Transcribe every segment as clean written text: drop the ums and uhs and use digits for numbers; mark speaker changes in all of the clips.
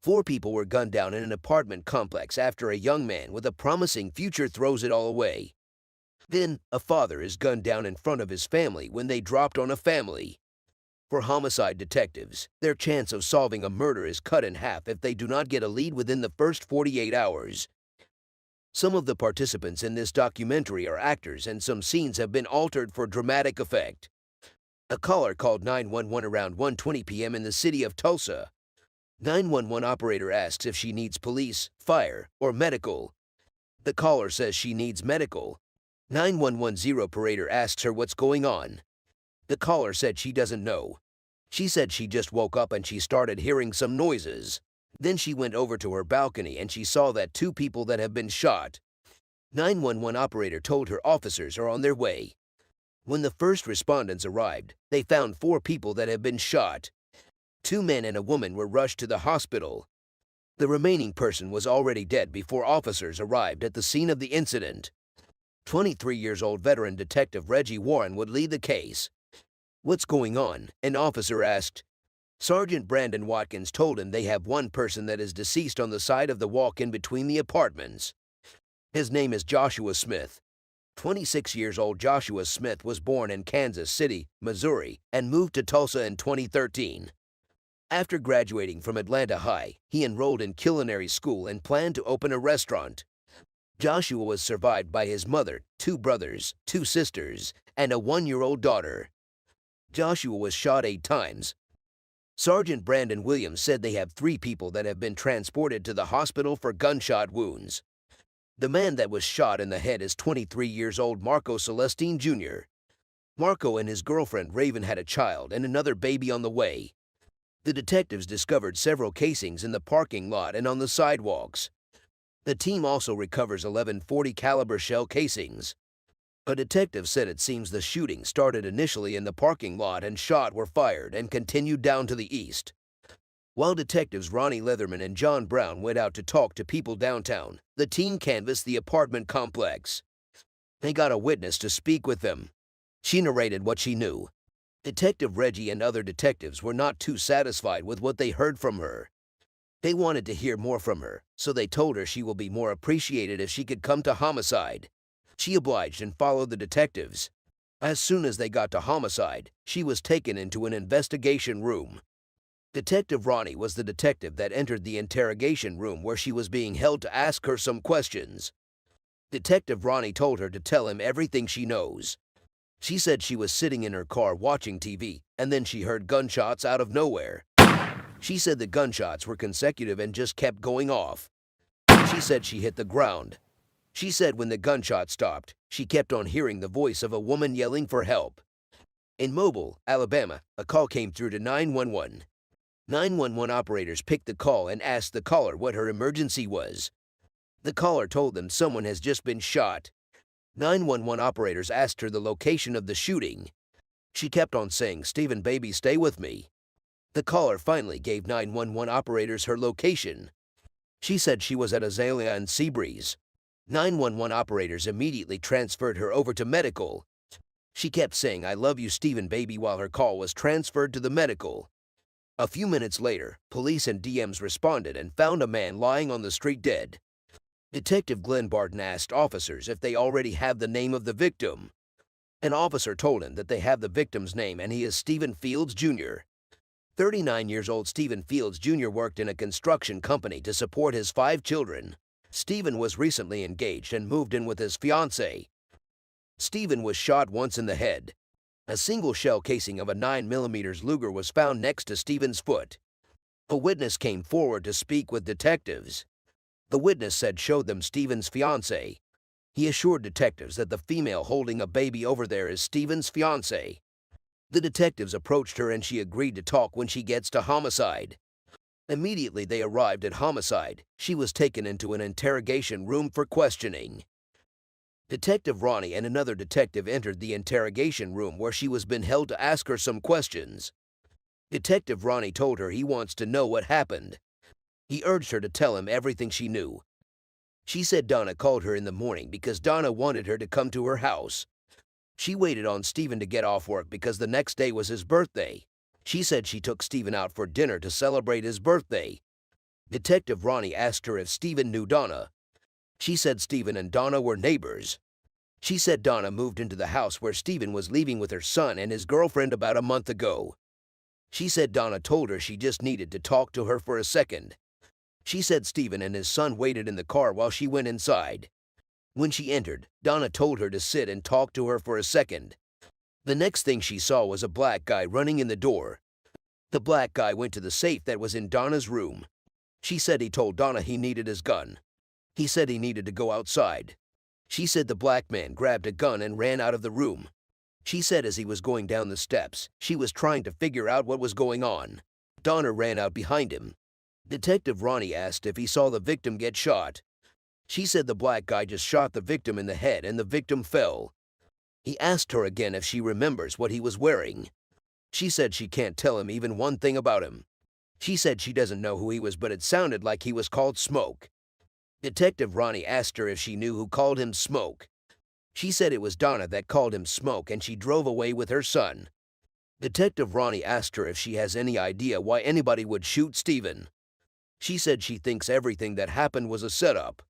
Speaker 1: Four people were gunned down in an apartment complex after a young man with a promising future throws it all away. Then, a father is gunned down in front of his family when they dropped on a family. For homicide detectives, their chance of solving a murder is cut in half if they do not get a lead within the first 48 hours. Some of the participants in this documentary are actors, and some scenes have been altered for dramatic effect. A caller called 911 around 1:20 p.m. in the city of Tulsa. 911 operator asks if she needs police, fire, or medical. The caller says she needs medical. 911 operator asks her what's going on. The caller said she doesn't know. She said she just woke up and she started hearing some noises. Then she went over to her balcony and she saw that two people that have been shot. 911 operator told her officers are on their way. When the first respondents arrived, they found four people that have been shot. Two men and a woman were rushed to the hospital. The remaining person was already dead before officers arrived at the scene of the incident. 23-year-old veteran detective Reggie Warren would lead the case. "What's going on?" an officer asked. Sergeant Brandon Watkins told him they have one person that is deceased on the side of the walk-in between the apartments. His name is Joshua Smith. 26-year-old Joshua Smith was born in Kansas City, Missouri, and moved to Tulsa in 2013. After graduating from Atlanta High, he enrolled in culinary school and planned to open a restaurant. Joshua was survived by his mother, two brothers, two sisters, and a one-year-old daughter. Joshua was shot 8 times. Sergeant Brandon Williams said they have 3 people that have been transported to the hospital for gunshot wounds. The man that was shot in the head is 23-year-old Marco Celestine Jr. Marco and his girlfriend Raven had a child and another baby on the way. The detectives discovered several casings in the parking lot and on the sidewalks. The team also recovers 11 .40 caliber shell casings. A detective said it seems the shooting started initially in the parking lot and shot were fired and continued down to the east. While detectives Ronnie Leatherman and John Brown went out to talk to people downtown, the team canvassed the apartment complex. They got a witness to speak with them. She narrated what she knew. Detective Reggie and other detectives were not too satisfied with what they heard from her. They wanted to hear more from her, so they told her she will be more appreciated if she could come to homicide. She obliged and followed the detectives. As soon as they got to homicide, she was taken into an investigation room. Detective Ronnie was the detective that entered the interrogation room where she was being held to ask her some questions. Detective Ronnie told her to tell him everything she knows. She said she was sitting in her car watching TV, and then she heard gunshots out of nowhere. She said the gunshots were consecutive and just kept going off. She said she hit the ground. She said when the gunshot stopped, she kept on hearing the voice of a woman yelling for help. In Mobile, Alabama, a call came through to 911. 911 operators picked the call and asked the caller what her emergency was. The caller told them someone has just been shot. 911 operators asked her the location of the shooting. She kept on saying, "Stephen, baby, stay with me." The caller finally gave 911 operators her location. She said she was at Azalea and Seabreeze. 911 operators immediately transferred her over to medical. She kept saying, "I love you, Stephen, baby," while her call was transferred to the medical. A few minutes later, police and DMs responded and found a man lying on the street dead. Detective Glenn Barton asked officers if they already have the name of the victim. An officer told him that they have the victim's name and he is Stephen Fields, Jr. 39-year-old Stephen Fields, Jr. worked in a construction company to support his 5 children. Stephen was recently engaged and moved in with his fiancée. Stephen was shot once in the head. A single shell casing of a 9mm Luger was found next to Stephen's foot. A witness came forward to speak with detectives. The witness said showed them Stephen's fiancée. He assured detectives that the female holding a baby over there is Stephen's fiancée. The detectives approached her and she agreed to talk when she gets to homicide. Immediately they arrived at homicide. She was taken into an interrogation room for questioning. Detective Ronnie and another detective entered the interrogation room where she was being held to ask her some questions. Detective Ronnie told her he wants to know what happened. He urged her to tell him everything she knew. She said Donna called her in the morning because Donna wanted her to come to her house. She waited on Stephen to get off work because the next day was his birthday. She said she took Stephen out for dinner to celebrate his birthday. Detective Ronnie asked her if Stephen knew Donna. She said Stephen and Donna were neighbors. She said Donna moved into the house where Stephen was living with her son and his girlfriend about a month ago. She said Donna told her she just needed to talk to her for a second. She said Stephen and his son waited in the car while she went inside. When she entered, Donna told her to sit and talk to her for a second. The next thing she saw was a black guy running in the door. The black guy went to the safe that was in Donna's room. She said he told Donna he needed his gun. He said he needed to go outside. She said the black man grabbed a gun and ran out of the room. She said as he was going down the steps, she was trying to figure out what was going on. Donna ran out behind him. Detective Ronnie asked if he saw the victim get shot. She said the black guy just shot the victim in the head and the victim fell. He asked her again if she remembers what he was wearing. She said she can't tell him even one thing about him. She said she doesn't know who he was, but it sounded like he was called Smoke. Detective Ronnie asked her if she knew who called him Smoke. She said it was Donna that called him Smoke and she drove away with her son. Detective Ronnie asked her if she has any idea why anybody would shoot Stephen. She said she thinks everything that happened was a setup.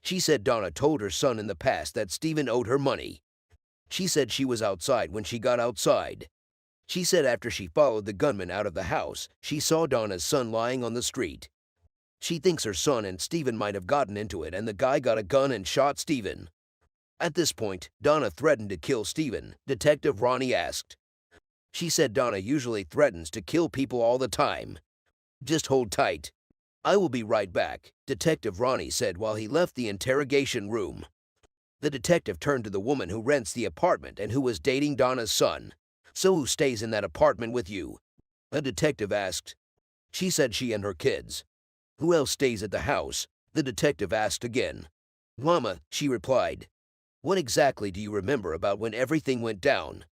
Speaker 1: She said Donna told her son in the past that Stephen owed her money. She said she was outside when she got outside. She said after she followed the gunman out of the house, she saw Donna's son lying on the street. She thinks her son and Stephen might have gotten into it and the guy got a gun and shot Stephen. At this point, Donna threatened to kill Stephen, Detective Ronnie asked. She said Donna usually threatens to kill people all the time. Just hold tight. I will be right back, Detective Ronnie said while he left the interrogation room. The detective turned to the woman who rents the apartment and who was dating Donna's son. So who stays in that apartment with you? The detective asked. She said she and her kids. Who else stays at the house? The detective asked again. Mama, she replied. What exactly do you remember about when everything went down?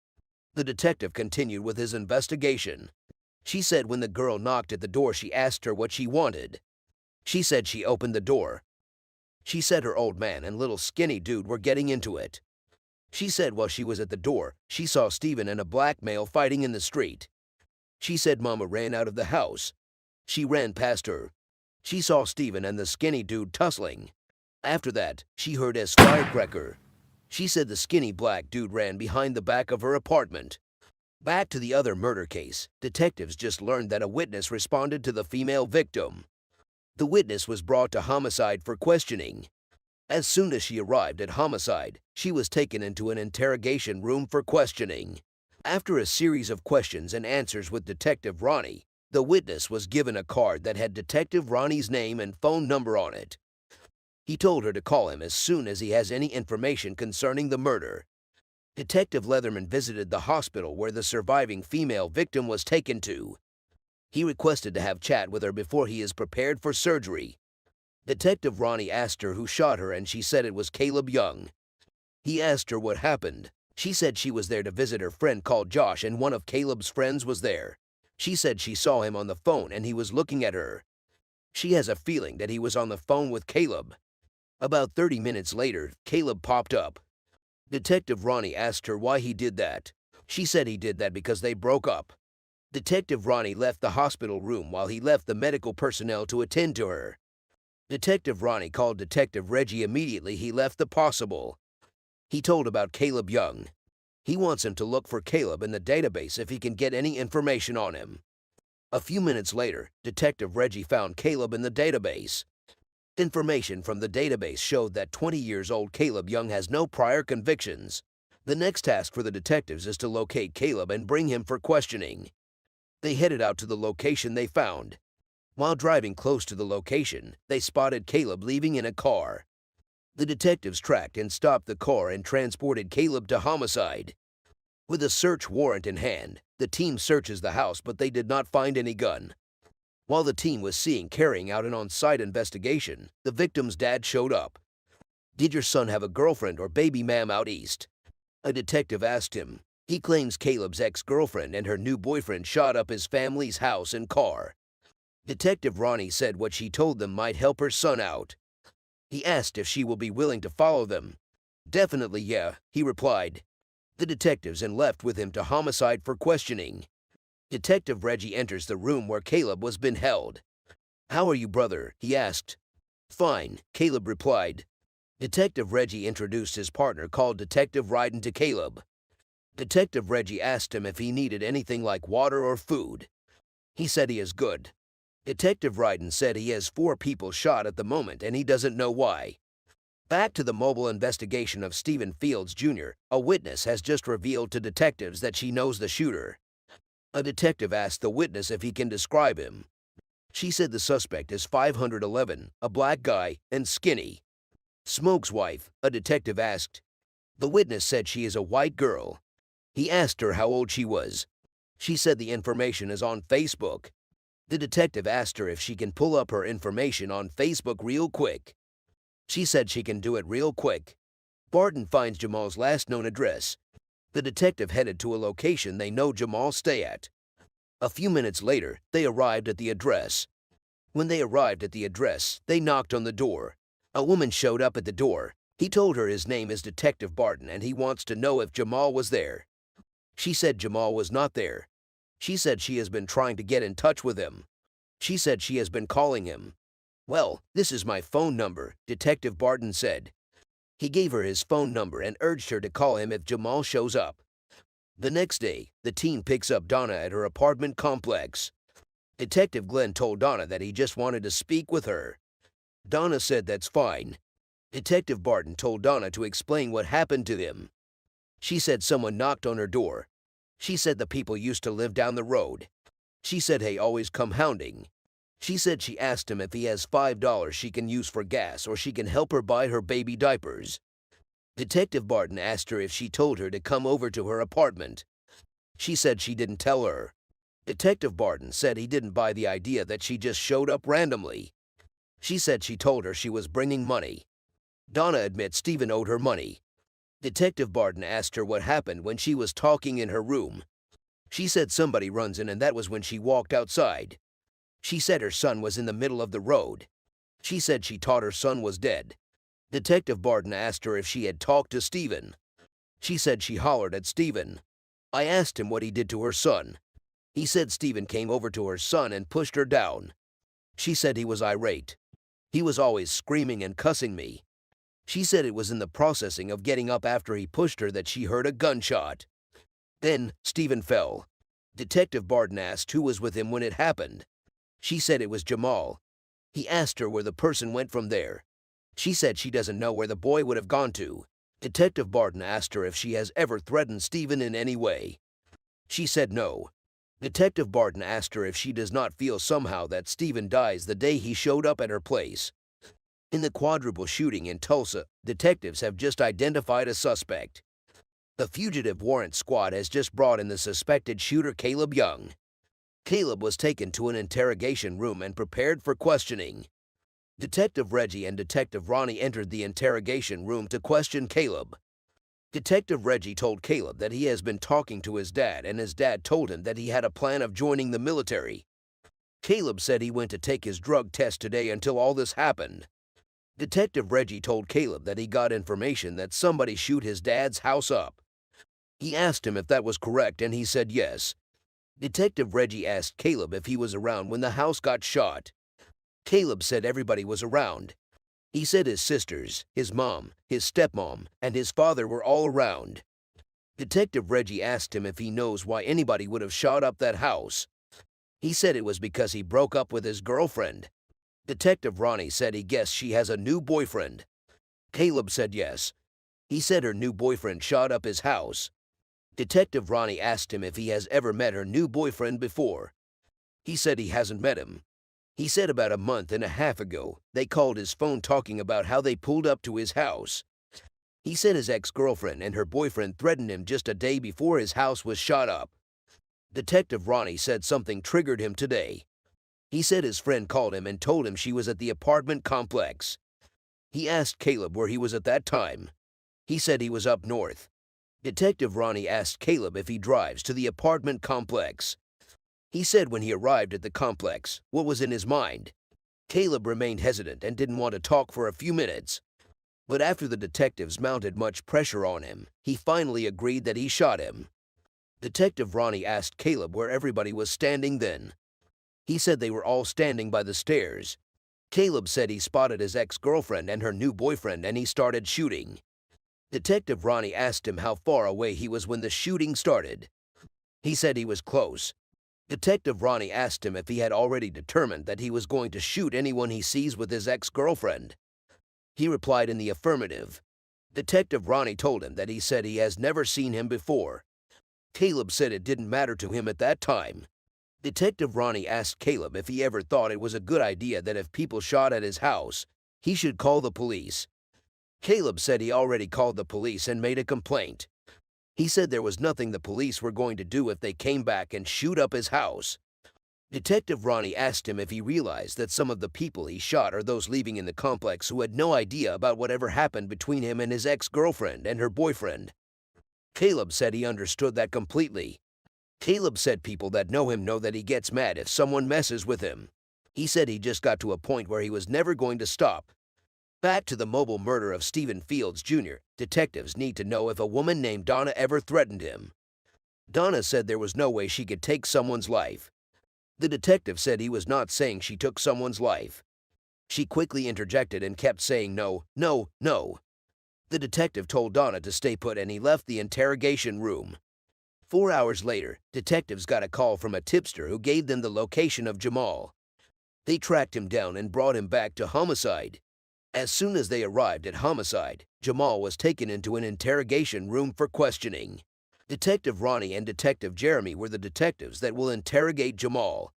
Speaker 1: The detective continued with his investigation. She said when the girl knocked at the door, she asked her what she wanted. She said she opened the door. She said her old man and little skinny dude were getting into it. She said while she was at the door, she saw Stephen and a black male fighting in the street. She said Mama ran out of the house. She ran past her. She saw Stephen and the skinny dude tussling. After that, she heard a firecracker. She said the skinny black dude ran behind the back of her apartment. Back to the other murder case, detectives just learned that a witness responded to the female victim. The witness was brought to homicide for questioning. As soon as she arrived at homicide, she was taken into an interrogation room for questioning. After a series of questions and answers with Detective Ronnie, the witness was given a card that had Detective Ronnie's name and phone number on it. He told her to call him as soon as he has any information concerning the murder. Detective Leatherman visited the hospital where the surviving female victim was taken to. He requested to have chat with her before he is prepared for surgery. Detective Ronnie asked her who shot her and she said it was Caleb Young. He asked her what happened. She said she was there to visit her friend called Josh and one of Caleb's friends was there. She said she saw him on the phone and he was looking at her. She has a feeling that he was on the phone with Caleb. About 30 minutes later, Caleb popped up. Detective Ronnie asked her why he did that. She said he did that because they broke up. Detective Ronnie left the hospital room while he left the medical personnel to attend to her. Detective Ronnie called Detective Reggie immediately he left the possible. He told about Caleb Young. He wants him to look for Caleb in the database if he can get any information on him. A few minutes later, Detective Reggie found Caleb in the database. Information from the database showed that 20 years old Caleb Young has no prior convictions. The next task for the detectives is to locate Caleb and bring him for questioning. They headed out to the location they found. While driving close to the location, they spotted Caleb leaving in a car. The detectives tracked and stopped the car and transported Caleb to homicide. With a search warrant in hand, the team searches the house but they did not find any gun. While the team was carrying out an on-site investigation, the victim's dad showed up. Did your son have a girlfriend or baby ma'am out east? A detective asked him. He claims Caleb's ex-girlfriend and her new boyfriend shot up his family's house and car. Detective Ronnie said what she told them might help her son out. He asked if she will be willing to follow them. Definitely yeah, he replied. The detectives and left with him to homicide for questioning. Detective Reggie enters the room where Caleb was been held. "How are you, brother?" he asked. "Fine," Caleb replied. Detective Reggie introduced his partner called Detective Ryden to Caleb. Detective Reggie asked him if he needed anything like water or food. He said he is good. Detective Ryden said he has 4 people shot at the moment and he doesn't know why. Back to the mobile investigation of Stephen Fields Jr., a witness has just revealed to detectives that she knows the shooter. A detective asked the witness if he can describe him. She said the suspect is 5'11", a black guy, and skinny. Smoke's wife, a detective asked. The witness said she is a white girl. He asked her how old she was. She said the information is on Facebook. The detective asked her if she can pull up her information on Facebook real quick. She said she can do it real quick. Barton finds Jamal's last known address. The detective headed to a location they know Jamal stay at. A few minutes later, they arrived at the address. When they arrived at the address, they knocked on the door. A woman showed up at the door. He told her his name is Detective Barton and he wants to know if Jamal was there. She said Jamal was not there. She said she has been trying to get in touch with him. She said she has been calling him. "Well, this is my phone number," Detective Barton said. He gave her his phone number and urged her to call him if Jamal shows up. The next day, the teen picks up Donna at her apartment complex. Detective Glenn told Donna that he just wanted to speak with her. Donna said that's fine. Detective Barton told Donna to explain what happened to them. She said someone knocked on her door. She said the people used to live down the road. She said he always come hounding. She said she asked him if he has $5 she can use for gas or she can help her buy her baby diapers. Detective Barton asked her if she told her to come over to her apartment. She said she didn't tell her. Detective Barton said he didn't buy the idea that she just showed up randomly. She said she told her she was bringing money. Donna admits Stephen owed her money. Detective Barton asked her what happened when she was talking in her room. She said somebody runs in and that was when she walked outside. She said her son was in the middle of the road. She said she thought her son was dead. Detective Barton asked her if she had talked to Stephen. She said she hollered at Stephen. I asked him what he did to her son. He said Stephen came over to her son and pushed her down. She said he was irate. He was always screaming and cussing me. She said it was in the processing of getting up after he pushed her that she heard a gunshot. Then, Stephen fell. Detective Barton asked who was with him when it happened. She said it was Jamal. He asked her where the person went from there. She said she doesn't know where the boy would have gone to. Detective Barton asked her if she has ever threatened Stephen in any way. She said no. Detective Barton asked her if she does not feel somehow that Stephen dies the day he showed up at her place. In the quadruple shooting in Tulsa, detectives have just identified a suspect. The fugitive warrant squad has just brought in the suspected shooter Caleb Young. Caleb was taken to an interrogation room and prepared for questioning. Detective Reggie and Detective Ronnie entered the interrogation room to question Caleb. Detective Reggie told Caleb that he has been talking to his dad and his dad told him that he had a plan of joining the military. Caleb said he went to take his drug test today until all this happened. Detective Reggie told Caleb that he got information that somebody shoot his dad's house up. He asked him if that was correct and he said yes. Detective Reggie asked Caleb if he was around when the house got shot. Caleb said everybody was around. He said his sisters, his mom, his stepmom, and his father were all around. Detective Reggie asked him if he knows why anybody would have shot up that house. He said it was because he broke up with his girlfriend. Detective Ronnie said he guessed she has a new boyfriend. Caleb said yes. He said her new boyfriend shot up his house. Detective Ronnie asked him if he has ever met her new boyfriend before. He said he hasn't met him. He said about a month and a half ago, they called his phone talking about how they pulled up to his house. He said his ex-girlfriend and her boyfriend threatened him just a day before his house was shot up. Detective Ronnie said something triggered him today. He said his friend called him and told him she was at the apartment complex. He asked Caleb where he was at that time. He said he was up north. Detective Ronnie asked Caleb if he drives to the apartment complex. He said when he arrived at the complex, what was in his mind. Caleb remained hesitant and didn't want to talk for a few minutes. But after the detectives mounted much pressure on him, he finally agreed that he shot him. Detective Ronnie asked Caleb where everybody was standing then. He said they were all standing by the stairs. Caleb said he spotted his ex-girlfriend and her new boyfriend and he started shooting. Detective Ronnie asked him how far away he was when the shooting started. He said he was close. Detective Ronnie asked him if he had already determined that he was going to shoot anyone he sees with his ex-girlfriend. He replied in the affirmative. Detective Ronnie told him that he said he has never seen him before. Caleb said it didn't matter to him at that time. Detective Ronnie asked Caleb if he ever thought it was a good idea that if people shot at his house, he should call the police. Caleb said he already called the police and made a complaint. He said there was nothing the police were going to do if they came back and shoot up his house. Detective Ronnie asked him if he realized that some of the people he shot are those leaving in the complex who had no idea about whatever happened between him and his ex-girlfriend and her boyfriend. Caleb said he understood that completely. Caleb said people that know him know that he gets mad if someone messes with him. He said he just got to a point where he was never going to stop. Back to the mobile murder of Stephen Fields Jr., detectives need to know if a woman named Donna ever threatened him. Donna said there was no way she could take someone's life. The detective said he was not saying she took someone's life. She quickly interjected and kept saying no, no, no. The detective told Donna to stay put and he left the interrogation room. 4 hours later, detectives got a call from a tipster who gave them the location of Jamal. They tracked him down and brought him back to homicide. As soon as they arrived at homicide, Jamal was taken into an interrogation room for questioning. Detective Ronnie and Detective Jeremy were the detectives that will interrogate Jamal.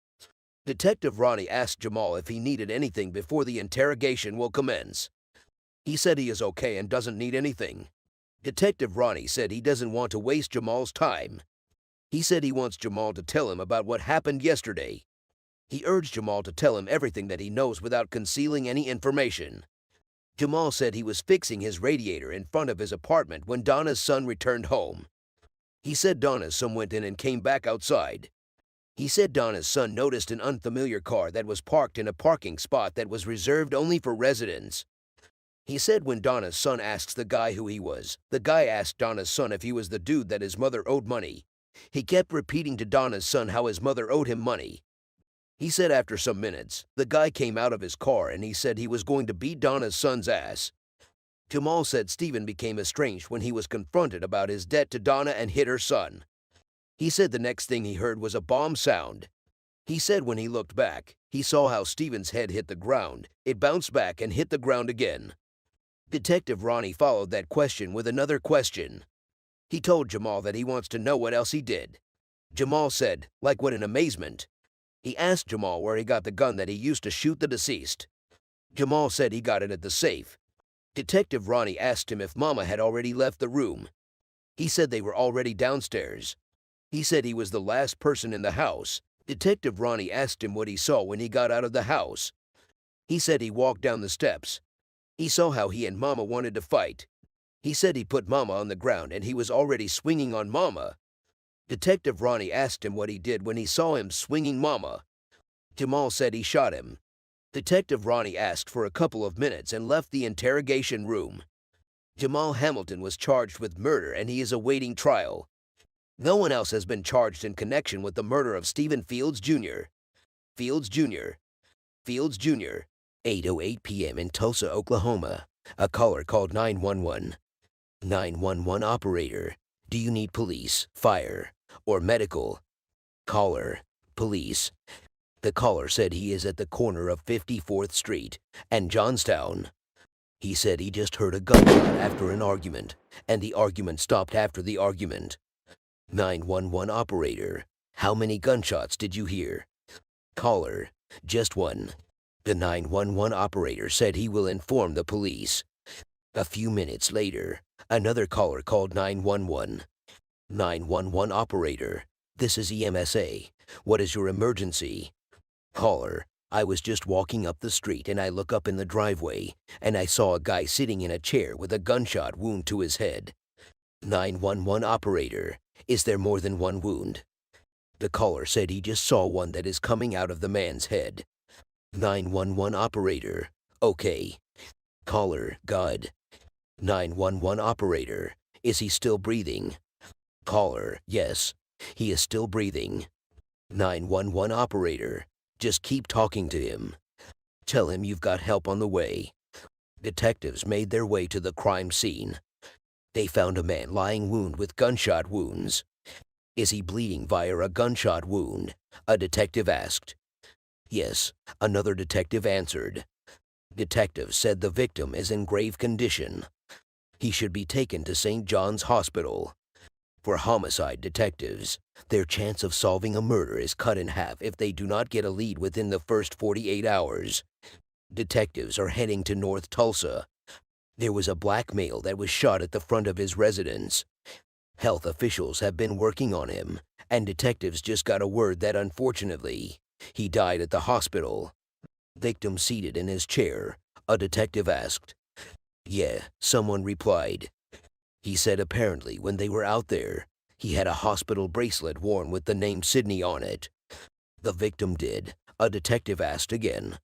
Speaker 1: Detective Ronnie asked Jamal if he needed anything before the interrogation will commence. He said he is okay and doesn't need anything. Detective Ronnie said he doesn't want to waste Jamal's time. He said he wants Jamal to tell him about what happened yesterday. He urged Jamal to tell him everything that he knows without concealing any information. Jamal said he was fixing his radiator in front of his apartment when Donna's son returned home. He said Donna's son went in and came back outside. He said Donna's son noticed an unfamiliar car that was parked in a parking spot that was reserved only for residents. He said when Donna's son asks the guy who he was, the guy asked Donna's son if he was the dude that his mother owed money. He kept repeating to Donna's son how his mother owed him money. He said after some minutes, the guy came out of his car and he said he was going to beat Donna's son's ass. Jamal said Stephen became estranged when he was confronted about his debt to Donna and hit her son. He said the next thing he heard was a bomb sound. He said when he looked back, he saw how Stephen's head hit the ground. It bounced back and hit the ground again. Detective Ronnie followed that question with another question. He told Jamal that he wants to know what else he did. Jamal said, like what in amazement. He asked Jamal where he got the gun that he used to shoot the deceased. Jamal said he got it at the safe. Detective Ronnie asked him if Mama had already left the room. He said they were already downstairs. He said he was the last person in the house. Detective Ronnie asked him what he saw when he got out of the house. He said he walked down the steps. He saw how he and Mama wanted to fight. He said he put Mama on the ground and he was already swinging on Mama. Detective Ronnie asked him what he did when he saw him swinging Mama. Jamal said he shot him. Detective Ronnie asked for a couple of minutes and left the interrogation room. Jamal Hamilton was charged with murder and he is awaiting trial. No one else has been charged in connection with the murder of Stephen Fields Jr. Fields Jr. Fields Jr. 8:08 p.m. in Tulsa, Oklahoma. A caller called 911. 911 operator. Do you need police, fire, or medical? Caller. Police. The caller said he is at the corner of 54th Street and Johnstown. He said he just heard a gunshot after an argument, and the argument stopped after the argument. 911 operator. How many gunshots did you hear? Caller. Just one. The 911 operator said he will inform the police. A few minutes later, another caller called 911. 911 operator. This is EMSA. What is your emergency? Caller. I was just walking up the street and I look up in the driveway and I saw a guy sitting in a chair with a gunshot wound to his head. 911 operator. Is there more than one wound? The caller said he just saw one that is coming out of the man's head. 911 operator. Okay. Caller. God. 911 operator. Is he still breathing? Caller. Yes. He is still breathing. 911 operator. Just keep talking to him. Tell him you've got help on the way. Detectives made their way to the crime scene. They found a man lying wounded with gunshot wounds. Is he bleeding via a gunshot wound? A detective asked. Yes, another detective answered. Detectives said the victim is in grave condition. He should be taken to St. John's Hospital. For homicide detectives, their chance of solving a murder is cut in half if they do not get a lead within the first 48 hours. Detectives are heading to North Tulsa. There was a black male that was shot at the front of his residence. Health officials have been working on him, and detectives just got a word that unfortunately, he died at the hospital. Victim seated in his chair, a detective asked. Yeah, someone replied. He said apparently when they were out there, he had a hospital bracelet worn with the name Sidney on it. The victim did, a detective asked again.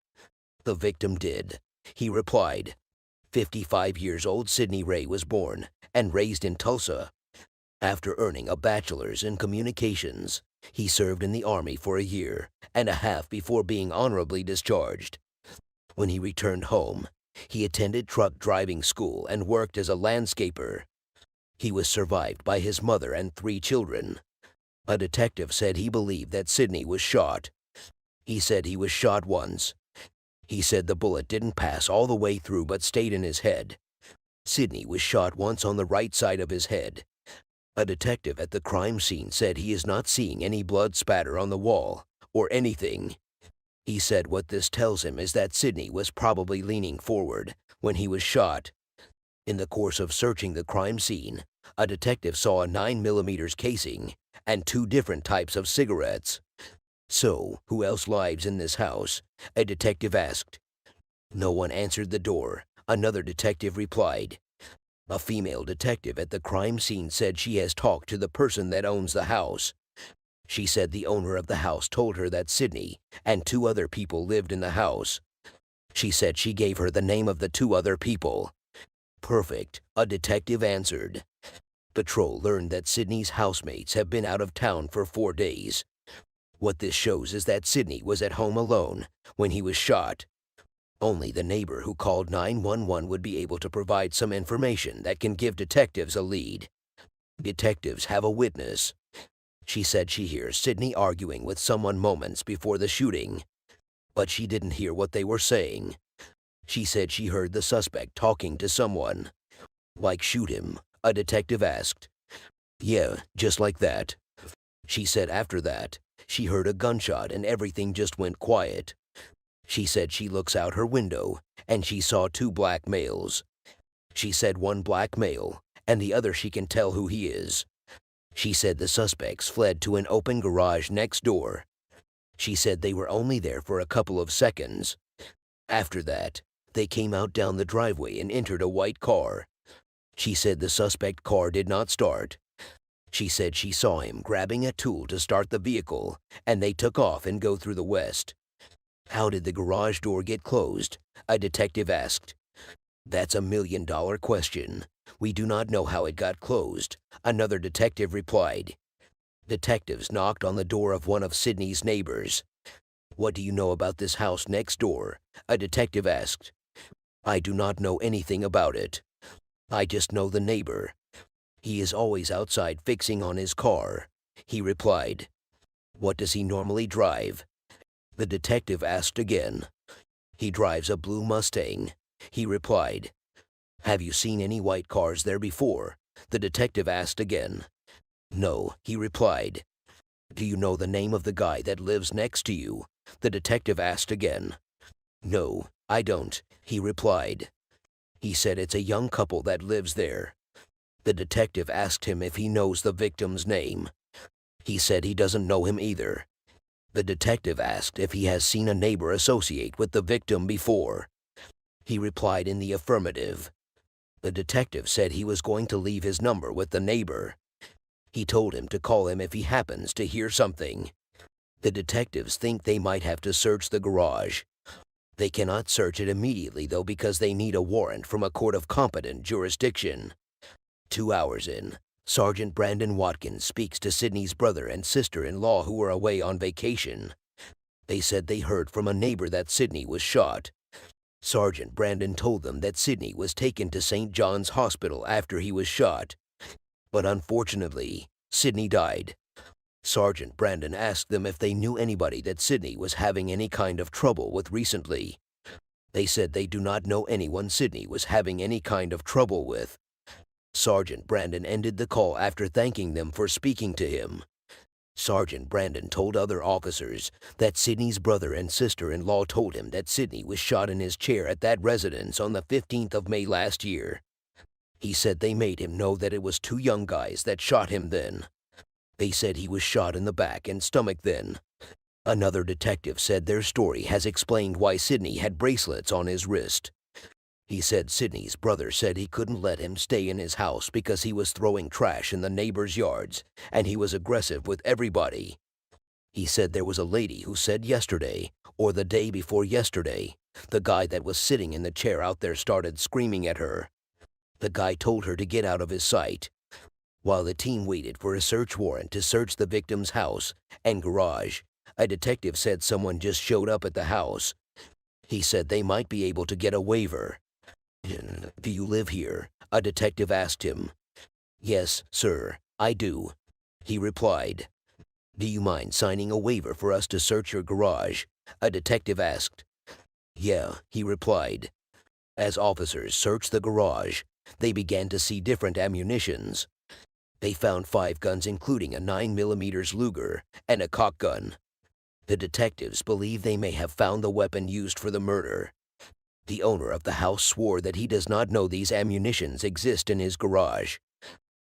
Speaker 1: The victim did. He replied. 55 years old Sidney Ray was born and raised in Tulsa. After earning a bachelor's in communications, he served in the Army for a year and a half before being honorably discharged. When he returned home, he attended truck driving school and worked as a landscaper. He was survived by his mother and 3 children. A detective said he believed that Sidney was shot. He said he was shot once. He said the bullet didn't pass all the way through but stayed in his head. Sidney was shot once on the right side of his head. A detective at the crime scene said he is not seeing any blood spatter on the wall or anything. He said what this tells him is that Sidney was probably leaning forward when he was shot. In the course of searching the crime scene, a detective saw a 9mm casing and 2 different types of cigarettes. So, who else lives in this house? A detective asked. No one answered the door. Another detective replied. A female detective at the crime scene said she has talked to the person that owns the house. She said the owner of the house told her that Sidney and 2 other people lived in the house. She said she gave her the name of the 2 other people. Perfect, a detective answered. Patrol learned that Sidney's housemates have been out of town for 4 days. What this shows is that Sidney was at home alone when he was shot. Only the neighbor who called 911 would be able to provide some information that can give detectives a lead. Detectives have a witness. She said she hears Sidney arguing with someone moments before the shooting, but she didn't hear what they were saying. She said she heard the suspect talking to someone. Like shoot him, a detective asked. Yeah, just like that. She said after that, she heard a gunshot and everything just went quiet. She said she looks out her window and she saw 2 black males. She said one black male and the other she can tell who he is. She said the suspects fled to an open garage next door. She said they were only there for a couple of seconds. After that, they came out down the driveway and entered a white car. She said the suspect car did not start. She said she saw him grabbing a tool to start the vehicle, and they took off and go through the west. How did the garage door get closed? A detective asked. That's a $1 million question. We do not know how it got closed, another detective replied. Detectives knocked on the door of one of Sidney's neighbors. What do you know about this house next door? A detective asked. I do not know anything about it. I just know the neighbor. He is always outside fixing on his car, he replied. What does he normally drive? The detective asked again. He drives a blue Mustang, he replied. Have you seen any white cars there before? The detective asked again. No, he replied. Do you know the name of the guy that lives next to you? The detective asked again. No, I don't, he replied. He said it's a young couple that lives there. The detective asked him if he knows the victim's name. He said he doesn't know him either. The detective asked if he has seen a neighbor associate with the victim before. He replied in the affirmative. The detective said he was going to leave his number with the neighbor. He told him to call him if he happens to hear something. The detectives think they might have to search the garage. They cannot search it immediately though because they need a warrant from a court of competent jurisdiction. 2 hours in, Sergeant Brandon Watkins speaks to Sidney's brother and sister-in-law who were away on vacation. They said they heard from a neighbor that Sidney was shot. Sergeant Brandon told them that Sidney was taken to St. John's Hospital after he was shot. But unfortunately, Sidney died. Sergeant Brandon asked them if they knew anybody that Sidney was having any kind of trouble with recently. They said they do not know anyone Sidney was having any kind of trouble with. Sergeant Brandon ended the call after thanking them for speaking to him. Sergeant Brandon told other officers that Sidney's brother and sister-in-law told him that Sidney was shot in his chair at that residence on the 15th of May last year. He said they made him know that it was two young guys that shot him then. They said he was shot in the back and stomach then. Another detective said their story has explained why Sidney had bracelets on his wrist. He said Sidney's brother said he couldn't let him stay in his house because he was throwing trash in the neighbors' yards, and he was aggressive with everybody. He said there was a lady who said yesterday, or the day before yesterday, the guy that was sitting in the chair out there started screaming at her. The guy told her to get out of his sight. While the team waited for a search warrant to search the victim's house and garage, a detective said someone just showed up at the house. He said they might be able to get a waiver. "Do you live here?" a detective asked him. "Yes, sir, I do," he replied. "Do you mind signing a waiver for us to search your garage?" a detective asked. "Yeah," he replied. As officers searched the garage, they began to see different ammunitions. They found 5 guns including a 9mm Luger and a cock gun. The detectives believe they may have found the weapon used for the murder. The owner of the house swore that he does not know these ammunitions exist in his garage.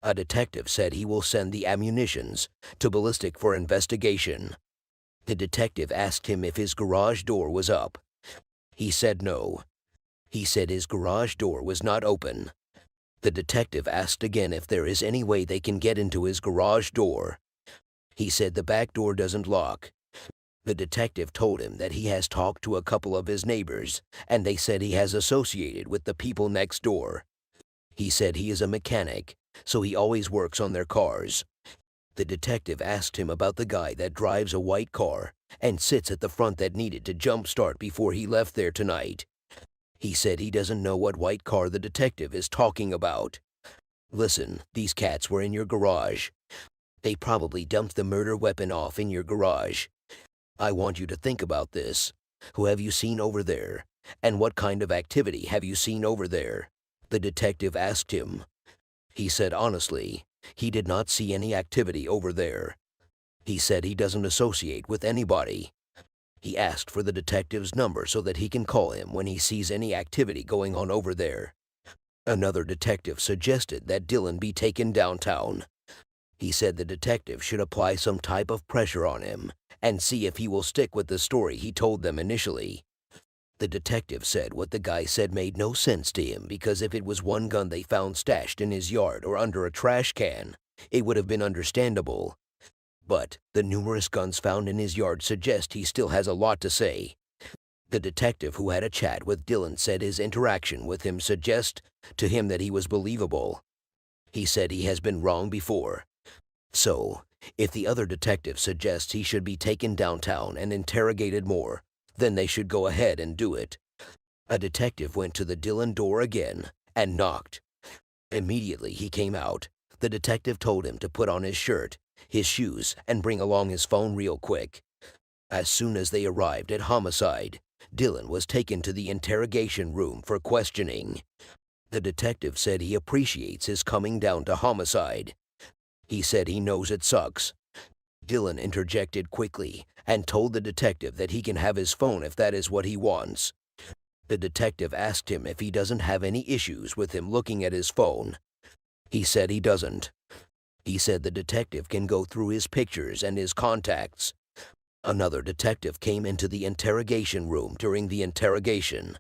Speaker 1: A detective said he will send the ammunitions to ballistic for investigation. The detective asked him if his garage door was up. He said no. He said his garage door was not open. The detective asked again if there is any way they can get into his garage door. He said the back door doesn't lock. The detective told him that he has talked to a couple of his neighbors, and they said he has associated with the people next door. He said he is a mechanic, so he always works on their cars. The detective asked him about the guy that drives a white car and sits at the front that needed to jump-start before he left there tonight. He said he doesn't know what white car the detective is talking about. "Listen, these cats were in your garage. They probably dumped the murder weapon off in your garage. I want you to think about this. Who have you seen over there? And what kind of activity have you seen over there?" the detective asked him. He said honestly, he did not see any activity over there. He said he doesn't associate with anybody. He asked for the detective's number so that he can call him when he sees any activity going on over there. Another detective suggested that Dylan be taken downtown. He said the detective should apply some type of pressure on him and see if he will stick with the story he told them initially. The detective said what the guy said made no sense to him because if it was one gun they found stashed in his yard or under a trash can, it would have been understandable. But the numerous guns found in his yard suggest he still has a lot to say. The detective who had a chat with Dylan said his interaction with him suggests to him that he was believable. He said he has been wrong before. So, if the other detective suggests he should be taken downtown and interrogated more, then they should go ahead and do it. A detective went to the Dylan door again and knocked. Immediately he came out. The detective told him to put on his shirt, his shoes, and bring along his phone real quick. As soon as they arrived at Homicide, Dylan was taken to the interrogation room for questioning. The detective said he appreciates his coming down to Homicide. He said he knows it sucks. Dylan interjected quickly and told the detective that he can have his phone if that is what he wants. The detective asked him if he doesn't have any issues with him looking at his phone. He said he doesn't. He said the detective can go through his pictures and his contacts. Another detective came into the interrogation room during the interrogation.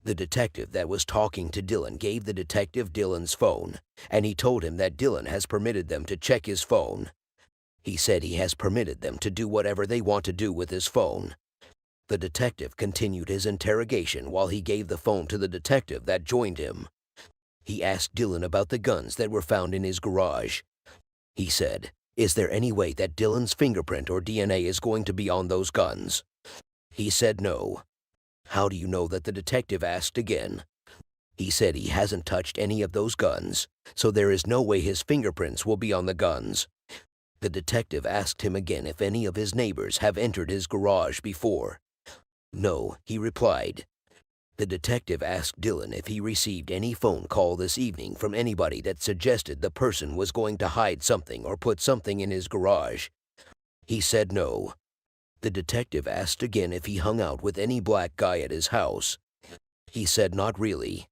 Speaker 1: The detective that was talking to Dylan gave the detective Dylan's phone, and he told him that Dylan has permitted them to check his phone. He said he has permitted them to do whatever they want to do with his phone. The detective continued his interrogation while he gave the phone to the detective that joined him. He asked Dylan about the guns that were found in his garage. He said, "Is there any way that Dylan's fingerprint or DNA is going to be on those guns?" He said no. How do you know that? The detective asked again. He said he hasn't touched any of those guns, so there is no way his fingerprints will be on the guns. The detective asked him again if any of his neighbors have entered his garage before. No, he replied. The detective asked Dylan if he received any phone call this evening from anybody that suggested the person was going to hide something or put something in his garage. He said no. The detective asked again if he hung out with any black guy at his house. He said not really.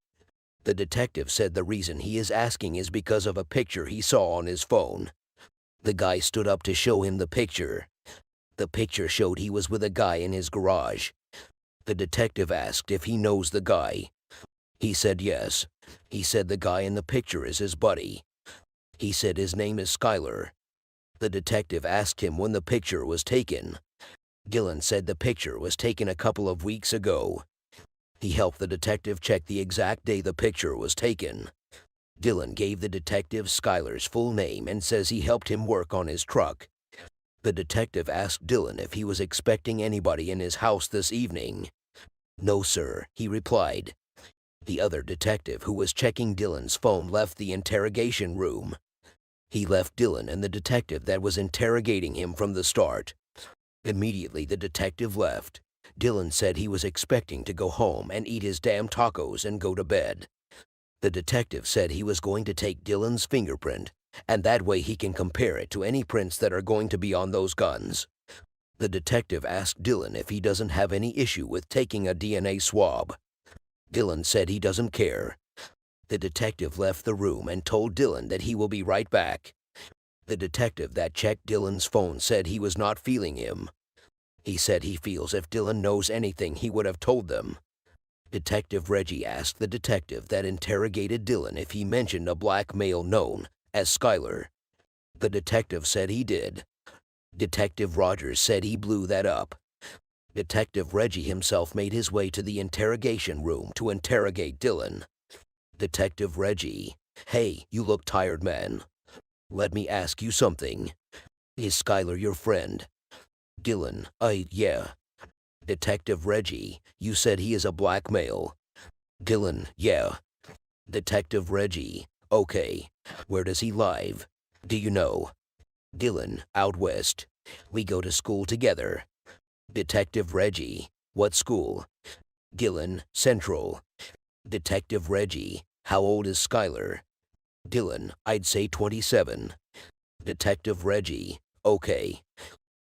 Speaker 1: The detective said the reason he is asking is because of a picture he saw on his phone. The guy stood up to show him the picture. The picture showed he was with a guy in his garage. The detective asked if he knows the guy. He said yes. He said the guy in the picture is his buddy. He said his name is Skyler. The detective asked him when the picture was taken. Dylan said the picture was taken a couple of weeks ago. He helped the detective check the exact day the picture was taken. Dylan gave the detective Skyler's full name and says he helped him work on his truck. The detective asked Dylan if he was expecting anybody in his house this evening. No, sir, he replied. The other detective who was checking Dylan's phone left the interrogation room. He left Dylan and the detective that was interrogating him from the start. Immediately the detective left. Dylan said he was expecting to go home and eat his damn tacos and go to bed. The detective said he was going to take Dylan's fingerprint, and that way he can compare it to any prints that are going to be on those guns. The detective asked Dylan if he doesn't have any issue with taking a DNA swab. Dylan said he doesn't care. The detective left the room and told Dylan that he will be right back. The detective that checked Dylan's phone said he was not feeling him. He said he feels if Dylan knows anything he would have told them. Detective Reggie asked the detective that interrogated Dylan if he mentioned a black male known as Skyler. The detective said he did. Detective Rogers said he blew that up. Detective Reggie himself made his way to the interrogation room to interrogate Dylan. Detective Reggie, hey, you look tired, man. Let me ask you something. Is Skyler your friend? Dylan, yeah. Detective Reggie, you said he is a black male. Dylan, yeah. Detective Reggie, okay. Where does he live? Do you know? Dylan, out west. We go to school together. Detective Reggie, what school? Dylan, Central. Detective Reggie, how old is Skyler? Dylan, I'd say 27. Detective Reggie, okay.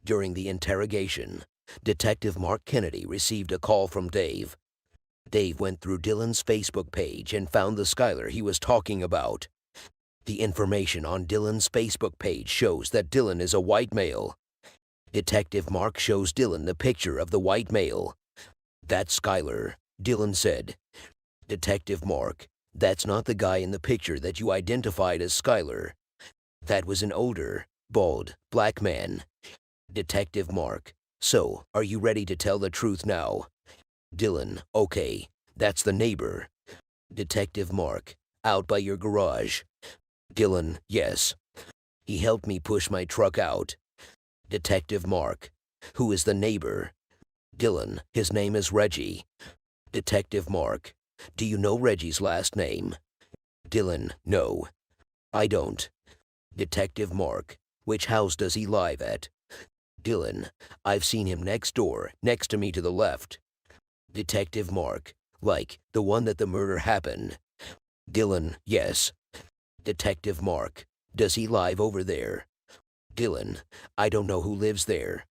Speaker 1: During the interrogation, Detective Mark Kennedy received a call from Dave. Dave went through Dylan's Facebook page and found the Skyler he was talking about. The information on Dylan's Facebook page shows that Dylan is a white male. Detective Mark shows Dylan the picture of the white male. That's Skyler, Dylan said. Detective Mark, that's not the guy in the picture that you identified as Skyler. That was an older, bald, black man. Detective Mark, so, are you ready to tell the truth now? Dylan, okay, that's the neighbor. Detective Mark, out by your garage. Dylan, yes. He helped me push my truck out. Detective Mark, who is the neighbor? Dylan, his name is Reggie. Detective Mark, do you know Reggie's last name? Dylan, no. I don't. Detective Mark, which house does he live at? Dylan, I've seen him next door, next to me to the left. Detective Mark, like the one that the murder happened. Dylan, yes. Detective Mark, does he live over there? Dylan, I don't know who lives there.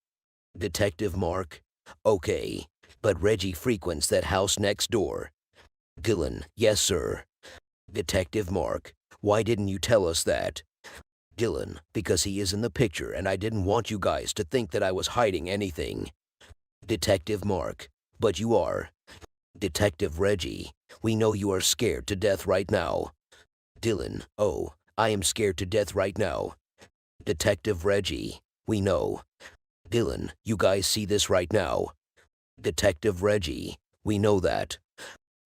Speaker 1: Detective Mark, okay, but Reggie frequents that house next door. Dylan, yes, sir. Detective Mark, why didn't you tell us that? Dylan, because he is in the picture and I didn't want you guys to think that I was hiding anything. Detective Mark, but you are. Detective Reggie, we know you are scared to death right now. Dylan, oh, I am scared to death right now. Detective Reggie, we know. Dylan, you guys see this right now. Detective Reggie, we know that.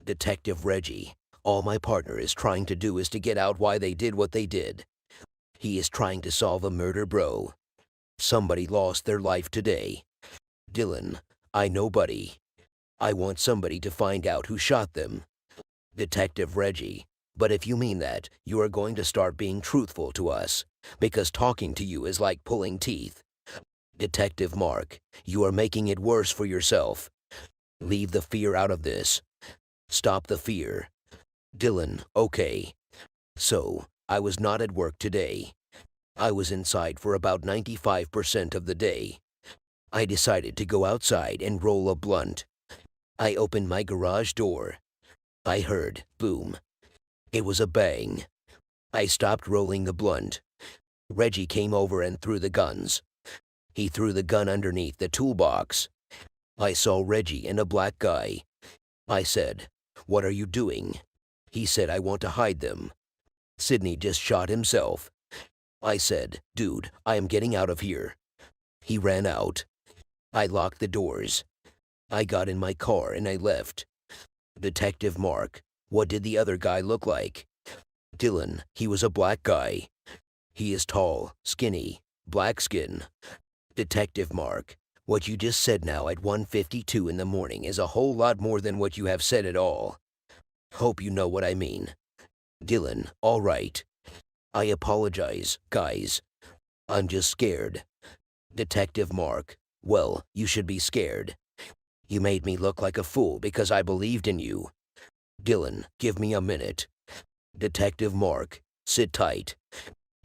Speaker 1: Detective Reggie, all my partner is trying to do is to get out why they did what they did. He is trying to solve a murder, bro. Somebody lost their life today. Dylan, I know, buddy. I want somebody to find out who shot them. Detective Reggie. But if you mean that, you are going to start being truthful to us, because talking to you is like pulling teeth. Detective Mark, you are making it worse for yourself. Leave the fear out of this. Stop the fear. Dylan, okay. So, I was not at work today. I was inside for about 95% of the day. I decided to go outside and roll a blunt. I opened my garage door. I heard, boom. It was a bang. I stopped rolling the blunt. Reggie came over and threw the guns. He threw the gun underneath the toolbox. I saw Reggie and a black guy. I said, "What are you doing?" He said, "I want to hide them. Sidney just shot himself." I said, "Dude, I am getting out of here." He ran out. I locked the doors. I got in my car and I left. Detective Mark, what did the other guy look like? Dylan, he was a black guy. He is tall, skinny, black skin. Detective Mark, what you just said now at 1:52 in the morning is a whole lot more than what you have said at all. Hope you know what I mean. Dylan, all right. I apologize, guys. I'm just scared. Detective Mark, well, you should be scared. You made me look like a fool because I believed in you. Dylan, give me a minute. Detective Mark, sit tight.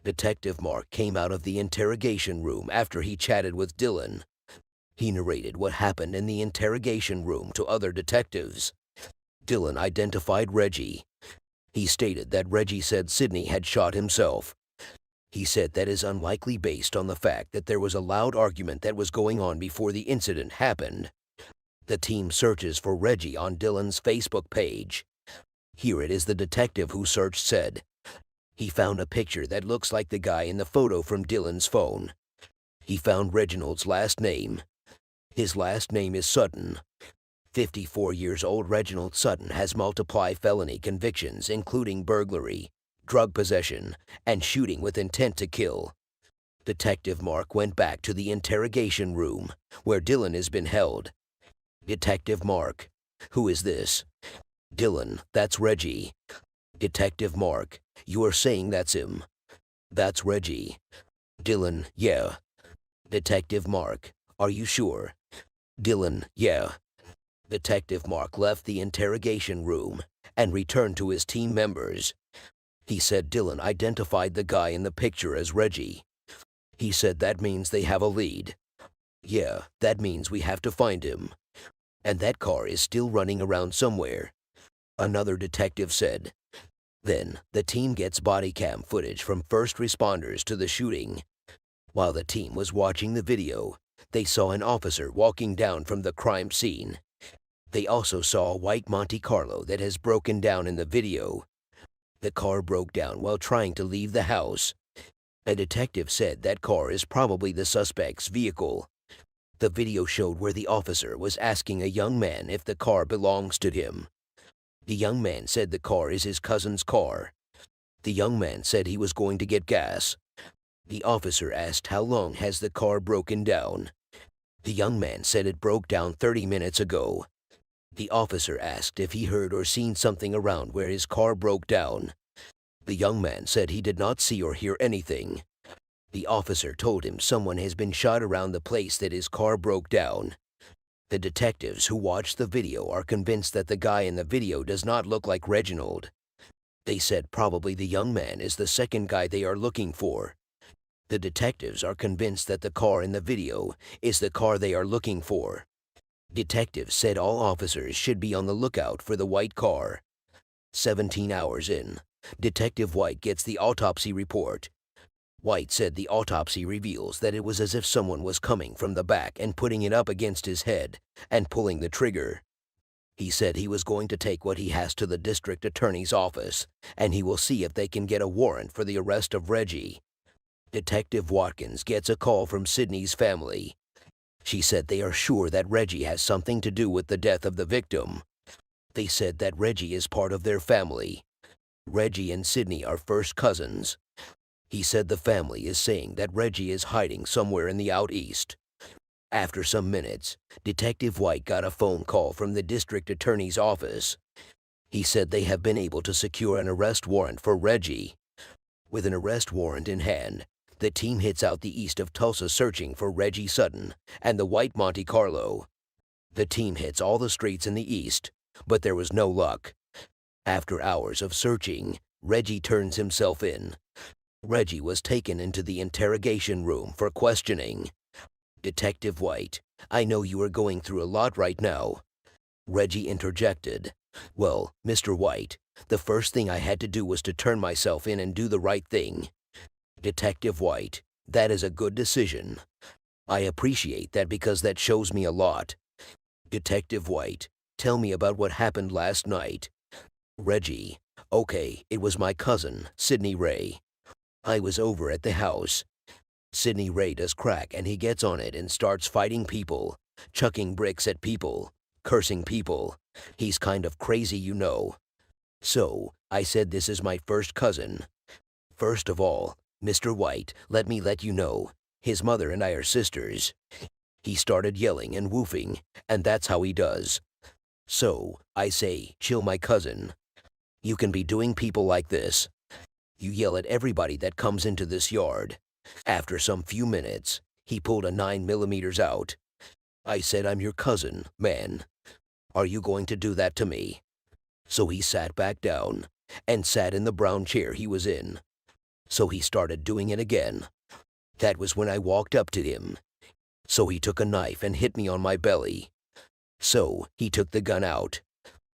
Speaker 1: Detective Mark came out of the interrogation room after he chatted with Dylan. He narrated what happened in the interrogation room to other detectives. Dylan identified Reggie. He stated that Reggie said Sidney had shot himself. He said that is unlikely based on the fact that there was a loud argument that was going on before the incident happened. The team searches for Reggie on Dylan's Facebook page. Here it is the detective who searched said. He found a picture that looks like the guy in the photo from Dylan's phone. He found Reginald's last name. His last name is Sutton. 54 years old Reginald Sutton has multiple felony convictions including burglary, drug possession, and shooting with intent to kill. Detective Mark went back to the interrogation room, where Dylan has been held. Detective Mark, who is this? Dylan, that's Reggie. Detective Mark, you are saying that's him. That's Reggie. Dylan, yeah. Detective Mark, are you sure? Dylan, yeah. Detective Mark left the interrogation room and returned to his team members. He said Dylan identified the guy in the picture as Reggie. He said that means they have a lead. Yeah, that means we have to find him. And that car is still running around somewhere. Another detective said. Then, the team gets body cam footage from first responders to the shooting. While the team was watching the video, they saw an officer walking down from the crime scene. They also saw a white Monte Carlo that has broken down in the video. The car broke down while trying to leave the house. A detective said that car is probably the suspect's vehicle. The video showed where the officer was asking a young man if the car belongs to him. The young man said the car is his cousin's car. The young man said he was going to get gas. The officer asked how long has the car broken down. The young man said it broke down 30 minutes ago. The officer asked if he heard or seen something around where his car broke down. The young man said he did not see or hear anything. The officer told him someone has been shot around the place that his car broke down. The detectives who watched the video are convinced that the guy in the video does not look like Reginald. They said probably the young man is the second guy they are looking for. The detectives are convinced that the car in the video is the car they are looking for. Detectives said all officers should be on the lookout for the white car. 17 hours in, Detective White gets the autopsy report. White said the autopsy reveals that it was as if someone was coming from the back and putting it up against his head and pulling the trigger. He said he was going to take what he has to the district attorney's office, and he will see if they can get a warrant for the arrest of Reggie. Detective Watkins gets a call from Sidney's family. She said they are sure that Reggie has something to do with the death of the victim. They said that Reggie is part of their family. Reggie and Sidney are first cousins. He said the family is saying that Reggie is hiding somewhere in the out east. After some minutes, Detective White got a phone call from the district attorney's office. He said they have been able to secure an arrest warrant for Reggie. With an arrest warrant in hand, the team hits out the east of Tulsa searching for Reggie Sutton and the white Monte Carlo. The team hits all the streets in the east, but there was no luck. After hours of searching, Reggie turns himself in. Reggie was taken into the interrogation room for questioning. Detective White, I know you are going through a lot right now. Reggie interjected. Well, Mr. White, the first thing I had to do was to turn myself in and do the right thing. Detective White, that is a good decision. I appreciate that because that shows me a lot. Detective White, tell me about what happened last night. Reggie, okay, it was my cousin, Sidney Ray. I was over at the house. Sidney Ray does crack and he gets on it and starts fighting people, chucking bricks at people, cursing people. He's kind of crazy, you know. So, I said this is my first cousin. First of all, Mr. White, let me let you know, his mother and I are sisters. He started yelling and woofing, and that's how he does. So, I say, chill my cousin. You can be doing people like this. You yell at everybody that comes into this yard. After some few minutes, he pulled a 9mm out. I said, I'm your cousin, man. Are you going to do that to me? So he sat back down and sat in the brown chair he was in. So he started doing it again. That was when I walked up to him. So he took a knife and hit me on my belly. So he took the gun out.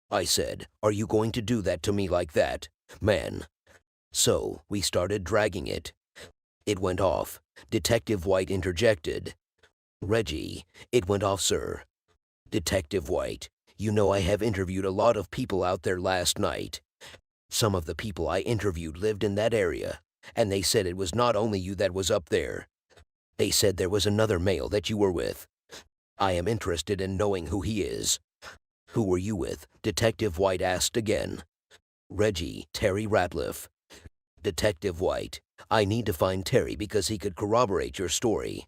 Speaker 1: I said, are you going to do that to me like that, man? So we started dragging it. It went off. Detective White interjected. Reggie, it went off, sir. Detective White, you know I have interviewed a lot of people out there last night. Some of the people I interviewed lived in that area, and they said it was not only you that was up there. They said there was another male that you were with. I am interested in knowing who he is. Who were you with? Detective White asked again. Reggie, Terry Ratliff. Detective White, I need to find Terry because he could corroborate your story.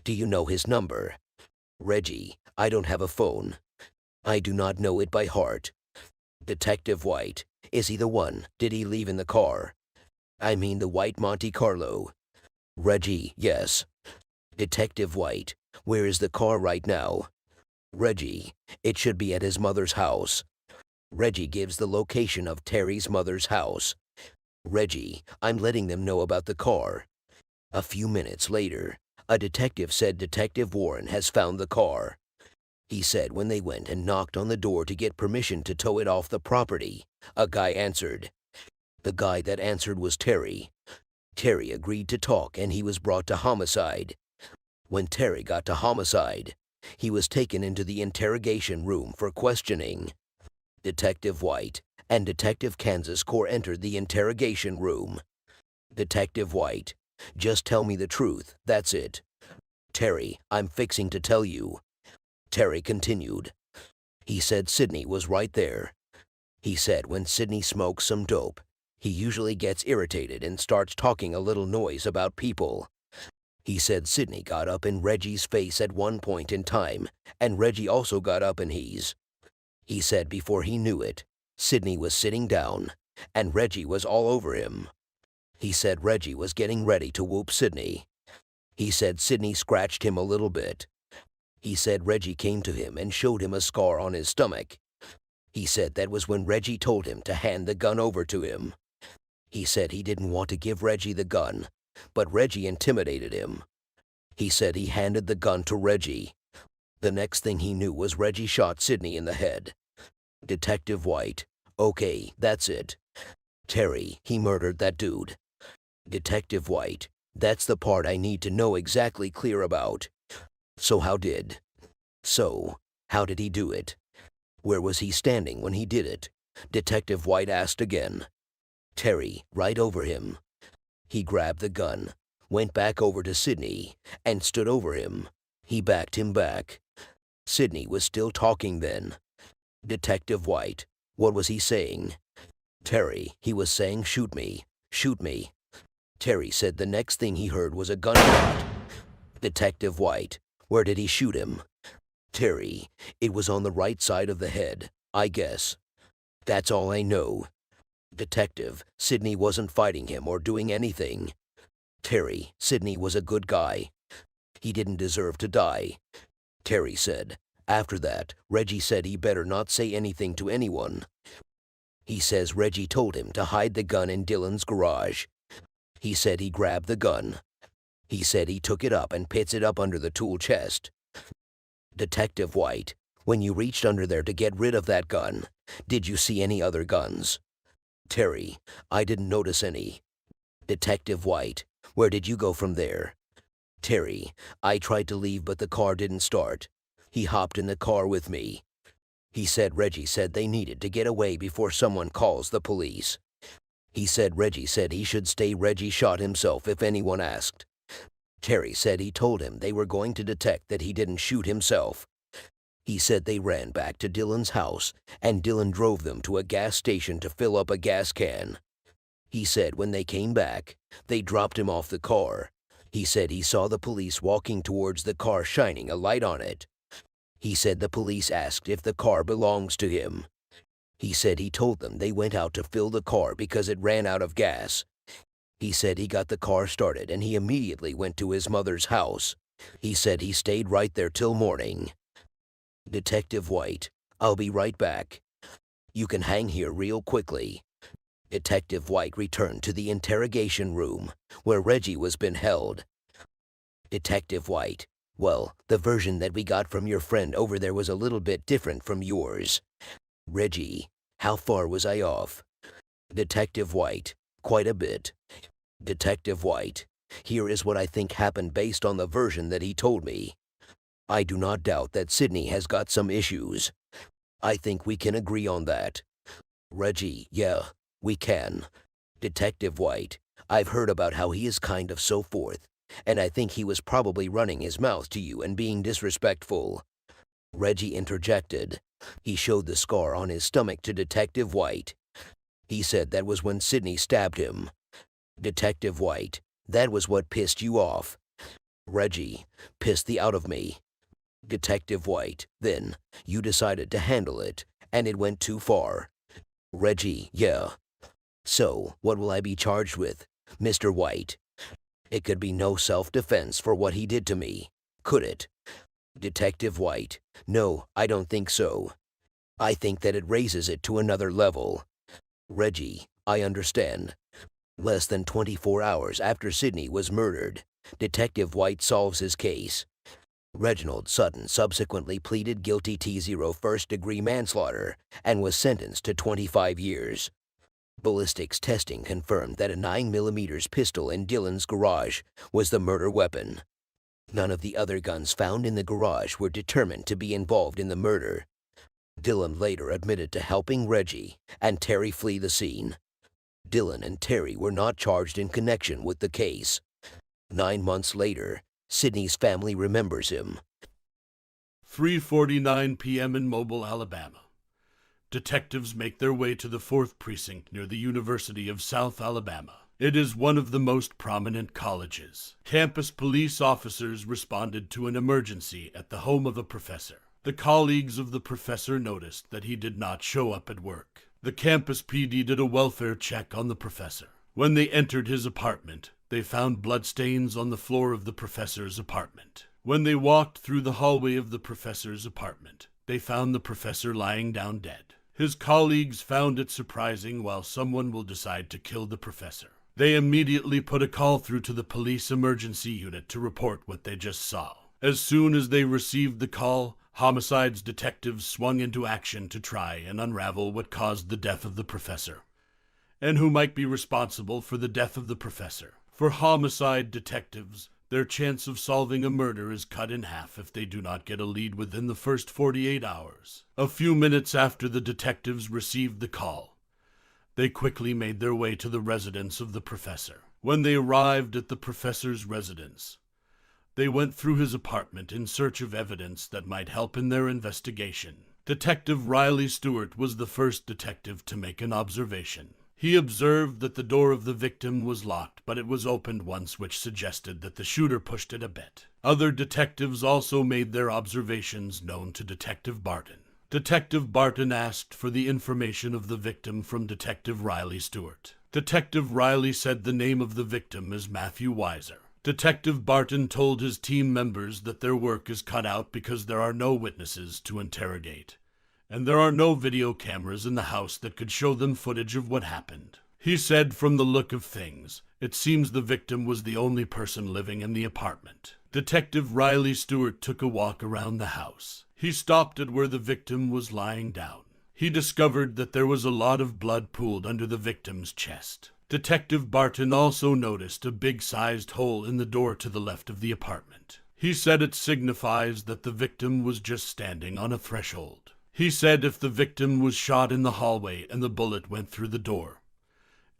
Speaker 1: Do you know his number? Reggie, I don't have a phone. I do not know it by heart. Detective White, is he the one? Did he leave in the car? I mean the white Monte Carlo. Reggie, yes. Detective White, where is the car right now? Reggie, it should be at his mother's house. Reggie gives the location of Terry's mother's house. Reggie, I'm letting them know about the car. A few minutes later, a detective said Detective Warren has found the car. He said when they went and knocked on the door to get permission to tow it off the property, a guy answered. The guy that answered was Terry. Terry agreed to talk and he was brought to homicide. When Terry got to homicide, he was taken into the interrogation room for questioning. Detective White and Detective Kansas Corps entered the interrogation room. Detective White, just tell me the truth, that's it. Terry, I'm fixing to tell you. Terry continued. He said Sidney was right there. He said when Sidney smokes some dope, he usually gets irritated and starts talking a little noise about people. He said Sidney got up in Reggie's face at one point in time, and Reggie also got up in his. He said before he knew it, Sidney was sitting down, and Reggie was all over him. He said Reggie was getting ready to whoop Sidney. He said Sidney scratched him a little bit. He said Reggie came to him and showed him a scar on his stomach. He said that was when Reggie told him to hand the gun over to him. He said he didn't want to give Reggie the gun, but Reggie intimidated him. He said he handed the gun to Reggie. The next thing he knew was Reggie shot Sidney in the head. Detective White, okay, that's it. Terry, he murdered that dude. Detective White, that's the part I need to know exactly clear about. So how did he do it? Where was he standing when he did it? Detective White asked again. Terry, right over him. He grabbed the gun, went back over to Sidney, and stood over him. He backed him back. Sidney was still talking then. Detective White, what was he saying? Terry, he was saying shoot me, shoot me. Terry said the next thing he heard was a gunshot. Detective White, Where did he shoot him? Terry, it was on the right side of the head, I guess. That's all I know. Detective, Sidney wasn't fighting him or doing anything. Terry, Sidney was a good guy. He didn't deserve to die. Terry said. After that, Reggie said he better not say anything to anyone. He says Reggie told him to hide the gun in Dylan's garage. He said he grabbed the gun. He said he took it up and pits it up under the tool chest. Detective White, when you reached under there to get rid of that gun, did you see any other guns? Terry, I didn't notice any. Detective White, where did you go from there? Terry, I tried to leave but the car didn't start. He hopped in the car with me. He said Reggie said they needed to get away before someone calls the police. He said Reggie said he should stay. Reggie shot himself if anyone asked. Terry said he told him they were going to detect that he didn't shoot himself. He said they ran back to Dylan's house and Dylan drove them to a gas station to fill up a gas can. He said when they came back, they dropped him off the car. He said he saw the police walking towards the car shining a light on it. He said the police asked if the car belongs to him. He said he told them they went out to fill the car because it ran out of gas. He said he got the car started and he immediately went to his mother's house. He said he stayed right there till morning. Detective White, I'll be right back. You can hang here real quickly. Detective White returned to the interrogation room, where Reggie was been held. Detective White, well, the version that we got from your friend over there was a little bit different from yours. Reggie, how far was I off? Detective White, quite a bit. Detective White, here is what I think happened based on the version that he told me. I do not doubt that Sidney has got some issues. I think we can agree on that. Reggie, yeah, we can. Detective White, I've heard about how he is kind of so forth, and I think he was probably running his mouth to you and being disrespectful. Reggie interjected. He showed the scar on his stomach to Detective White. He said that was when Sidney stabbed him. Detective White, that was what pissed you off. Reggie, pissed the out of me. Detective White, then, you decided to handle it, and it went too far. Reggie, yeah. So, what will I be charged with, Mr. White? It could be no self-defense for what he did to me, could it? Detective White, no, I don't think so. I think that it raises it to another level. Reggie, I understand. Less than 24 hours after Sidney was murdered, Detective White solves his case. Reginald Sutton subsequently pleaded guilty to first-degree manslaughter and was sentenced to 25 years. Ballistics testing confirmed that a 9mm pistol in Dylan's garage was the murder weapon. None of the other guns found in the garage were determined to be involved in the murder. Dylan later admitted to helping Reggie and Terry flee the scene. Dylan and Terry were not charged in connection with the case. 9 months later, Sidney's family remembers him.
Speaker 2: 3:49 p.m. in Mobile, Alabama. Detectives make their way to the 4th Precinct near the University of South Alabama. It is one of the most prominent colleges. Campus police officers responded to an emergency at the home of a professor. The colleagues of the professor noticed that he did not show up at work. The campus PD did a welfare check on the professor. When they entered his apartment, they found bloodstains on the floor of the professor's apartment. When they walked through the hallway of the professor's apartment, they found the professor lying down dead. His colleagues found it surprising while someone will decide to kill the professor. They immediately put a call through to the police emergency unit to report what they just saw. As soon as they received the call, homicides detectives swung into action to try and unravel what caused the death of the professor, and who might be responsible for the death of the professor. For homicide detectives, their chance of solving a murder is cut in half if they do not get a lead within the first 48 hours. A few minutes after the detectives received the call, they quickly made their way to the residence of the professor. When they arrived at the professor's residence, they went through his apartment in search of evidence that might help in their investigation. Detective Riley Stewart was the first detective to make an observation. He observed that the door of the victim was locked, but it was opened once, which suggested that the shooter pushed it a bit. Other detectives also made their observations known to Detective Barton. Detective Barton asked for the information of the victim from Detective Riley Stewart. Detective Riley said the name of the victim is Matthew Weiser. Detective Barton told his team members that their work is cut out because there are no witnesses to interrogate, and there are no video cameras in the house that could show them footage of what happened. He said, from the look of things, it seems the victim was the only person living in the apartment. Detective Riley Stewart took a walk around the house. He stopped at where the victim was lying down. He discovered that there was a lot of blood pooled under the victim's chest. Detective Barton also noticed a big-sized hole in the door to the left of the apartment. He said it signifies that the victim was just standing on a threshold. He said if the victim was shot in the hallway and the bullet went through the door,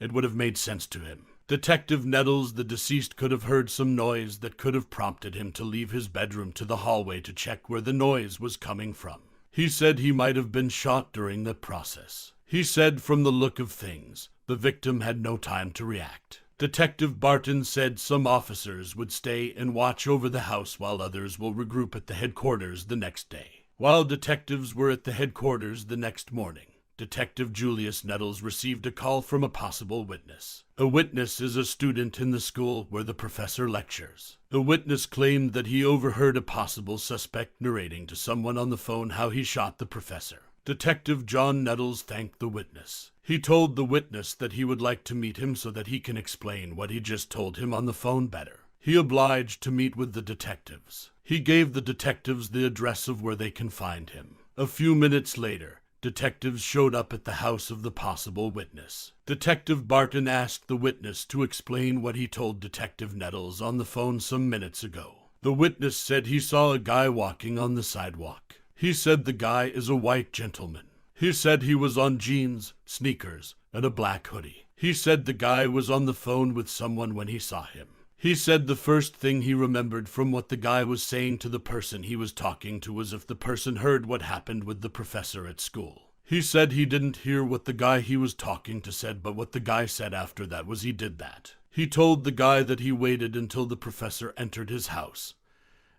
Speaker 2: it would have made sense to him. Detective Nettles, the deceased, could have heard some noise that could have prompted him to leave his bedroom to the hallway to check where the noise was coming from. He said he might have been shot during the process. He said from the look of things, the victim had no time to react. Detective Barton said some officers would stay and watch over the house while others will regroup at the headquarters the next day. While detectives were at the headquarters the next morning, Detective Julius Nettles received a call from a possible witness. A witness is a student in the school where the professor lectures. The witness claimed that he overheard a possible suspect narrating to someone on the phone how he shot the professor. Detective John Nettles thanked the witness. He told the witness that he would like to meet him so that he can explain what he just told him on the phone better. He obliged to meet with the detectives. He gave the detectives the address of where they can find him. A few minutes later, detectives showed up at the house of the possible witness. Detective Barton asked the witness to explain what he told Detective Nettles on the phone some minutes ago. The witness said he saw a guy walking on the sidewalk. He said the guy is a white gentleman. He said he was on jeans, sneakers, and a black hoodie. He said the guy was on the phone with someone when he saw him. He said the first thing he remembered from what the guy was saying to the person he was talking to was if the person heard what happened with the professor at school. He said he didn't hear what the guy he was talking to said, but what the guy said after that was he did that. He told the guy that he waited until the professor entered his house,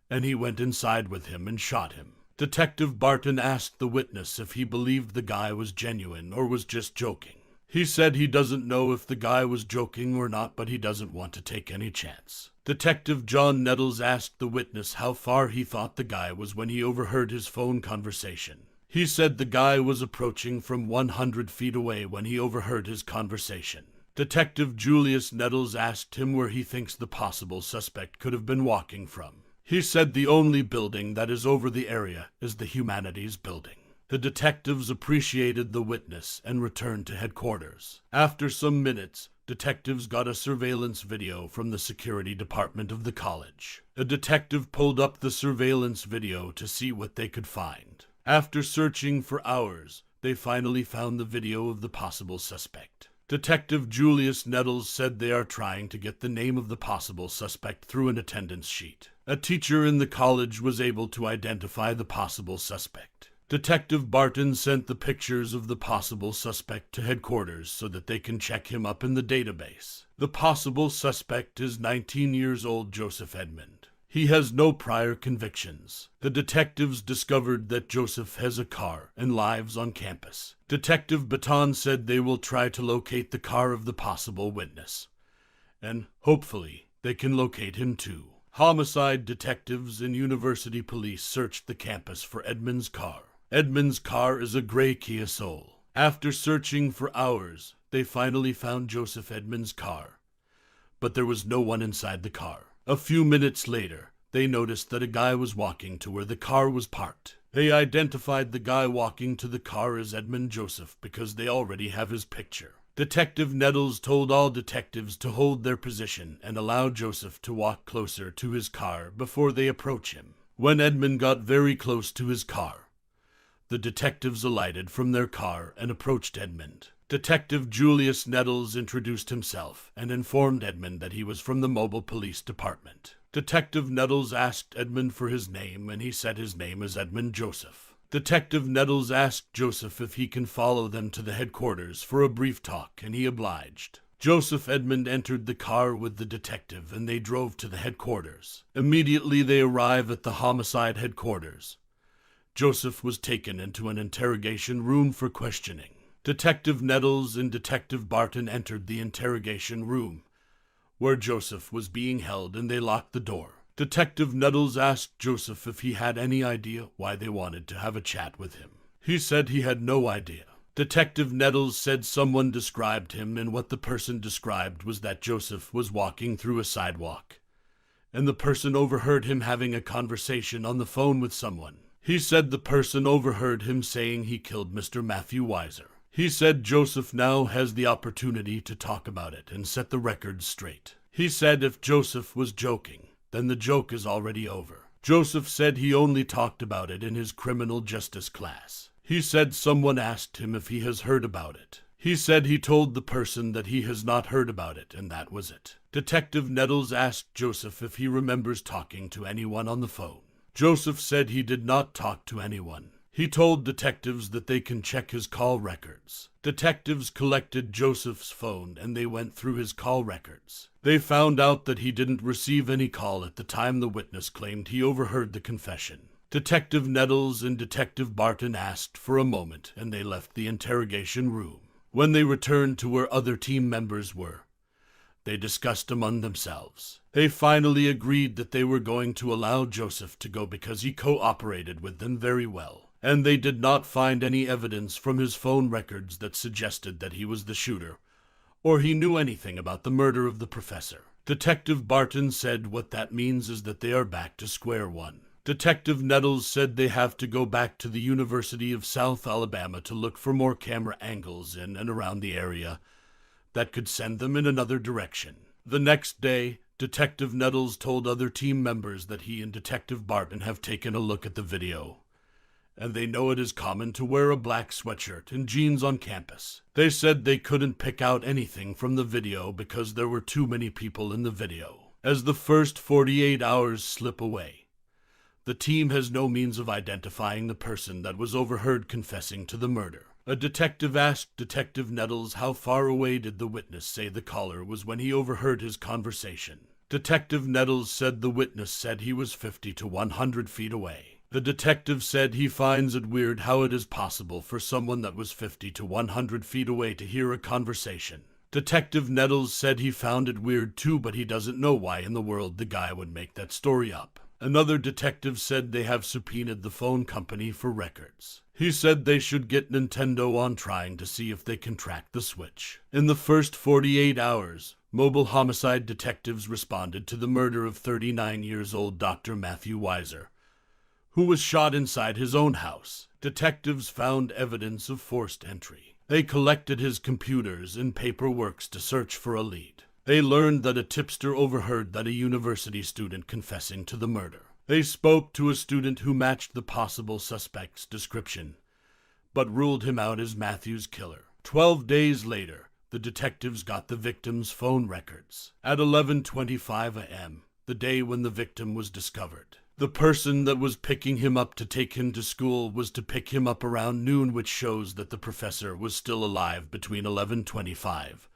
Speaker 2: and he went inside with him and shot him. Detective Barton asked the witness if he believed the guy was genuine or was just joking. He said he doesn't know if the guy was joking or not, but he doesn't want to take any chance. Detective John Nettles asked the witness how far he thought the guy was when he overheard his phone conversation. He said the guy was approaching from 100 feet away when he overheard his conversation. Detective Julius Nettles asked him where he thinks the possible suspect could have been walking from. He said the only building that is over the area is the Humanities Building. The detectives appreciated the witness and returned to headquarters. After some minutes, detectives got a surveillance video from the security department of the college. A detective pulled up the surveillance video to see what they could find. After searching for hours, they finally found the video of the possible suspect. Detective Julius Nettles said they are trying to get the name of the possible suspect through an attendance sheet. A teacher in the college was able to identify the possible suspect. Detective Barton sent the pictures of the possible suspect to headquarters so that they can check him up in the database. The possible suspect is 19 years old Joseph Edmond. He has no prior convictions. The detectives discovered that Joseph has a car and lives on campus. Detective Baton said they will try to locate the car of the possible witness, and hopefully they can locate him too. Homicide detectives and university police searched the campus for Edmond's car. Edmond's car is a gray Kia Soul. After searching for hours, they finally found Joseph Edmond's car, but there was no one inside the car. A few minutes later, they noticed that a guy was walking to where the car was parked. They identified the guy walking to the car as Edmond Joseph because they already have his picture. Detective Nettles told all detectives to hold their position and allow Joseph to walk closer to his car before they approach him. When Edmond got very close to his car, the detectives alighted from their car and approached Edmond. Detective Julius Nettles introduced himself and informed Edmond that he was from the Mobile Police Department. Detective Nettles asked Edmond for his name, and he said his name is Edmond Joseph. Detective Nettles asked Joseph if he can follow them to the headquarters for a brief talk, and he obliged. Joseph Edmund entered the car with the detective, and they drove to the headquarters. Immediately they arrive at the homicide headquarters. Joseph was taken into an interrogation room for questioning. Detective Nettles and Detective Barton entered the interrogation room, where Joseph was being held, and they locked the door. Detective Nettles asked Joseph if he had any idea why they wanted to have a chat with him. He said he had no idea. Detective Nettles said someone described him, and what the person described was that Joseph was walking through a sidewalk, and the person overheard him having a conversation on the phone with someone. He said the person overheard him saying he killed Mr. Matthew Weiser. He said Joseph now has the opportunity to talk about it and set the record straight. He said if Joseph was joking, then the joke is already over. Joseph said he only talked about it in his criminal justice class. He said someone asked him if he has heard about it. He said he told the person that he has not heard about it, and that was it. Detective Nettles asked Joseph if he remembers talking to anyone on the phone. Joseph said he did not talk to anyone. He told detectives that they can check his call records. Detectives collected Joseph's phone, and they went through his call records. They found out that he didn't receive any call at the time the witness claimed he overheard the confession. Detective Nettles and Detective Barton asked for a moment, and they left the interrogation room. When they returned to where other team members were, they discussed among themselves. They finally agreed that they were going to allow Joseph to go because he cooperated with them very well, and they did not find any evidence from his phone records that suggested that he was the shooter, or he knew anything about the murder of the professor. Detective Barton said what that means is that they are back to square one. Detective Nettles said they have to go back to the University of South Alabama to look for more camera angles in and around the area that could send them in another direction. The next day, Detective Nettles told other team members that he and Detective Barton have taken a look at the video, and they know it is common to wear a black sweatshirt and jeans on campus. They said they couldn't pick out anything from the video because there were too many people in the video. As the first 48 hours slip away, the team has no means of identifying the person that was overheard confessing to the murder. A detective asked Detective Nettles how far away did the witness say the caller was when he overheard his conversation. Detective Nettles said the witness said he was 50 to 100 feet away. The detective said he finds it weird how it is possible for someone that was 50 to 100 feet away to hear a conversation. Detective Nettles said he found it weird too, but he doesn't know why in the world the guy would make that story up. Another detective said they have subpoenaed the phone company for records. He said they should get Nintendo on trying to see if they can track the switch. In the first 48 hours, mobile homicide detectives responded to the murder of 39-year-old Dr. Matthew Weiser, who was shot inside his own house. Detectives found evidence of forced entry. They collected his computers and paperwork to search for a lead. They learned that a tipster overheard that a university student confessing to the murder. They spoke to a student who matched the possible suspect's description, but ruled him out as Matthew's killer. 12 days later, the detectives got the victim's phone records. At 11:25 a.m., the day when the victim was discovered, the person that was picking him up to take him to school was to pick him up around noon, which shows that the professor was still alive between 11:25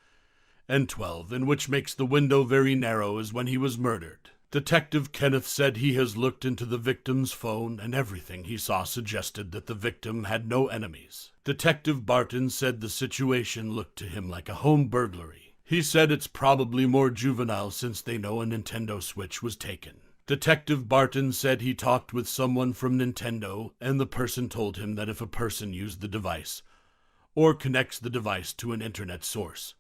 Speaker 2: and 12, and which makes the window very narrow as when he was murdered. Detective Kenneth said he has looked into the victim's phone, and everything he saw suggested that the victim had no enemies. Detective Barton said the situation looked to him like a home burglary. He said it's probably more juvenile since they know a Nintendo Switch was taken. Detective Barton said he talked with someone from Nintendo, and the person told him that if a person used the device, or connects the device to an internet source,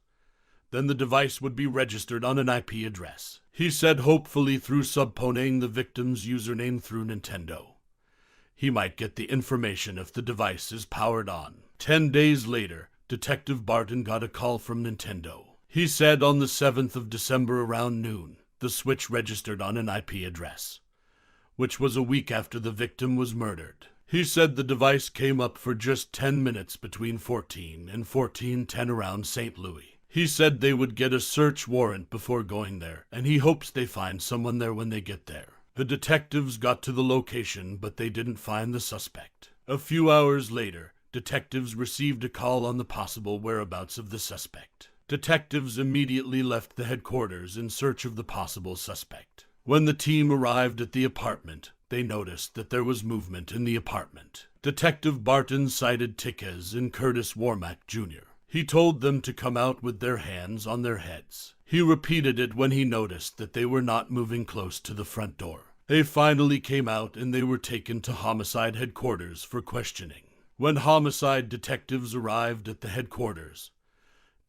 Speaker 2: then the device would be registered on an IP address. He said hopefully through subpoenaing the victim's username through Nintendo, he might get the information if the device is powered on. 10 days later, Detective Barton got a call from Nintendo. He said on the 7th of December around noon, the Switch registered on an IP address, which was a week after the victim was murdered. He said the device came up for just 10 minutes between 14 and 14:10 around St. Louis. He said they would get a search warrant before going there, and he hopes they find someone there when they get there. The detectives got to the location, but they didn't find the suspect. A few hours later, detectives received a call on the possible whereabouts of the suspect. Detectives immediately left the headquarters in search of the possible suspect. When the team arrived at the apartment, they noticed that there was movement in the apartment. Detective Barton cited Tiquez and Curtis Warmack Jr. He told them to come out with their hands on their heads. He repeated it when he noticed that they were not moving close to the front door. They finally came out and they were taken to homicide headquarters for questioning. When homicide detectives arrived at the headquarters,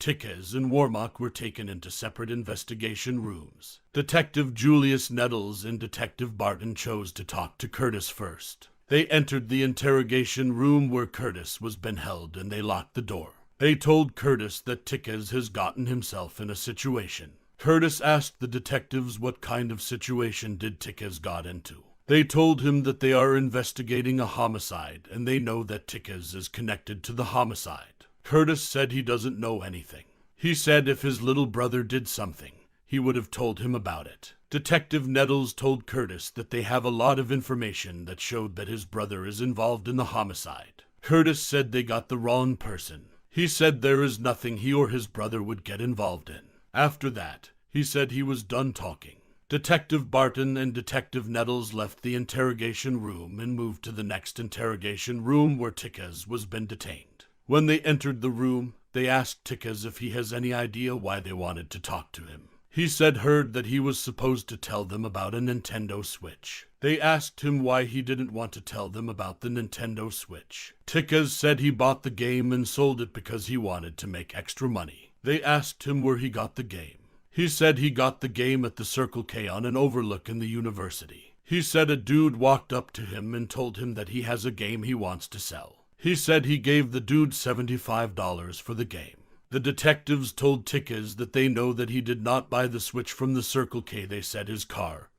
Speaker 2: Tiquez and Warmack were taken into separate investigation rooms. Detective Julius Nettles and Detective Barton chose to talk to Curtis first. They entered the interrogation room where Curtis was being held and they locked the door. They told Curtis that Tiquez has gotten himself in a situation. Curtis asked the detectives what kind of situation did Tiquez got into. They told him that they are investigating a homicide and they know that Tiquez is connected to the homicide. Curtis said he doesn't know anything. He said if his little brother did something, he would have told him about it. Detective Nettles told Curtis that they have a lot of information that showed that his brother is involved in the homicide. Curtis said they got the wrong person. He said there is nothing he or his brother would get involved in. After that, he said he was done talking. Detective Barton and Detective Nettles left the interrogation room and moved to the next interrogation room where Tiquez was been detained. When they entered the room, they asked Tiquez if he has any idea why they wanted to talk to him. He said heard that he was supposed to tell them about a Nintendo Switch. They asked him why he didn't want to tell them about the Nintendo Switch. Tiquez said he bought the game and sold it because he wanted to make extra money. They asked him where he got the game. He said he got the game at the Circle K on an overlook in the university. He said a dude walked up to him and told him that he has a game he wants to sell. He said he gave the dude $75 for the game. The detectives told Tiquez that they know that he did not buy the Switch from the Circle K. They said his car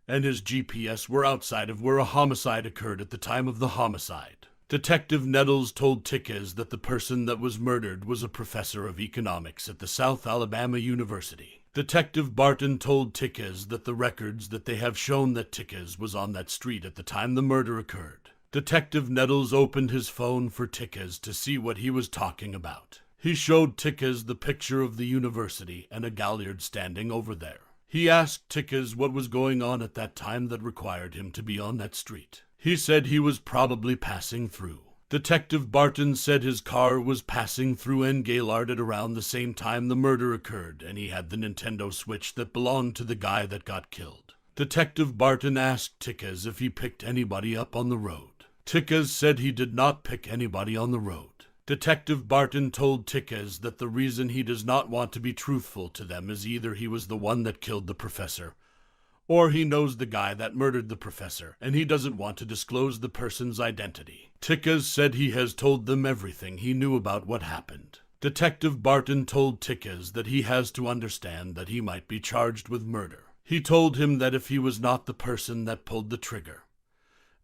Speaker 2: and his GPS were outside of where a homicide occurred at the time of the homicide. Detective Nettles told Tiquez that the person that was murdered was a professor of economics at the South Alabama University. Detective Barton told Tiquez that the records that they have shown that Tiquez was on that street at the time the murder occurred. Detective Nettles opened his phone for Tiquez to see what he was talking about. He showed Tiquez the picture of the university and a galliard standing over there. He asked Tiquez what was going on at that time that required him to be on that street. He said he was probably passing through. Detective Barton said his car was passing through N. Gaylord at around the same time the murder occurred, and he had the Nintendo Switch that belonged to the guy that got killed. Detective Barton asked Tiquez if he picked anybody up on the road. Tiquez said he did not pick anybody on the road. Detective Barton told Tiquez that the reason he does not want to be truthful to them is either he was the one that killed the professor, or he knows the guy that murdered the professor, and he doesn't want to disclose the person's identity. Tiquez said he has told them everything he knew about what happened. Detective Barton told Tiquez that he has to understand that he might be charged with murder. He told him that if he was not the person that pulled the trigger,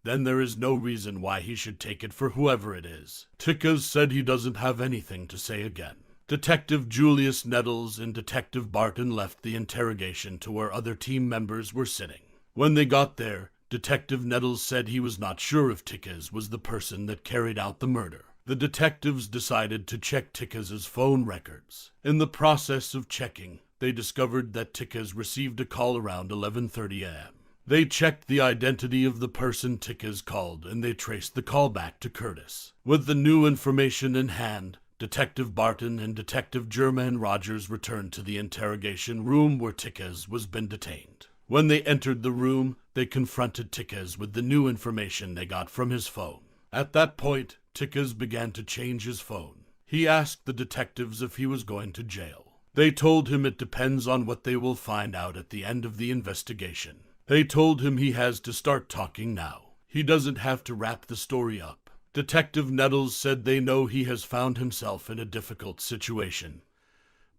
Speaker 2: then there is no reason why he should take it for whoever it is. Tiquez said he doesn't have anything to say again. Detective Julius Nettles and Detective Barton left the interrogation to where other team members were sitting. When they got there, Detective Nettles said he was not sure if Tiquez was the person that carried out the murder. The detectives decided to check Tiquez's phone records. In the process of checking, they discovered that Tiquez received a call around 11:30 a.m. They checked the identity of the person Tiquez called, and they traced the call back to Curtis. With the new information in hand, Detective Barton and Detective Germain Rogers returned to the interrogation room where Tiquez was been detained. When they entered the room, they confronted Tiquez with the new information they got from his phone. At that point, Tiquez began to change his phone. He asked the detectives if he was going to jail. They told him it depends on what they will find out at the end of the investigation. They told him he has to start talking now. He doesn't have to wrap the story up. Detective Nettles said they know he has found himself in a difficult situation,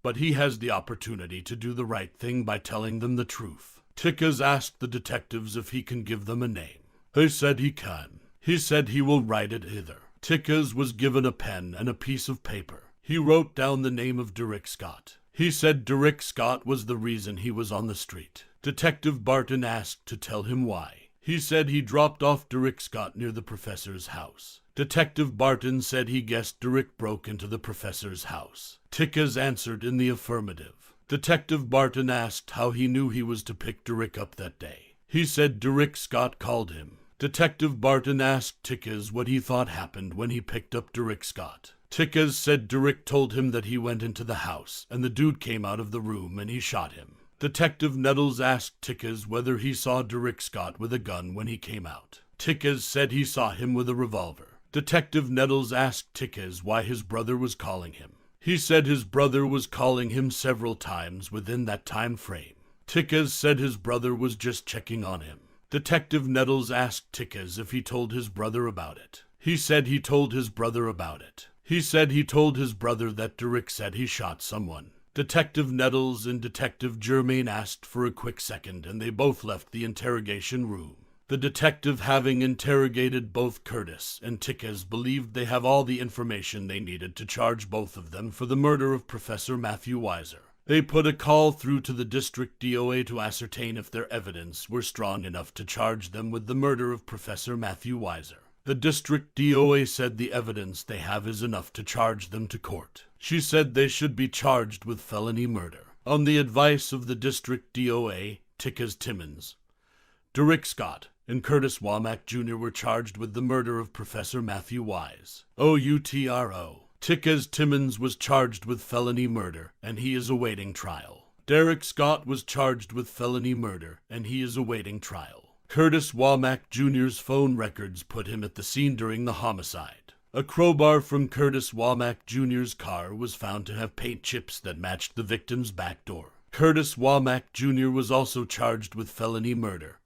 Speaker 2: but he has the opportunity to do the right thing by telling them the truth. Tiquez asked the detectives if he can give them a name. They said he can. He said he will write it hither. Tiquez was given a pen and a piece of paper. He wrote down the name of Derrick Scott. He said Derrick Scott was the reason he was on the street. Detective Barton asked to tell him why. He said he dropped off Derek Scott near the professor's house. Detective Barton said he guessed Derek broke into the professor's house. Tickers answered in the affirmative. Detective Barton asked how he knew he was to pick Derek up that day. He said Derek Scott called him. Detective Barton asked Tickers what he thought happened when he picked up Derek Scott. Tickers said Derek told him that he went into the house and the dude came out of the room and he shot him. Detective Nettles asked Tickers whether he saw Derek Scott with a gun when he came out. Tickers said he saw him with a revolver. Detective Nettles asked Tickers why his brother was calling him. He said his brother was calling him several times within that time frame. Tickers said his brother was just checking on him. Detective Nettles asked Tickers if he told his brother about it. He said he told his brother about it. He said he told his brother that Derek said he shot someone. Detective Nettles and Detective Germain asked for a quick second, and they both left the interrogation room. The detective, having interrogated both Curtis and Tickers, believed they have all the information they needed to charge both of them for the murder of Professor Matthew Weiser. They put a call through to the district DOA to ascertain if their evidence were strong enough to charge them with the murder of Professor Matthew Weiser. The district DOA said the evidence they have is enough to charge them to court. She said they should be charged with felony murder. On the advice of the district DOA, Tickers Timmons, Derek Scott, and Curtis Womack Jr. were charged with the murder of Professor Matthew Wise. OUTRO. Tickers Timmons was charged with felony murder, and he is awaiting trial. Derek Scott was charged with felony murder, and he is awaiting trial. Curtis Womack Jr.'s phone records put him at the scene during the homicide. A crowbar from Curtis Womack Jr.'s car was found to have paint chips that matched the victim's back door. Curtis Womack Jr. was also charged with felony murder,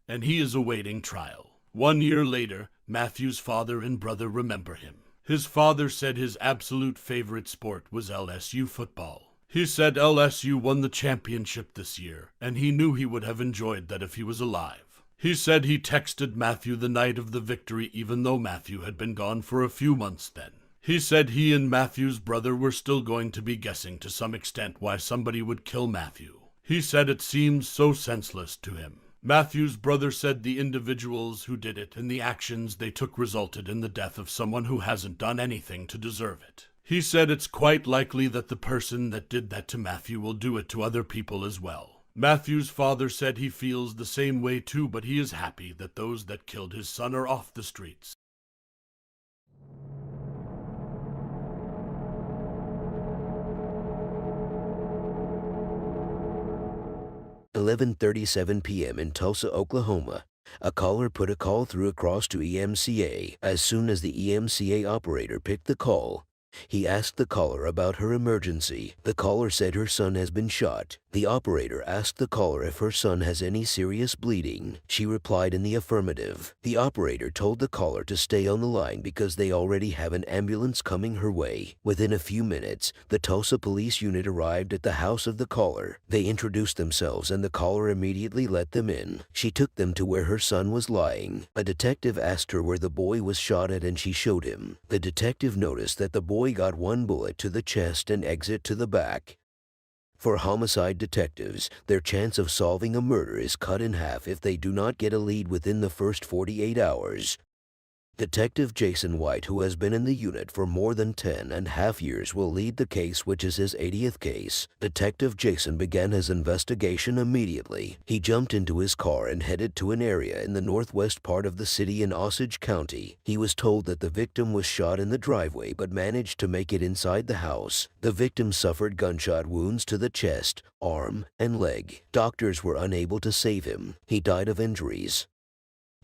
Speaker 2: and he is awaiting trial. 1 year later, Matthew's father and brother remember him. His father said his absolute favorite sport was LSU football. He said LSU won the championship this year, and he knew he would have enjoyed that if he was alive. He said he texted Matthew the night of the victory even though Matthew had been gone for a few months then. He said he and Matthew's brother were still going to be guessing to some extent why somebody would kill Matthew. He said it seems so senseless to him. Matthew's brother said the individuals who did it and the actions they took resulted in the death of someone who hasn't done anything to deserve it. He said it's quite likely that the person that did that to Matthew will do it to other people as well. Matthew's father said he feels the same way too, but he is happy that those that killed his son are off the streets.
Speaker 1: "11:37 p.m. in Tulsa, Oklahoma. A caller put a call through across to EMCA. As soon as the EMCA operator picked the call, he asked the caller about her emergency. The caller said her son has been shot. The operator asked the caller if her son has any serious bleeding. She replied in the affirmative. The operator told the caller to stay on the line because they already have an ambulance coming her way. Within a few minutes, the Tulsa police unit arrived at the house of the caller. They introduced themselves and the caller immediately let them in. She took them to where her son was lying. A detective asked her where the boy was shot at and she showed him. The detective noticed that the boy got one bullet to the chest and exit to the back. For homicide detectives, their chance of solving a murder is cut in half if they do not get a lead within the first 48 hours. Detective Jason White, who has been in the unit for more than 10.5 years, will lead the case, which is his 80th case. Detective Jason began his investigation immediately. He jumped into his car and headed to an area in the northwest part of the city in Osage County. He was told that the victim was shot in the driveway but managed to make it inside the house. The victim suffered gunshot wounds to the chest, arm, and leg. Doctors were unable to save him. He died of injuries.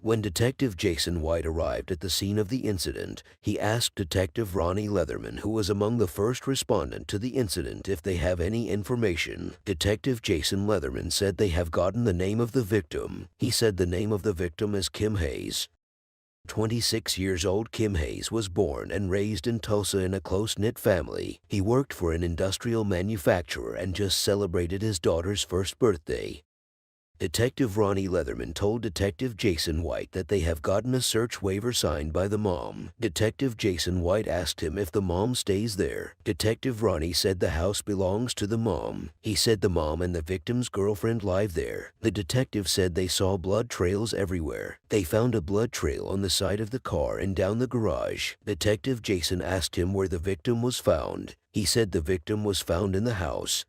Speaker 1: When Detective Jason White arrived at the scene of the incident, he asked Detective Ronnie Leatherman, who was among the first respondent to the incident, if they have any information. Detective Jason Leatherman said they have gotten the name of the victim. He said the name of the victim is Kim Hayes. 26 years old Kim Hayes was born and raised in Tulsa in a close-knit family. He worked for an industrial manufacturer and just celebrated his daughter's first birthday. Detective Ronnie Leatherman told Detective Jason White that they have gotten a search waiver signed by the mom. Detective Jason White asked him if the mom stays there. Detective Ronnie said the house belongs to the mom. He said the mom and the victim's girlfriend live there. The detective said they saw blood trails everywhere. They found a blood trail on the side of the car and down the garage. Detective Jason asked him where the victim was found. He said the victim was found in the house.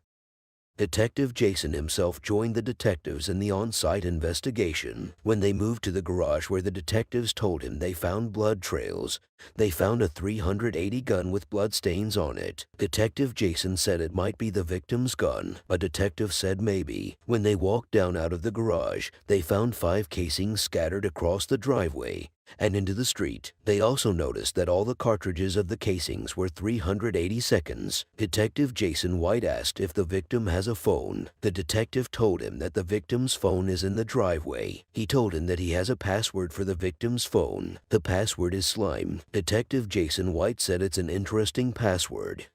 Speaker 1: Detective Jason himself joined the detectives in the on-site investigation. When they moved to the garage where the detectives told him they found blood trails, they found a .380 gun with bloodstains on it. Detective Jason said it might be the victim's gun. A detective said maybe. When they walked down out of the garage, they found 5 casings scattered across the driveway and into the street. They also noticed that all the cartridges of the casings were 380 seconds. Detective Jason White asked if the victim has a phone. The detective told him that the victim's phone is in the driveway. He told him that he has a password for the victim's phone. The password is slime. Detective Jason White said it's an interesting password.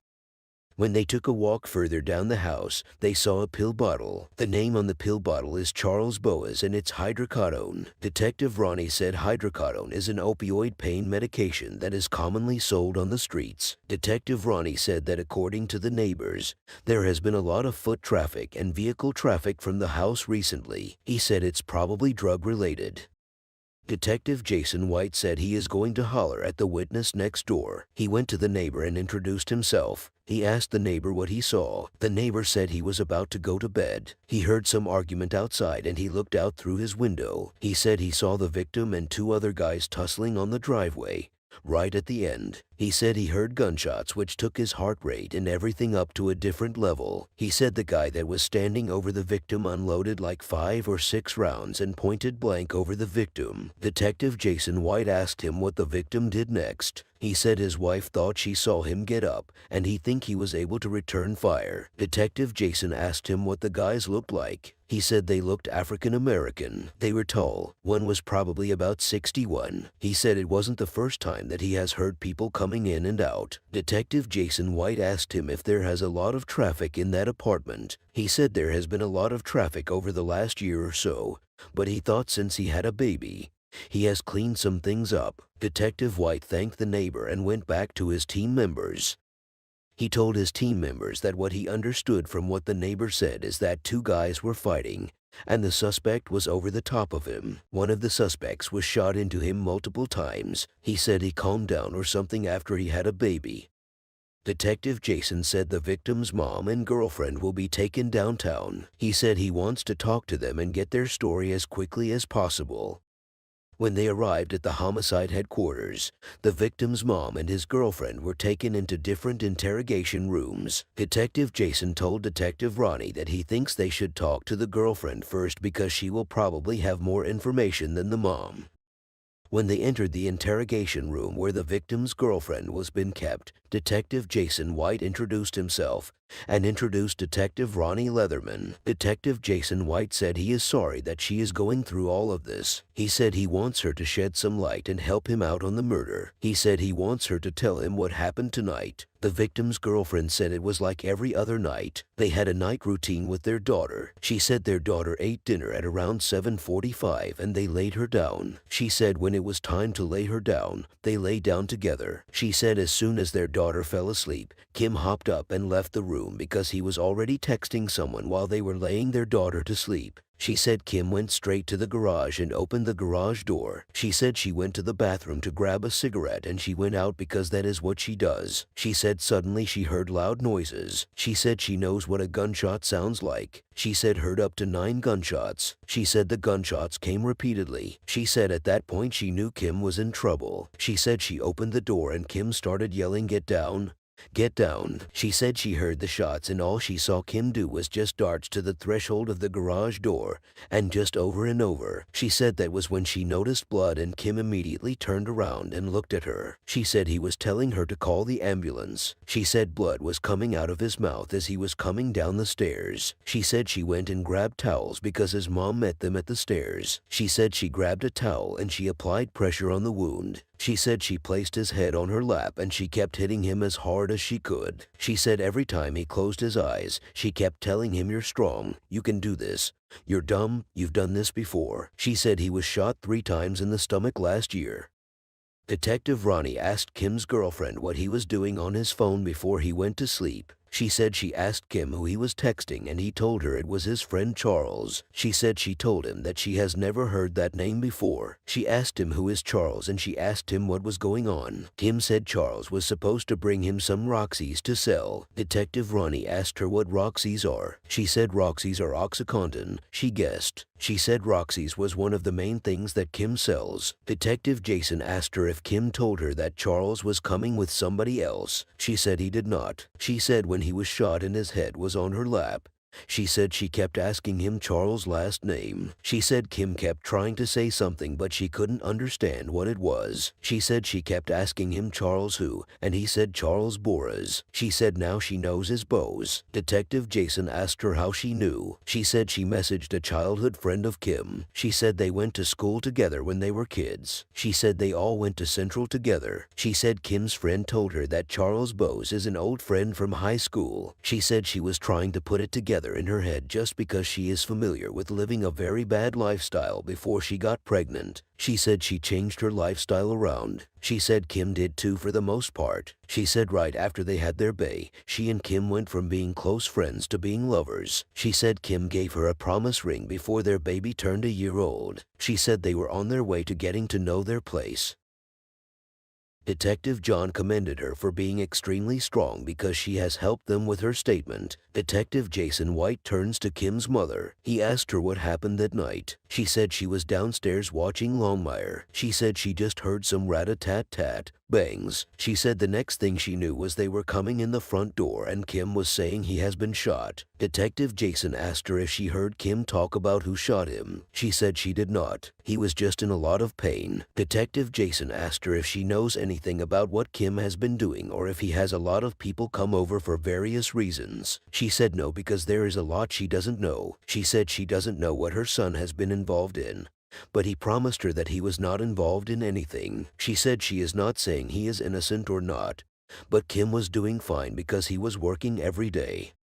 Speaker 1: When they took a walk further down the house, they saw a pill bottle. The name on the pill bottle is Charles Boas and it's hydrocodone. Detective Ronnie said hydrocodone is an opioid pain medication that is commonly sold on the streets. Detective Ronnie said that according to the neighbors, there has been a lot of foot traffic and vehicle traffic from the house recently. He said it's probably drug-related. Detective Jason White said he is going to holler at the witness next door. He went to the neighbor and introduced himself. He asked the neighbor what he saw. The neighbor said he was about to go to bed. He heard some argument outside and he looked out through his window. He said he saw the victim and 2 other guys tussling on the driveway. Right at the end, he said he heard gunshots which took his heart rate and everything up to a different level. He said the guy that was standing over the victim unloaded like 5 or 6 rounds and pointed blank over the victim. Detective Jason White asked him what the victim did next. He said his wife thought she saw him get up and he think he was able to return fire. Detective Jason asked him what the guys looked like. He said they looked African American. They were tall. One was probably about 61. He said it wasn't the first time that he has heard people coming in and out. Detective Jason White asked him if there has a lot of traffic in that apartment. He said there has been a lot of traffic over the last year or so, but he thought since he had a baby, he has cleaned some things up. Detective White thanked the neighbor and went back to his team members. He told his team members that what he understood from what the neighbor said is that 2 guys were fighting, and the suspect was over the top of him. One of the suspects was shot into him multiple times. He said he calmed down or something after he had a baby. Detective Jason said the victim's mom and girlfriend will be taken downtown. He said he wants to talk to them and get their story as quickly as possible. When they arrived at the homicide headquarters, the victim's mom and his girlfriend were taken into different interrogation rooms. Detective Jason told Detective Ronnie that he thinks they should talk to the girlfriend first because she will probably have more information than the mom. When they entered the interrogation room where the victim's girlfriend was being kept, Detective Jason White introduced himself and introduced Detective Ronnie Leatherman. Detective Jason White said he is sorry that she is going through all of this. He said he wants her to shed some light and help him out on the murder. He said he wants her to tell him what happened tonight. The victim's girlfriend said it was like every other night. They had a night routine with their daughter. She said their daughter ate dinner at around 7:45 and they laid her down. She said when it was time to lay her down, they lay down together. She said as soon as their daughter fell asleep, Kim hopped up and left the room because he was already texting someone while they were laying their daughter to sleep. She said Kim went straight to the garage and opened the garage door. She said she went to the bathroom to grab a cigarette and she went out because that is what she does. She said suddenly she heard loud noises. She said she knows what a gunshot sounds like. She said heard up to 9 gunshots. She said the gunshots came repeatedly. She said at that point she knew Kim was in trouble. She said she opened the door and Kim started yelling, "Get down! Get down." She said she heard the shots and all she saw Kim do was just dart to the threshold of the garage door and just over and over. She said that was when she noticed blood and Kim immediately turned around and looked at her. She said he was telling her to call the ambulance. She said blood was coming out of his mouth as he was coming down the stairs. She said she went and grabbed towels because his mom met them at the stairs. She said she grabbed a towel and she applied pressure on the wound. She said she placed his head on her lap and she kept hitting him as hard as she could. She said every time he closed his eyes, she kept telling him, "You're strong, you can do this. You're dumb, you've done this before." She said he was shot 3 times in the stomach last year. Detective Ronnie asked Kim's girlfriend what he was doing on his phone before he went to sleep. She said she asked Kim who he was texting and he told her it was his friend Charles. She said she told him that she has never heard that name before. She asked him who is Charles and she asked him what was going on. Kim said Charles was supposed to bring him some Roxy's to sell. Detective Ronnie asked her what Roxy's are. She said Roxy's are OxyContin. She guessed. She said Roxy's was one of the main things that Kim sells. Detective Jason asked her if Kim told her that Charles was coming with somebody else. She said he did not. She said when he was shot and his head was on her lap. She said she kept asking him Charles' last name. She said Kim kept trying to say something but she couldn't understand what it was. She said she kept asking him Charles who, and he said Charles Boras. She said now she knows his Bose. Detective Jason asked her how she knew. She said she messaged a childhood friend of Kim. She said they went to school together when they were kids. She said they all went to Central together. She said Kim's friend told her that Charles Bose is an old friend from high school. She said she was trying to put it together in her head just because she is familiar with living a very bad lifestyle before she got pregnant. She said she changed her lifestyle around. She said Kim did too for the most part. She said right after they had their baby, she and Kim went from being close friends to being lovers. She said Kim gave her a promise ring before their baby turned a year old. She said they were on their way to getting to know their place. Detective John commended her for being extremely strong because she has helped them with her statement. Detective Jason White turns to Kim's mother. He asked her what happened that night. She said she was downstairs watching Longmire. She said she just heard some rat-a-tat-tat bangs. She said the next thing she knew was they were coming in the front door and Kim was saying he has been shot. Detective Jason asked her if she heard Kim talk about who shot him. She said she did not. He was just in a lot of pain. Detective Jason asked her if she knows anything about what Kim has been doing or if he has a lot of people come over for various reasons. She said no because there is a lot she doesn't know. She said she doesn't know what her son has been involved in. But he promised her that he was not involved in anything. She said she is not saying he is innocent or not, but Kim was doing fine because he was working every day.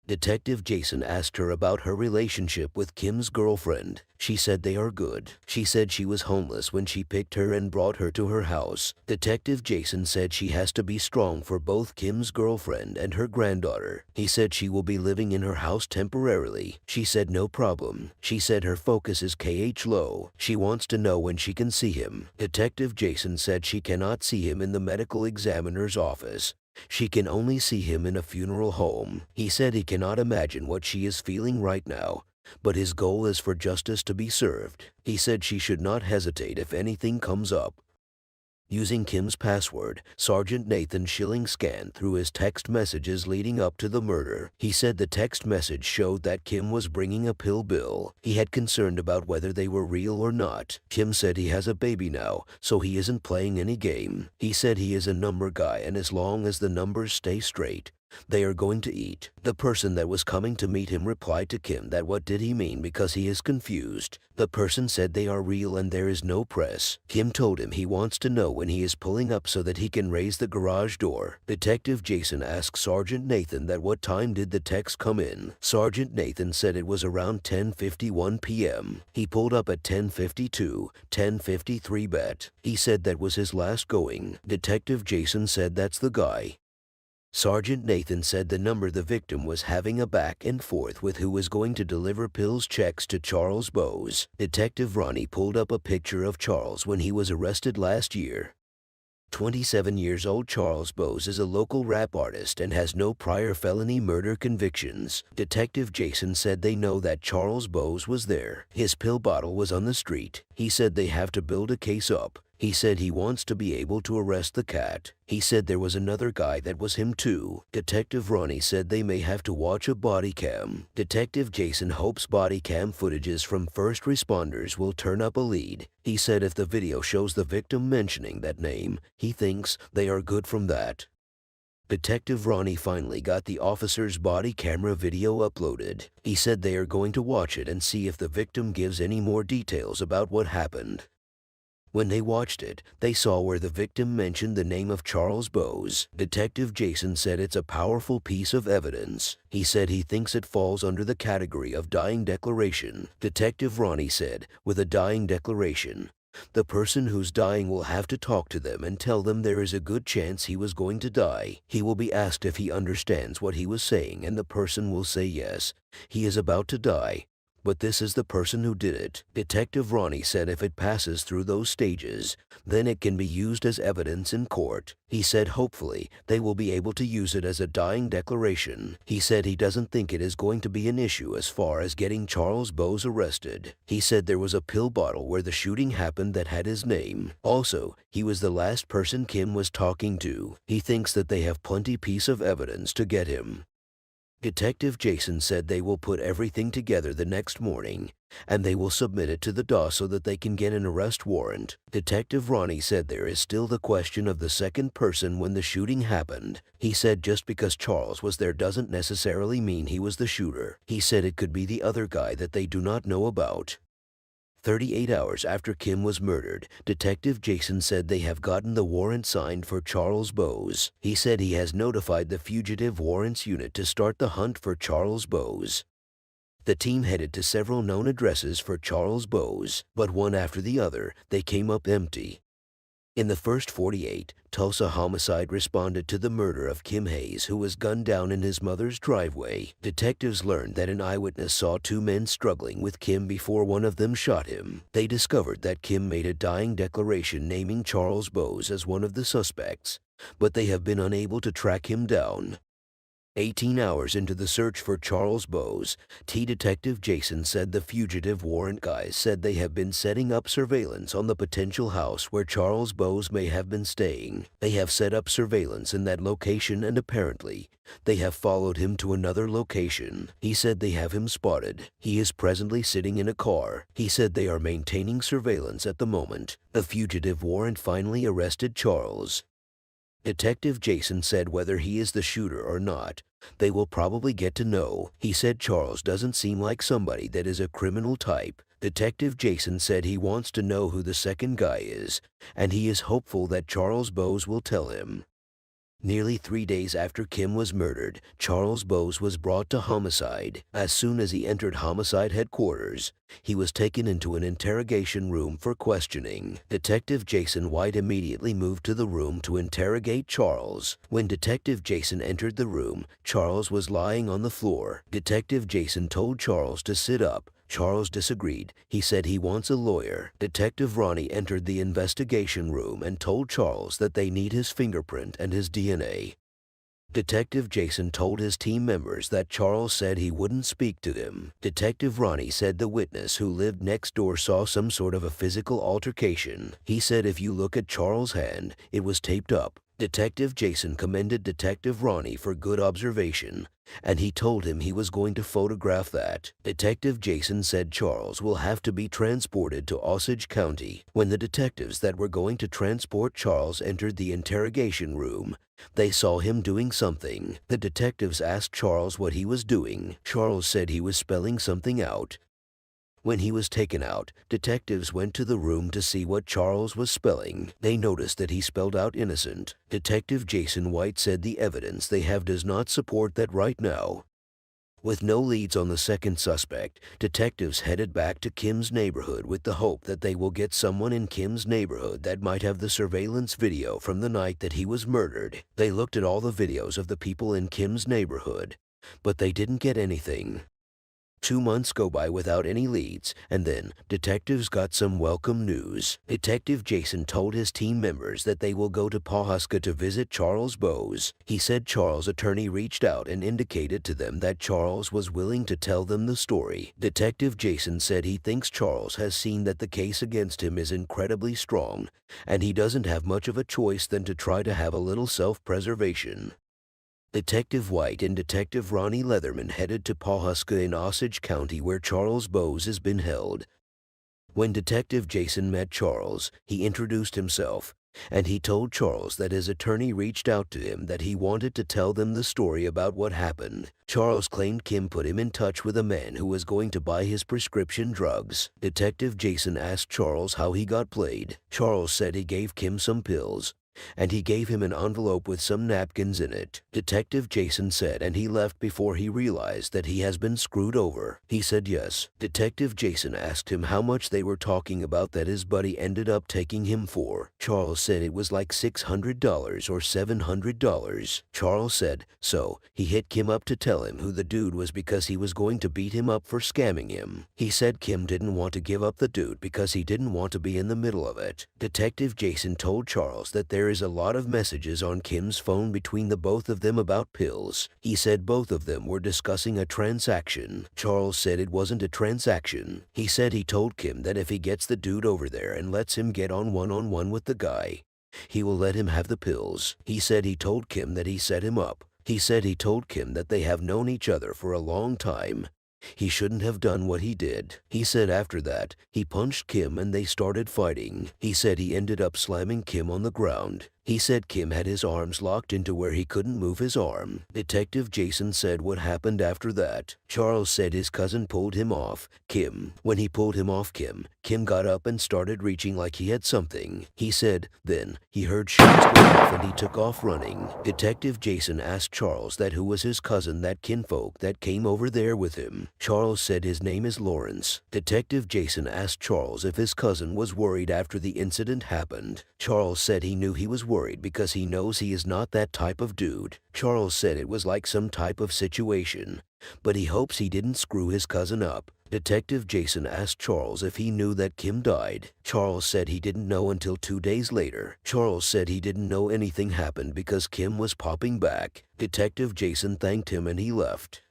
Speaker 1: Detective Jason asked her about her relationship with Kim's girlfriend. She said they are good. She said she was homeless when she picked her and brought her to her house. Detective Jason said she has to be strong for both Kim's girlfriend and her granddaughter. He said she will be living in her house temporarily. She said no problem. She said her focus is KH Low. She wants to know when she can see him. Detective Jason said she cannot see him in the medical examiner's office. She can only see him in a funeral home. He said he cannot imagine what she is feeling right now, but his goal is for justice to be served. He said she should not hesitate if anything comes up. Using Kim's password, Sergeant Nathan Schilling scanned through his text messages leading up to the murder. He said the text message showed that Kim was bringing a pill bill. He had concerned about whether they were real or not. Kim said he has a baby now, so he isn't playing any game. He said he is a number guy and as long as the numbers stay straight, they are going to eat. The person that was coming to meet him replied to Kim that what did he mean because he is confused. The person said they are real and there is no press. Kim told him he wants to know when he is pulling up so that he can raise the garage door. Detective Jason asked Sergeant Nathan that what time did the text come in. Sergeant Nathan said it was around 10:51 p.m. He pulled up at 10:52, 10:53 bet. He said that was his last going. Detective Jason said that's the guy. Sergeant Nathan said the number the victim was having a back and forth with who was going to deliver pills checks to Charles Bose. Detective Ronnie pulled up a picture of Charles when he was arrested last year. 27 years old Charles Bose is a local rap artist and has no prior felony murder convictions. Detective Jason said they know that Charles Bose was there. His pill bottle was on the street. He said they have to build a case up. He said he wants to be able to arrest the cat. He said there was another guy that was him too. Detective Ronnie said they may have to watch a body cam. Detective Jason hopes body cam footages from first responders will turn up a lead. He said if the video shows the victim mentioning that name, he thinks they are good from that. Detective Ronnie finally got the officer's body camera video uploaded. He said they are going to watch it and see if the victim gives any more details about what happened. When they watched it, they saw where the victim mentioned the name of Charles Bowes. Detective Jason said it's a powerful piece of evidence. He said he thinks it falls under the category of dying declaration. Detective Ronnie said, with a dying declaration, the person who's dying will have to talk to them and tell them there is a good chance he was going to die. He will be asked if he understands what he was saying, and the person will say yes, he is about to die, but this is the person who did it. Detective Ronnie said if it passes through those stages, then it can be used as evidence in court. He said hopefully they will be able to use it as a dying declaration. He said he doesn't think it is going to be an issue as far as getting Charles Bowes arrested. He said there was a pill bottle where the shooting happened that had his name. Also, he was the last person Kim was talking to. He thinks that they have plenty piece of evidence to get him. Detective Jason said they will put everything together the next morning, and they will submit it to the DA so that they can get an arrest warrant. Detective Ronnie said there is still the question of the second person when the shooting happened. He said just because Charles was there doesn't necessarily mean he was the shooter. He said it could be the other guy that they do not know about. 38 hours after Kim was murdered, Detective Jason said they have gotten the warrant signed for Charles Bowes. He said he has notified the Fugitive Warrants Unit to start the hunt for Charles Bowes. The team headed to several known addresses for Charles Bowes, but one after the other, they came up empty. In the first 48, Tulsa Homicide responded to the murder of Kim Hayes, who was gunned down in his mother's driveway. Detectives learned that an eyewitness saw two men struggling with Kim before one of them shot him. They discovered that Kim made a dying declaration naming Charles Bowes as one of the suspects, but they have been unable to track him down. 18 hours into the search for Charles Bowes, Detective Jason said the fugitive warrant guys said they have been setting up surveillance on the potential house where Charles Bowes may have been staying. They have set up surveillance in that location and apparently they have followed him to another location. He said they have him spotted. He is presently sitting in a car. He said they are maintaining surveillance at the moment. The fugitive warrant finally arrested Charles. Detective Jason said whether he is the shooter or not, they will probably get to know. He said Charles doesn't seem like somebody that is a criminal type. Detective Jason said he wants to know who the second guy is, and he is hopeful that Charles Bowes will tell him. Nearly 3 days after Kim was murdered, Charles Bowes was brought to homicide. As soon as he entered homicide headquarters, he was taken into an interrogation room for questioning. Detective Jason White immediately moved to the room to interrogate Charles. When Detective Jason entered the room, Charles was lying on the floor. Detective Jason told Charles to sit up. Charles disagreed. He said he wants a lawyer. Detective Ronnie entered the investigation room and told Charles that they need his fingerprint and his DNA. Detective Jason told his team members that Charles said he wouldn't speak to them. Detective Ronnie said the witness who lived next door saw some sort of a physical altercation. He said if you look at Charles' hand, it was taped up. Detective Jason commended Detective Ronnie for good observation, and he told him he was going to photograph that. Detective Jason said Charles will have to be transported to Osage County. When the detectives that were going to transport Charles entered the interrogation room, they saw him doing something. The detectives asked Charles what he was doing. Charles said he was spelling something out. When he was taken out, detectives went to the room to see what Charles was spelling. They noticed that he spelled out innocent. Detective Jason White said the evidence they have does not support that right now. With no leads on the second suspect, detectives headed back to Kim's neighborhood with the hope that they will get someone in Kim's neighborhood that might have the surveillance video from the night that he was murdered. They looked at all the videos of the people in Kim's neighborhood, but they didn't get anything. 2 months go by without any leads, and then detectives got some welcome news. Detective Jason told his team members that they will go to Pawhuska to visit Charles Bowes. He said Charles' attorney reached out and indicated to them that Charles was willing to tell them the story. Detective Jason said he thinks Charles has seen that the case against him is incredibly strong, and he doesn't have much of a choice than to try to have a little self-preservation. Detective White and Detective Ronnie Leatherman headed to Pawhuska in Osage County where Charles Bowes has been held. When Detective Jason met Charles, he introduced himself. and he told Charles that his attorney reached out to him that he wanted to tell them the story about what happened. Charles claimed Kim put him in touch with a man who was going to buy his prescription drugs. Detective Jason asked Charles how he got played. Charles said he gave Kim some pills, and he gave him an envelope with some napkins in it. Detective Jason said, and he left before he realized that he has been screwed over. He said yes. Detective Jason asked him how much they were talking about that his buddy ended up taking him for. Charles said it was like $600 or $700. Charles said, so he hit Kim up to tell him who the dude was because he was going to beat him up for scamming him. He said Kim didn't want to give up the dude because he didn't want to be in the middle of it. Detective Jason told Charles that there is a lot of messages on Kim's phone between the both of them about pills. He said both of them were discussing a transaction. Charles said it wasn't a transaction. He said he told Kim that if he gets the dude over there and lets him get on one-on-one with the guy, he will let him have the pills. He said he told Kim that he set him up. He said he told Kim that they have known each other for a long time. He shouldn't have done what he did. He said after that, he punched Kim and they started fighting. He said he ended up slamming Kim on the ground. He said Kim had his arms locked into where he couldn't move his arm. Detective Jason said what happened after that. Charles said his cousin pulled him off Kim. When he pulled him off Kim got up and started reaching like he had something. He said then he heard shots go off and he took off running. Detective Jason asked Charles that who was his cousin, that kinfolk that came over there with him. Charles said his name is Lawrence. Detective Jason asked Charles if his cousin was worried after the incident happened. Charles said he knew he was worried because he knows he is not that type of dude. Charles said it was like some type of situation, but he hopes he didn't screw his cousin up. Detective Jason asked Charles if he knew that Kim died. Charles said he didn't know until 2 days later. Charles said he didn't know anything happened because Kim was popping back. Detective Jason thanked him and he left.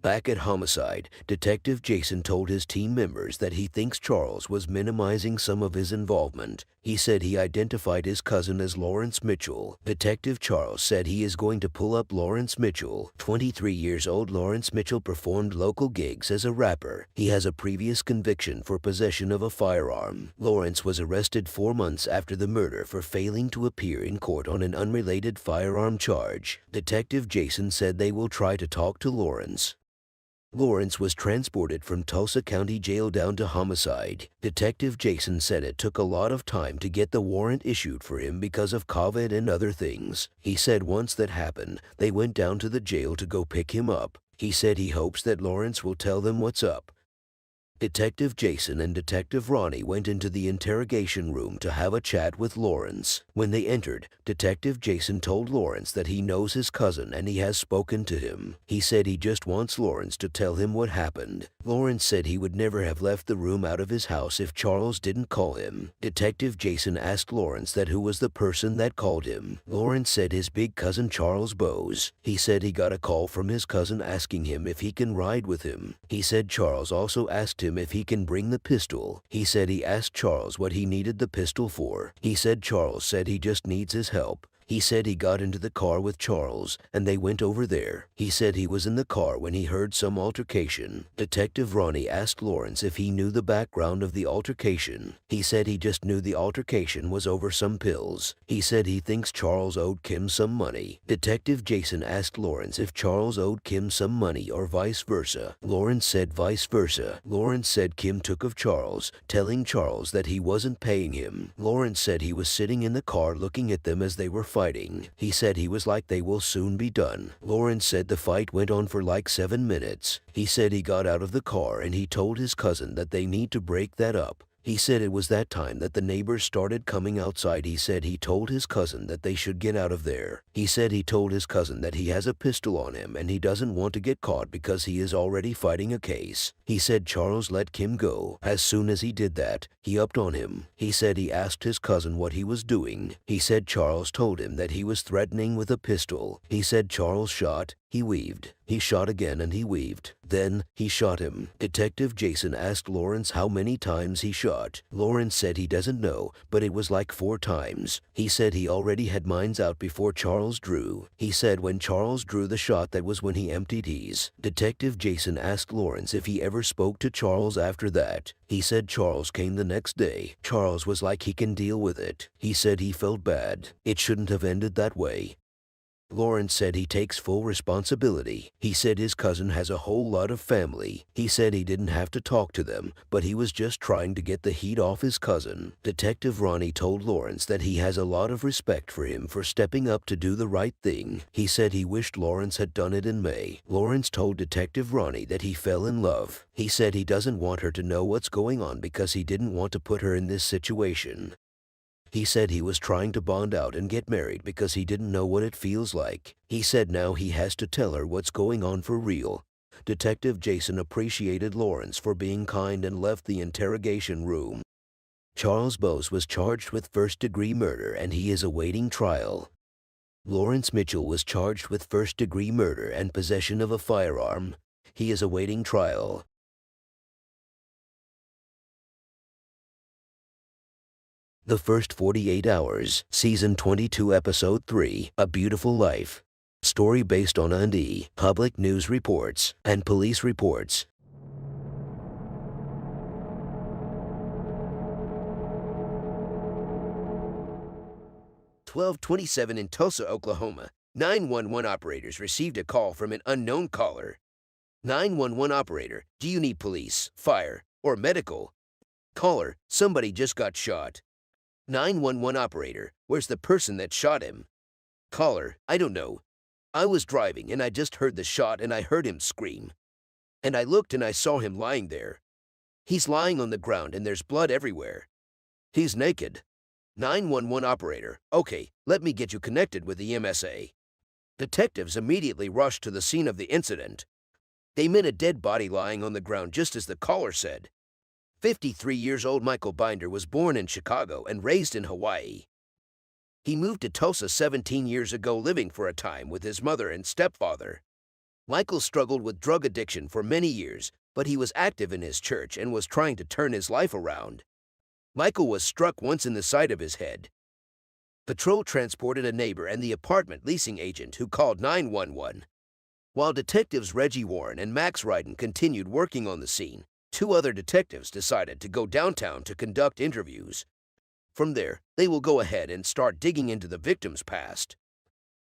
Speaker 1: Back at Homicide, Detective Jason told his team members that he thinks Charles was minimizing some of his involvement. He said he identified his cousin as Lawrence Mitchell. Detective Charles said he is going to pull up Lawrence Mitchell. 23 years old Lawrence Mitchell performed local gigs as a rapper. He has a previous conviction for possession of a firearm. Lawrence was arrested 4 months after the murder for failing to appear in court on an unrelated firearm charge. Detective Jason said they will try to talk to Lawrence. Lawrence was transported from Tulsa County Jail down to Homicide. Detective Jason said it took a lot of time to get the warrant issued for him because of COVID and other things. He said once that happened, they went down to the jail to go pick him up. He said he hopes that Lawrence will tell them what's up. Detective Jason and Detective Ronnie went into the interrogation room to have a chat with Lawrence. When they entered, Detective Jason told Lawrence that he knows his cousin and he has spoken to him. He said he just wants Lawrence to tell him what happened. Lawrence said he would never have left the room out of his house if Charles didn't call him. Detective Jason asked Lawrence that who was the person that called him. Lawrence said his big cousin Charles Bowes. He said he got a call from his cousin asking him if he can ride with him. He said Charles also asked him if he can bring the pistol. He said he asked Charles what he needed the pistol for. He said Charles said he just needs his help. He said he got into the car with Charles, and they went over there. He said he was in the car when he heard some altercation. Detective Ronnie asked Lawrence if he knew the background of the altercation. He said he just knew the altercation was over some pills. He said he thinks Charles owed Kim some money. Detective Jason asked Lawrence if Charles owed Kim some money or vice versa. Lawrence said vice versa. Lawrence said Kim took of Charles, telling Charles that he wasn't paying him. Lawrence said he was sitting in the car looking at them as they were fighting. He said he was like they will soon be done. Lawrence said the fight went on for like 7 minutes. He said he got out of the car and he told his cousin that they need to break that up. He said it was that time that the neighbors started coming outside. He said he told his cousin that they should get out of there. He said he told his cousin that he has a pistol on him and he doesn't want to get caught because he is already fighting a case. He said Charles let Kim go. As soon as he did that, he upped on him. He said he asked his cousin what he was doing. He said Charles told him that he was threatening with a pistol. He said Charles shot. He weaved. He shot again and he weaved. Then he shot him. Detective Jason asked Lawrence how many times he shot. shot? Lawrence said he doesn't know, but it was like 4 times. He said he already had mines out before Charles drew. He said when Charles drew the shot, that was when he emptied his. Detective Jason asked Lawrence if he ever spoke to Charles after that. He said Charles came the next day. Charles was like he can deal with it. He said he felt bad. It shouldn't have ended that way. Lawrence said he takes full responsibility. He said his cousin has a whole lot of family. He said he didn't have to talk to them, but he was just trying to get the heat off his cousin. Detective Ronnie told Lawrence that he has a lot of respect for him for stepping up to do the right thing. He said he wished Lawrence had done it in May. Lawrence told Detective Ronnie that he fell in love. He said he doesn't want her to know what's going on because he didn't want to put her in this situation. He said he was trying to bond out and get married because he didn't know what it feels like. He said now he has to tell her what's going on for real. Detective Jason appreciated Lawrence for being kind and left the interrogation room. Charles Bose was charged with first-degree murder and he is awaiting trial. Lawrence Mitchell was charged with first-degree murder and possession of a firearm. He is awaiting trial. The First 48 Hours, Season 22, Episode 3, A Beautiful Life. Story based on ND, public news reports, and police reports. "12:27 in Tulsa, Oklahoma. 911 operators received a call from an unknown caller. 911 operator, do you need police, fire, or medical? Caller, somebody just got shot. 911 operator, where's the person that shot him? Caller, I don't know. I was driving and I just heard the shot and I heard him scream. And I looked and I saw him lying there. He's lying on the ground and there's blood everywhere. He's naked. 911 operator, okay, let me get you connected with the MSA. Detectives immediately rushed to the scene of the incident. They met a dead body lying on the ground just as the caller said. 53 years old Michael Binder was born in Chicago and raised in Hawaii. He moved to Tulsa 17 years ago, living for a time with his mother and stepfather. Michael struggled with drug addiction for many years, but he was active in his church and was trying to turn his life around. Michael was struck once in the side of his head. Patrol transported a neighbor and the apartment leasing agent who called 911. While detectives Reggie Warren and Max Ryden continued working on the scene, 2 other detectives decided to go downtown to conduct interviews. From there, they will go ahead and start digging into the victim's past.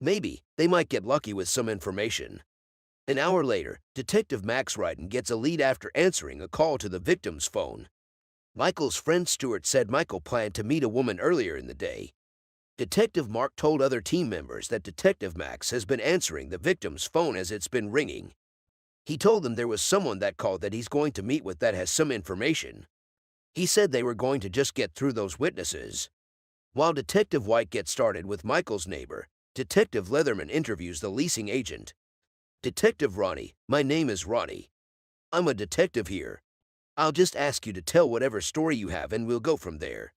Speaker 1: Maybe they might get lucky with some information. An hour later, Detective Max Ryden gets a lead after answering a call to the victim's phone. Michael's friend Stuart said Michael planned to meet a woman earlier in the day. Detective Mark told other team members that Detective Max has been answering the victim's phone as it's been ringing. He told them there was someone that called that he's going to meet with that has some information. He said they were going to just get through those witnesses. While Detective White gets started with Michael's neighbor, Detective Leatherman interviews the leasing agent. Detective Ronnie, my name is Ronnie. I'm a detective here. I'll just ask you to tell whatever story you have and we'll go from there.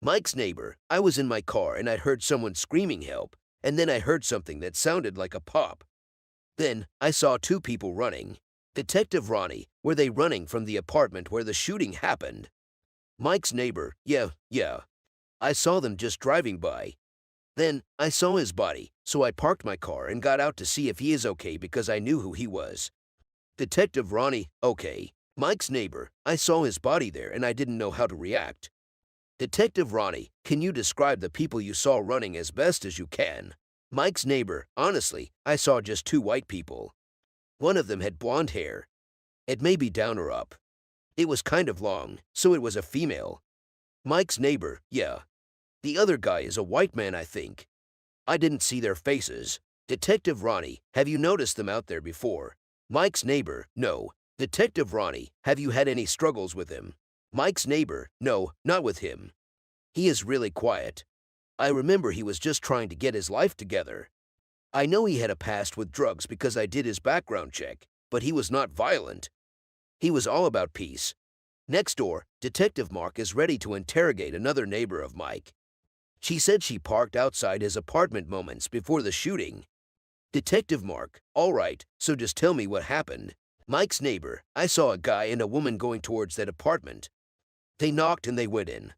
Speaker 1: Mike's neighbor, I was in my car and I heard someone screaming help, and then I heard something that sounded like a pop. Then, I saw 2 people running. Detective Ronnie, were they running from the apartment where the shooting happened? Mike's neighbor, yeah. I saw them just driving by. Then, I saw his body, so I parked my car and got out to see if he is okay because I knew who he was. Detective Ronnie, okay. Mike's neighbor, I saw his body there and I didn't know how to react. Detective Ronnie, can you describe the people you saw running as best as you can? Mike's neighbor, honestly, I saw just 2 white people. One of them had blonde hair. It may be down or up. It was kind of long, so it was a female. Mike's neighbor, yeah. The other guy is a white man, I think. I didn't see their faces. Detective Ronnie, have you noticed them out there before? Mike's neighbor, no. Detective Ronnie, have you had any struggles with him? Mike's neighbor, no, not with him. He is really quiet. I remember he was just trying to get his life together. I know he had a past with drugs because I did his background check, but he was not violent. He was all about peace. Next door, Detective Mark is ready to interrogate another neighbor of Mike. She said she parked outside his apartment moments before the shooting. Detective Mark, all right, so just tell me what happened. Mike's neighbor, I saw a guy and a woman going towards that apartment. They knocked and they went in.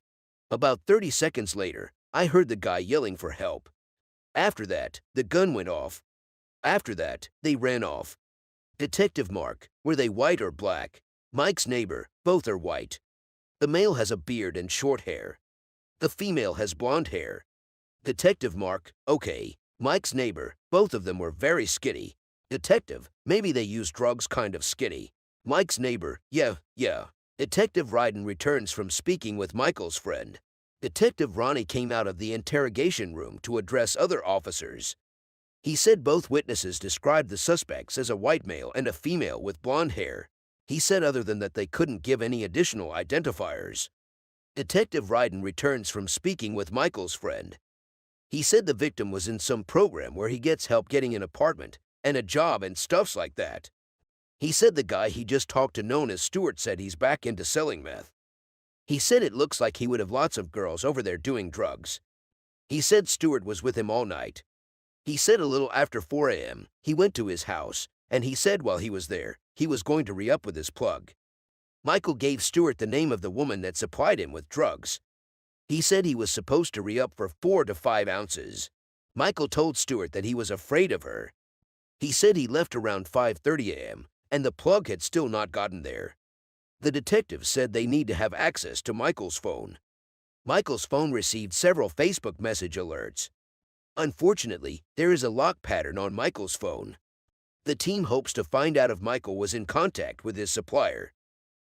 Speaker 1: About 30 seconds later, I heard the guy yelling for help. After that, the gun went off. After that, they ran off. Detective Mark, were they white or black? Mike's neighbor, both are white. The male has a beard and short hair. The female has blonde hair. Detective Mark, okay. Mike's neighbor, both of them were very skinny. Detective, maybe they used drugs kind of skinny. Mike's neighbor, yeah. Detective Ryden returns from speaking with Michael's friend. Detective Ronnie came out of the interrogation room to address other officers. He said both witnesses described the suspects as a white male and a female with blonde hair. He said other than that they couldn't give any additional identifiers. Detective Ryden returns from speaking with Michael's friend. He said the victim was in some program where he gets help getting an apartment and a job and stuffs like that. He said the guy he just talked to known as Stuart said he's back into selling meth. He said it looks like he would have lots of girls over there doing drugs. He said Stuart was with him all night. He said a little after 4 a.m., he went to his house, and he said while he was there, he was going to re-up with his plug. Michael gave Stuart the name of the woman that supplied him with drugs. He said he was supposed to re-up for 4 to 5 ounces. Michael told Stuart that he was afraid of her. He said he left around 5:30 a.m., and the plug had still not gotten there. The detectives said they need to have access to Michael's phone. Michael's phone received several Facebook message alerts. Unfortunately, there is a lock pattern on Michael's phone. The team hopes to find out if Michael was in contact with his supplier.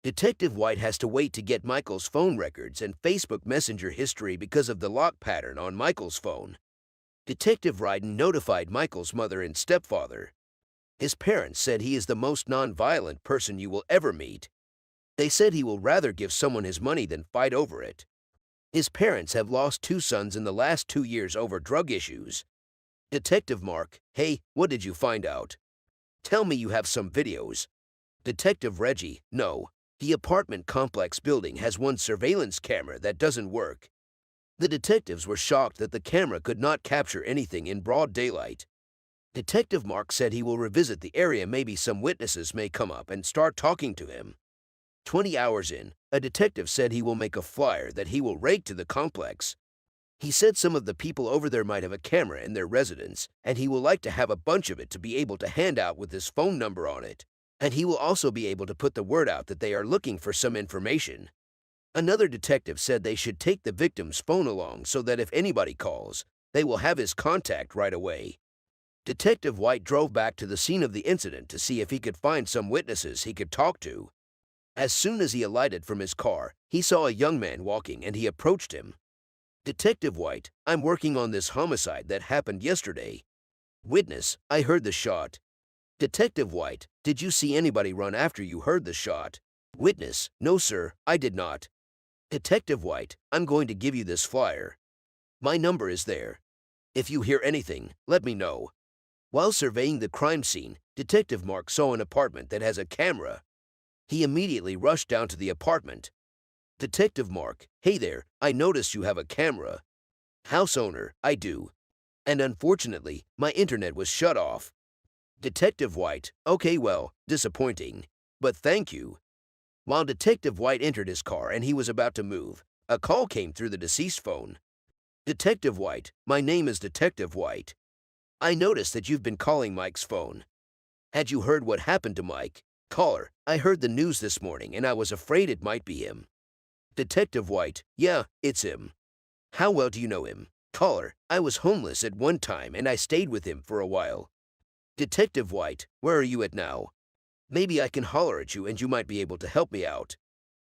Speaker 1: Detective White has to wait to get Michael's phone records and Facebook Messenger history because of the lock pattern on Michael's phone. Detective Ryden notified Michael's mother and stepfather. His parents said he is the most non-violent person you will ever meet. They said he will rather give someone his money than fight over it. His parents have lost 2 sons in the last 2 years over drug issues. Detective Mark, hey, what did you find out? Tell me you have some videos. Detective Reggie, no. The apartment complex building has one surveillance camera that doesn't work. The detectives were shocked that the camera could not capture anything in broad daylight. Detective Mark said he will revisit the area, maybe some witnesses may come up and start talking to him. 20 hours in, a detective said he will make a flyer that he will rake to the complex. He said some of the people over there might have a camera in their residence, and he will like to have a bunch of it to be able to hand out with his phone number on it. And he will also be able to put the word out that they are looking for some information. Another detective said they should take the victim's phone along so that if anybody calls, they will have his contact right away. Detective White drove back to the scene of the incident to see if he could find some witnesses he could talk to. As soon as he alighted from his car, he saw a young man walking and he approached him. Detective White, I'm working on this homicide that happened yesterday. Witness, I heard the shot. Detective White, did you see anybody run after you heard the shot? Witness, no sir, I did not. Detective White, I'm going to give you this flyer. My number is there. If you hear anything, let me know. While surveying the crime scene, Detective Mark saw an apartment that has a camera. He immediately rushed down to the apartment. Detective Mark, hey there, I noticed you have a camera. House owner, I do. And unfortunately, my internet was shut off. Detective White, okay well, disappointing. But thank you. While Detective White entered his car and he was about to move, a call came through the deceased phone. Detective White, my name is Detective White. I noticed that you've been calling Mike's phone. Had you heard what happened to Mike? Caller, I heard the news this morning and I was afraid it might be him. Detective White, yeah, it's him. How well do you know him? Caller, I was homeless at one time and I stayed with him for a while. Detective White, where are you at now? Maybe I can holler at you and you might be able to help me out.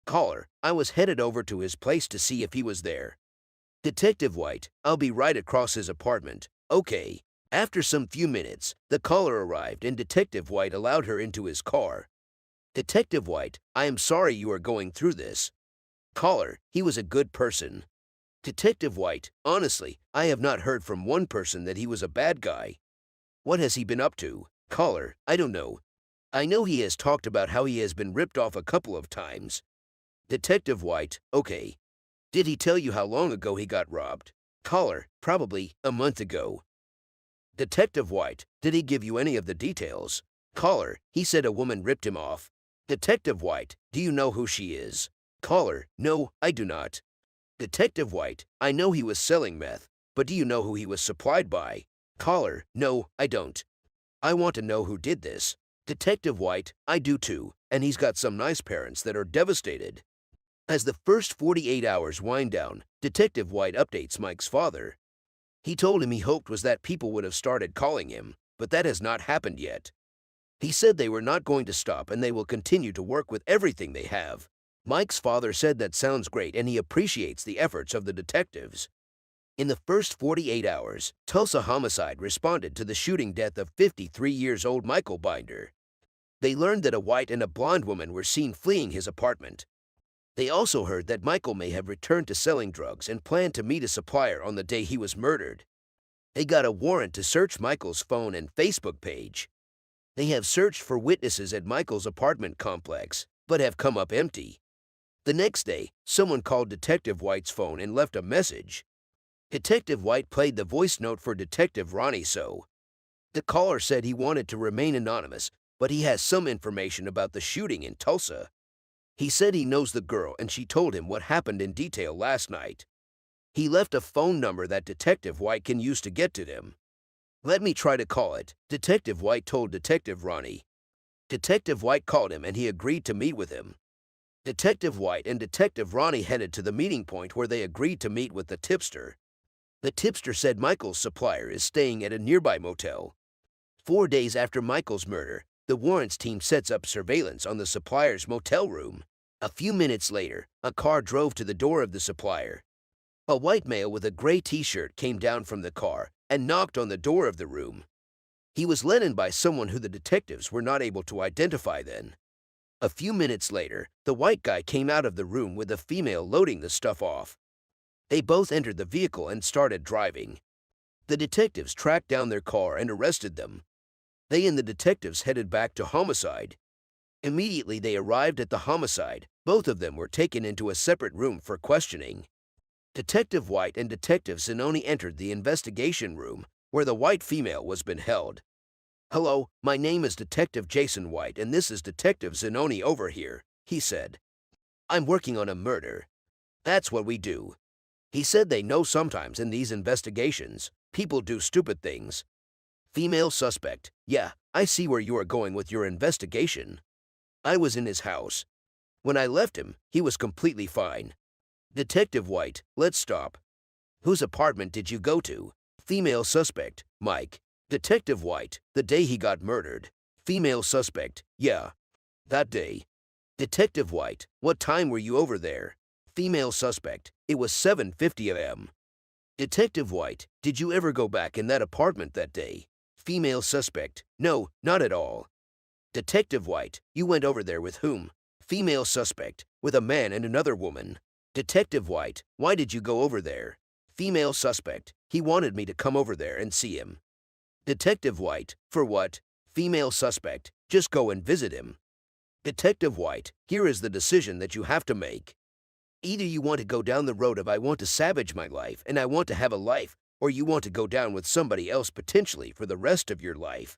Speaker 1: Caller, I was headed over to his place to see if he was there. Detective White, I'll be right across his apartment. Okay. After some few minutes, the caller arrived and Detective White allowed her into his car. Detective White, I am sorry you are going through this. Caller, he was a good person. Detective White, honestly, I have not heard from one person that he was a bad guy. What has he been up to? Caller, I don't know. I know he has talked about how he has been ripped off a couple of times. Detective White, okay. Did he tell you how long ago he got robbed? Caller, probably a month ago. Detective White, did he give you any of the details? Caller, he said a woman ripped him off. Detective White, do you know who she is? Caller, no, I do not. Detective White, I know he was selling meth, but do you know who he was supplied by? Caller, no, I don't. I want to know who did this. Detective White, I do too, and he's got some nice parents that are devastated. As the first 48 hours wind down, Detective White updates Mike's father. He told him he hoped was that people would have started calling him, but that has not happened yet. He said they were not going to stop and they will continue to work with everything they have. Mike's father said that sounds great and he appreciates the efforts of the detectives. In the first 48 hours, Tulsa Homicide responded to the shooting death of 53 years old Michael Binder. They learned that a white and a blonde woman were seen fleeing his apartment. They also heard that Michael may have returned to selling drugs and planned to meet a supplier on the day he was murdered. They got a warrant to search Michael's phone and Facebook page. They have searched for witnesses at Michael's apartment complex, but have come up empty. The next day, someone called Detective White's phone and left a message. Detective White played the voice note for Detective Ronnie So. The caller said he wanted to remain anonymous, but he has some information about the shooting in Tulsa. He said he knows the girl and she told him what happened in detail last night. He left a phone number that Detective White can use to get to them. Let me try to call it, Detective White told Detective Ronnie. Detective White called him and he agreed to meet with him. Detective White and Detective Ronnie headed to the meeting point where they agreed to meet with the tipster. The tipster said Michael's supplier is staying at a nearby motel. 4 days after Michael's murder, the warrants team sets up surveillance on the supplier's motel room. A few minutes later, a car drove to the door of the supplier. A white male with a gray t-shirt came down from the car and knocked on the door of the room. He was let in by someone who the detectives were not able to identify then. A few minutes later, the white guy came out of the room with a female loading the stuff off. They both entered the vehicle and started driving. The detectives tracked down their car and arrested them. They and the detectives headed back to Homicide. Immediately they arrived at the Homicide. Both of them were taken into a separate room for questioning. Detective White and Detective Zanoni entered the investigation room, where the white female was been held. "Hello, my name is Detective Jason White and this is Detective Zanoni over here," he said. "I'm working on a murder. That's what we do." He said they know sometimes in these investigations, people do stupid things. Female suspect, yeah, I see where you are going with your investigation. I was in his house. When I left him, he was completely fine. Detective White, let's stop. Whose apartment did you go to? Female suspect, Mike. Detective White, the day he got murdered. Female suspect, yeah, that day. Detective White, what time were you over there? Female suspect, it was 7:50 a.m. Detective White, did you ever go back in that apartment that day? Female suspect, no, not at all. Detective White, you went over there with whom? Female suspect, with a man and another woman. Detective White, why did you go over there? Female suspect, he wanted me to come over there and see him. Detective White, for what? Female suspect, just go and visit him. Detective White, here is the decision that you have to make. Either you want to go down the road of I want to savage my life and I want to have a life, or you want to go down with somebody else potentially for the rest of your life.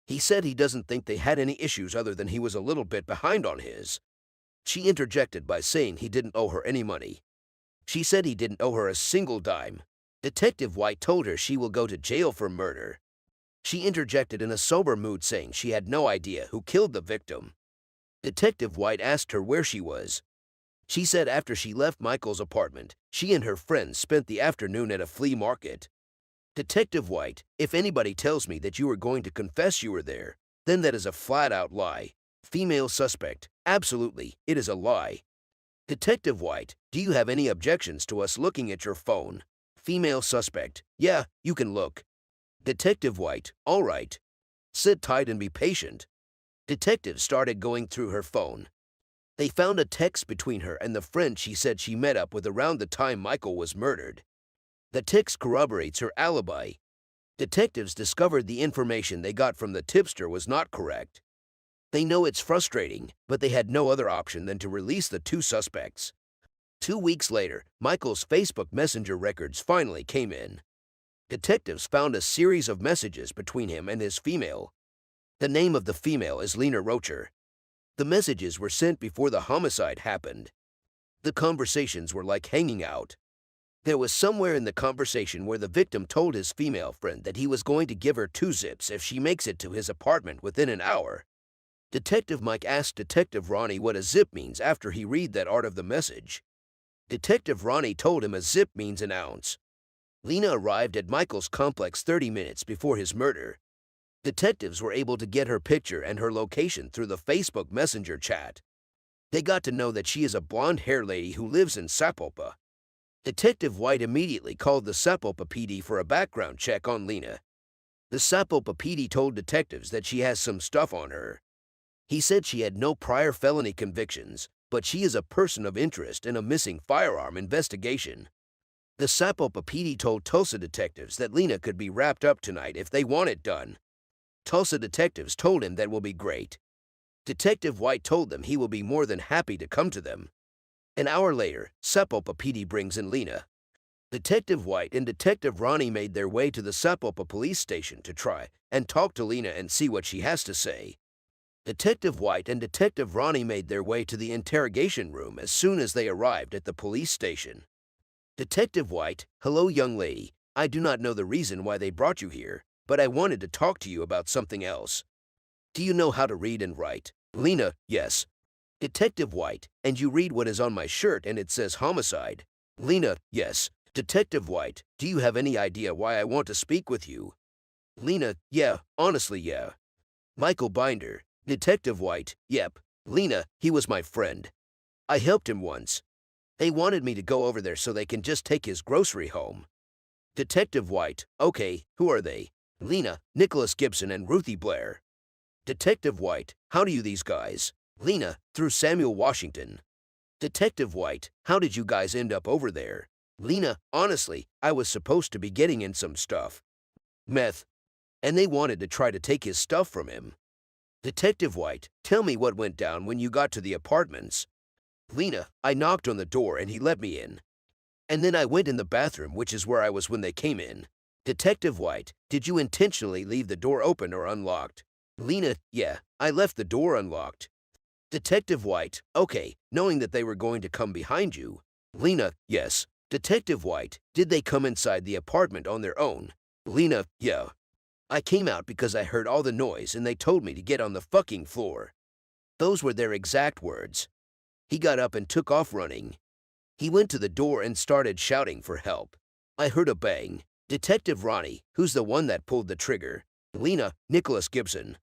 Speaker 1: He said he doesn't think they had any issues other than he was a little bit behind on his. She interjected by saying he didn't owe her any money. She said he didn't owe her a single dime. Detective White told her she will go to jail for murder. She interjected in a sober mood saying she had no idea who killed the victim. Detective White asked her where she was. She said after she left Michael's apartment, she and her friends spent the afternoon at a flea market. Detective White, if anybody tells me that you are going to confess you were there, then that is a flat-out lie. Female suspect, absolutely, it is a lie. Detective White, do you have any objections to us looking at your phone? Female suspect, yeah, you can look. Detective White, all right. Sit tight and be patient. Detectives started going through her phone. They found a text between her and the friend she said she met up with around the time Michael was murdered. The text corroborates her alibi. Detectives discovered the information they got from the tipster was not correct. They know it's frustrating, but they had no other option than to release the two suspects. 2 weeks later, Michael's Facebook Messenger records finally came in. Detectives found a series of messages between him and his female. The name of the female is Lena Rocher. The messages were sent before the homicide happened. The conversations were like hanging out. There was somewhere in the conversation where the victim told his female friend that he was going to give her 2 zips if she makes it to his apartment within an hour. Detective Mike asked Detective Ronnie what a zip means after he read that part of the message. Detective Ronnie told him a zip means an ounce. Lena arrived at Michael's complex 30 minutes before his murder. Detectives were able to get her picture and her location through the Facebook Messenger chat. They got to know that she is a blonde-haired lady who lives in Sapulpa. Detective White immediately called the Sapulpa PD for a background check on Lena. The Sapulpa PD told detectives that she has some stuff on her. He said she had no prior felony convictions, but she is a person of interest in a missing firearm investigation. The Sapulpa PD told Tulsa detectives that Lena could be wrapped up tonight if they want it done. Tulsa detectives told him that will be great. Detective White told them he will be more than happy to come to them. An hour later, Sapulpa PD brings in Lena. Detective White and Detective Ronnie made their way to the Sapulpa police station to try and talk to Lena and see what she has to say. Detective White and Detective Ronnie made their way to the interrogation room as soon as they arrived at the police station. Detective White, hello young lady, I do not know the reason why they brought you here, but I wanted to talk to you about something else. Do you know how to read and write? Lena, yes. Detective White, and you read what is on my shirt and it says homicide. Lena, yes. Detective White, do you have any idea why I want to speak with you? Lena, yeah, honestly, yeah. Michael Binder, Detective White, yep. Lena, he was my friend. I helped him once. They wanted me to go over there so they can just take his grocery home. Detective White, okay, who are they? Lena, Nicholas Gibson and Ruthie Blair. Detective White, how do you these guys? Lena, through Samuel Washington. Detective White, how did you guys end up over there? Lena, honestly, I was supposed to be getting in some stuff. Meth. And they wanted to try to take his stuff from him. Detective White, tell me what went down when you got to the apartments. Lena, I knocked on the door and he let me in. And then I went in the bathroom, which is where I was when they came in. Detective White, did you intentionally leave the door open or unlocked? Lena, yeah, I left the door unlocked. Detective White, okay, knowing that they were going to come behind you. Lena, yes. Detective White, did they come inside the apartment on their own? Lena, yeah. I came out because I heard all the noise and they told me to get on the fucking floor. Those were their exact words. He got up and took off running. He went to the door and started shouting for help. I heard a bang. Detective Ronnie, who's the one that pulled the trigger? Lena, Nicholas Gibson.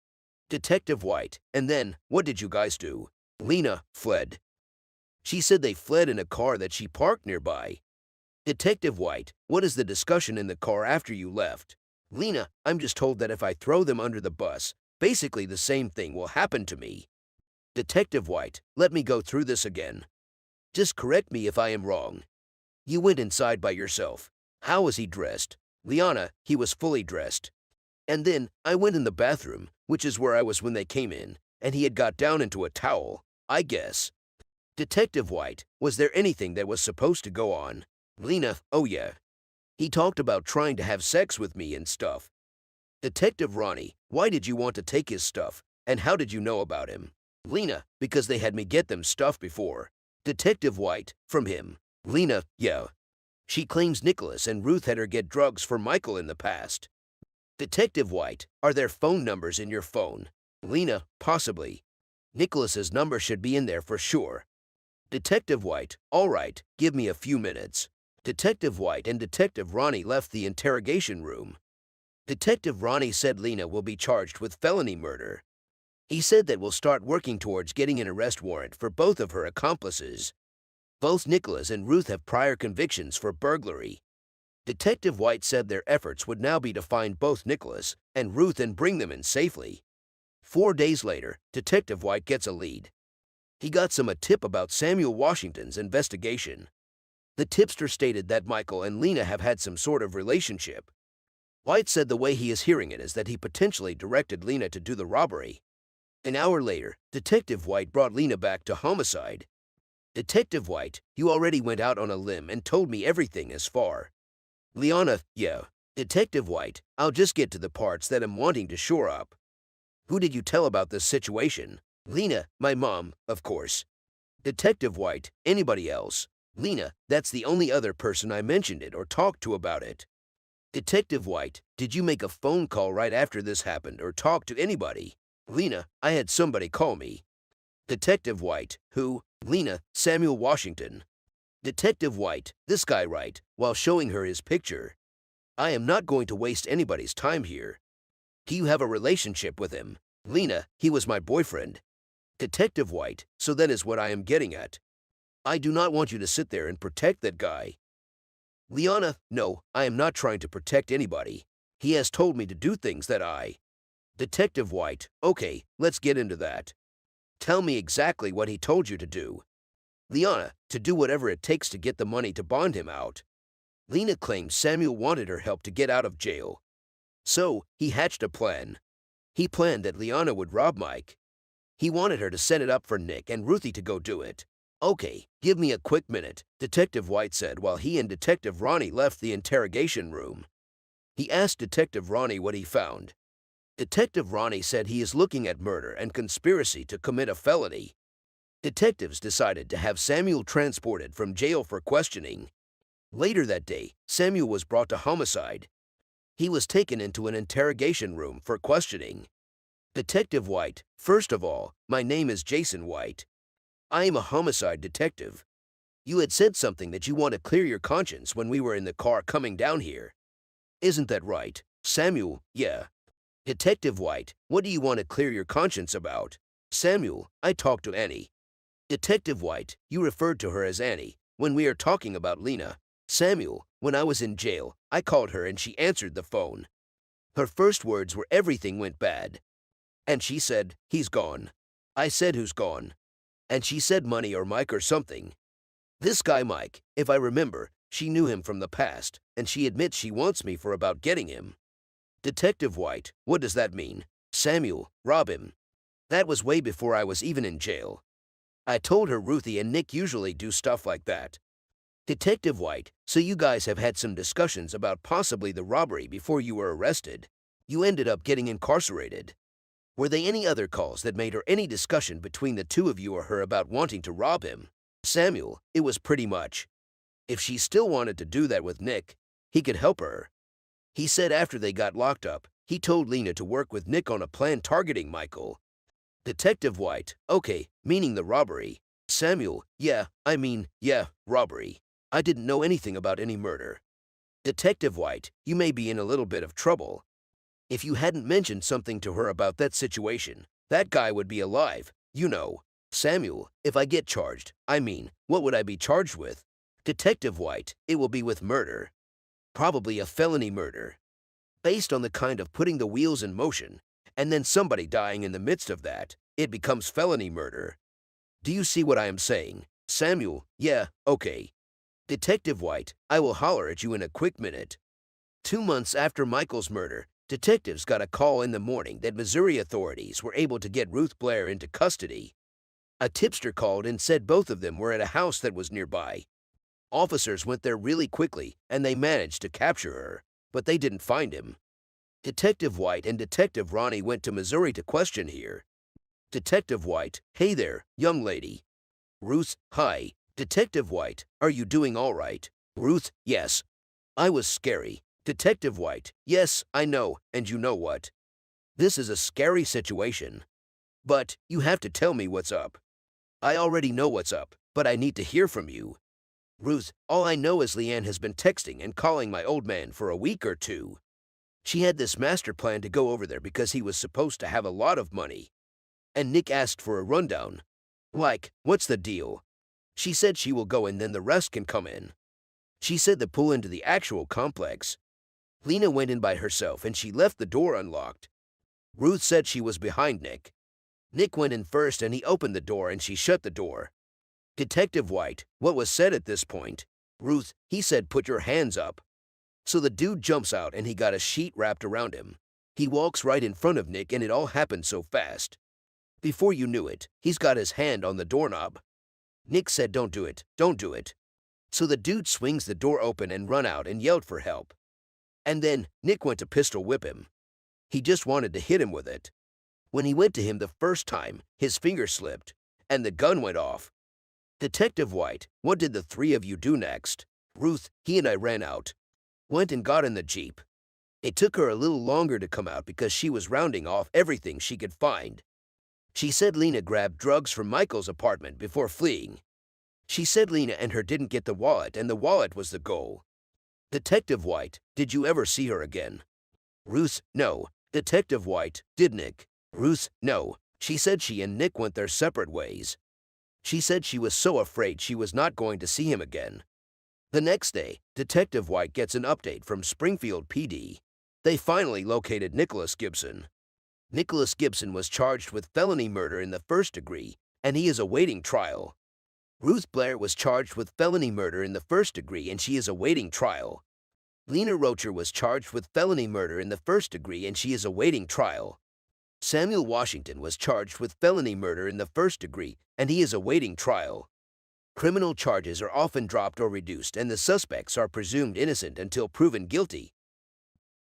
Speaker 1: Detective White, and then, what did you guys do? Lena, fled. She said they fled in a car that she parked nearby. Detective White, what is the discussion in the car after you left? Lena, I'm just told that if I throw them under the bus, basically the same thing will happen to me. Detective White, let me go through this again. Just correct me if I am wrong. You went inside by yourself. How was he dressed? Liana, he was fully dressed. And then I went in the bathroom, which is where I was when they came in, and he had got down into a towel, I guess. Detective White, was there anything that was supposed to go on? Lena, oh yeah. He talked about trying to have sex with me and stuff. Detective Ronnie, why did you want to take his stuff, and how did you know about him? Lena, because they had me get them stuff before. Detective White, from him. Lena, yeah. She claims Nicholas and Ruth had her get drugs for Michael in the past. Detective White, are there phone numbers in your phone? Lena, possibly. Nicholas's number should be in there for sure. Detective White, all right, give me a few minutes. Detective White and Detective Ronnie left the interrogation room. Detective Ronnie said Lena will be charged with felony murder. He said that we'll start working towards getting an arrest warrant for both of her accomplices. Both Nicholas and Ruth have prior convictions for burglary. Detective White said their efforts would now be to find both Nicholas and Ruth and bring them in safely. 4 days later, Detective White gets a lead. He got a tip about Samuel Washington's investigation. The tipster stated that Michael and Lena have had some sort of relationship. White said the way he is hearing it is that he potentially directed Lena to do the robbery. An hour later, Detective White brought Lena back to homicide. Detective White, you already went out on a limb and told me everything as far. Liana, yeah. Detective White, I'll just get to the parts that I'm wanting to shore up. Who did you tell about this situation? Lena, my mom, of course. Detective White, anybody else? Lena, that's the only other person I mentioned it or talked to about it. Detective White, did you make a phone call right after this happened or talk to anybody? Lena, I had somebody call me. Detective White, who? Lena, Samuel Washington. Detective White, this guy right, while showing her his picture. I am not going to waste anybody's time here. Do you have a relationship with him? Lena, he was my boyfriend. Detective White, so that is what I am getting at. I do not want you to sit there and protect that guy. Liana, no, I am not trying to protect anybody. He has told me to do things that I... Detective White, okay, let's get into that. Tell me exactly what he told you to do. Liana, to do whatever it takes to get the money to bond him out. Lena claims Samuel wanted her help to get out of jail. So, he hatched a plan. He planned that Liana would rob Mike. He wanted her to set it up for Nick and Ruthie to go do it. Okay, give me a quick minute, Detective White said while he and Detective Ronnie left the interrogation room. He asked Detective Ronnie what he found. Detective Ronnie said he is looking at murder and conspiracy to commit a felony. Detectives decided to have Samuel transported from jail for questioning. Later that day, Samuel was brought to homicide. He was taken into an interrogation room for questioning. Detective White, first of all, my name is Jason White. I am a homicide detective. You had said something that you want to clear your conscience when we were in the car coming down here. Isn't that right, Samuel? Yeah. Detective White, what do you want to clear your conscience about? Samuel, I talked to Annie. Detective White, you referred to her as Annie when we are talking about Lena. Samuel, when I was in jail, I called her and she answered the phone. Her first words were everything went bad. And she said, he's gone. I said, who's gone? And she said money or Mike or something. This guy Mike, if I remember, she knew him from the past, and she admits she wants me for about getting him. Detective White, what does that mean? Samuel, rob him. That was way before I was even in jail. I told her Ruthie and Nick usually do stuff like that. Detective White, so you guys have had some discussions about possibly the robbery before you were arrested. You ended up getting incarcerated. Were there any other calls that made or any discussion between the two of you or her about wanting to rob him? Samuel, it was pretty much. If she still wanted to do that with Nick, he could help her. He said after they got locked up, he told Lena to work with Nick on a plan targeting Michael. Detective White, okay, meaning the robbery. Samuel, yeah, robbery. I didn't know anything about any murder. Detective White, you may be in a little bit of trouble. If you hadn't mentioned something to her about that situation, that guy would be alive, you know. Samuel, if I get charged, what would I be charged with? Detective White, it will be with murder. Probably a felony murder. Based on the kind of putting the wheels in motion, and then somebody dying in the midst of that, it becomes felony murder. Do you see what I am saying? Samuel, yeah, okay. Detective White, I will holler at you in a quick minute. 2 months after Michael's murder, detectives got a call in the morning that Missouri authorities were able to get Ruth Blair into custody. A tipster called and said both of them were at a house that was nearby. Officers went there really quickly and they managed to capture her, but they didn't find him. Detective White and Detective Ronnie went to Missouri to question here. Detective White, hey there, young lady. Ruth, hi. Detective White, are you doing all right? Ruth, yes. I was scary. Detective White, yes, I know, and you know what? This is a scary situation. But you have to tell me what's up. I already know what's up, but I need to hear from you. Ruth, all I know is Leanne has been texting and calling my old man for a week or two. She had this master plan to go over there because he was supposed to have a lot of money. And Nick asked for a rundown. Like, what's the deal? She said she will go and then the rest can come in. She said to pull into the actual complex. Lena went in by herself and she left the door unlocked. Ruth said she was behind Nick. Nick went in first and he opened the door and she shut the door. Detective White, what was said at this point? Ruth, he said put your hands up. So the dude jumps out and he got a sheet wrapped around him. He walks right in front of Nick and it all happened so fast. Before you knew it, he's got his hand on the doorknob. Nick said don't do it, don't do it. So the dude swings the door open and run out and yelled for help. And then Nick went to pistol whip him. He just wanted to hit him with it. When he went to him the first time, his finger slipped, and the gun went off. Detective White, what did the three of you do next? Ruth, he and I ran out. Went and got in the Jeep. It took her a little longer to come out because she was rounding off everything she could find. She said Lena grabbed drugs from Michael's apartment before fleeing. She said Lena and her didn't get the wallet and the wallet was the goal. Detective White, did you ever see her again? Ruth, no. Detective White, did Nick? Ruth, no. She said she and Nick went their separate ways. She said she was so afraid she was not going to see him again. The next day, Detective White gets an update from Springfield PD. They finally located Nicholas Gibson. Nicholas Gibson was charged with felony murder in the first degree, and he is awaiting trial. Ruth Blair was charged with felony murder in the first degree, and she is awaiting trial. Lena Rocher was charged with felony murder in the first degree, and she is awaiting trial. Samuel Washington was charged with felony murder in the first degree, and he is awaiting trial. Criminal charges are often dropped or reduced, and the suspects are presumed innocent until proven guilty.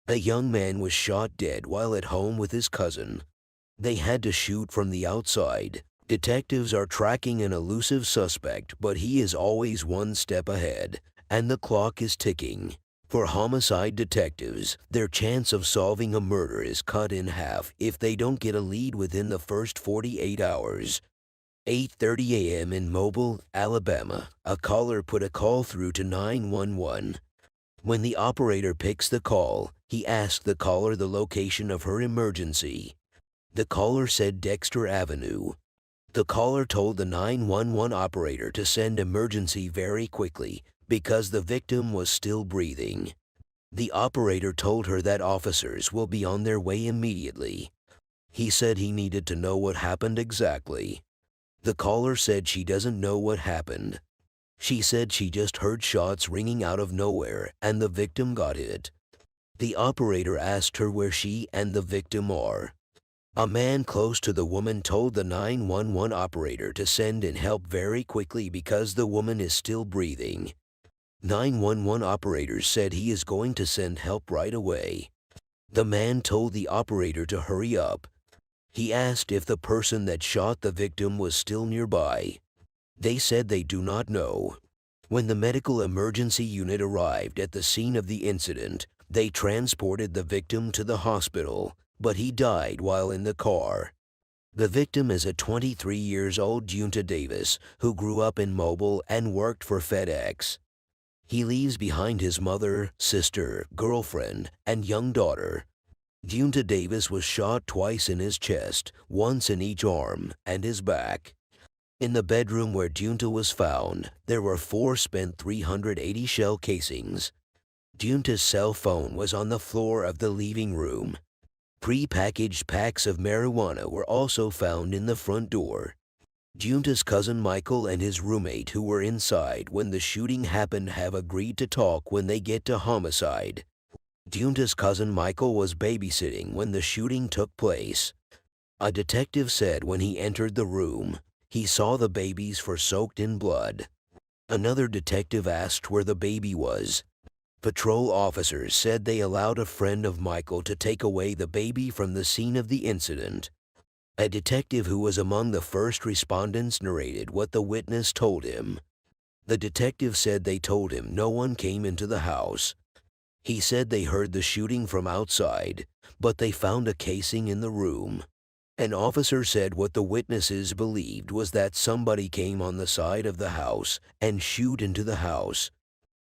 Speaker 1: A young man was shot dead while at home with his cousin. They had to shoot from the outside. Detectives are tracking an elusive suspect, but he is always one step ahead, and the clock is ticking. For homicide detectives, their chance of solving a murder is cut in half if they don't get a lead within the first 48 hours. 8:30 a.m. in Mobile, Alabama, a caller put a call through to 911. When the operator picks the call, he asked the caller the location of her emergency. The caller said Dexter Avenue. The caller told the 911 operator to send emergency very quickly because the victim was still breathing. The operator told her that officers will be on their way immediately. He said he needed to know what happened exactly. The caller said she doesn't know what happened. She said she just heard shots ringing out of nowhere and the victim got hit. The operator asked her where she and the victim are. A man close to the woman told the 911 operator to send in help very quickly because the woman is still breathing. 911 operator said he is going to send help right away. The man told the operator to hurry up. He asked if the person that shot the victim was still nearby. They said they do not know. When the medical emergency unit arrived at the scene of the incident, they transported the victim to the hospital, but he died while in the car. The victim is a 23-year-old Junta Davis who grew up in Mobile and worked for FedEx. He leaves behind his mother, sister, girlfriend, and young daughter. Junta Davis was shot twice in his chest, once in each arm, and his back. In the bedroom where Junta was found, there were 4 spent .380 shell casings. Junta's cell phone was on the floor of the living room. Pre-packaged packs of marijuana were also found in the front door. Junta's cousin Michael and his roommate who were inside when the shooting happened have agreed to talk when they get to homicide. Junta's cousin Michael was babysitting when the shooting took place. A detective said when he entered the room, he saw the babies were soaked in blood. Another detective asked where the baby was. Patrol officers said they allowed a friend of Michael to take away the baby from the scene of the incident. A detective who was among the first respondents narrated what the witness told him. The detective said they told him no one came into the house. He said they heard the shooting from outside, but they found a casing in the room. An officer said what the witnesses believed was that somebody came on the side of the house and shoot into the house.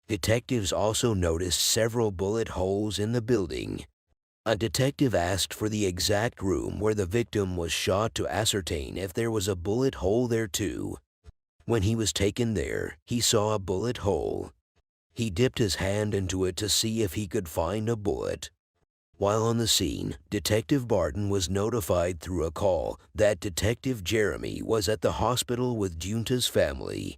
Speaker 1: Detectives also noticed several bullet holes in the building. A detective asked for the exact room where the victim was shot to ascertain if there was a bullet hole there too. When he was taken there, he saw a bullet hole. He dipped his hand into it to see if he could find a bullet. While on the scene, Detective Barton was notified through a call that Detective Jeremy was at the hospital with Junta's family.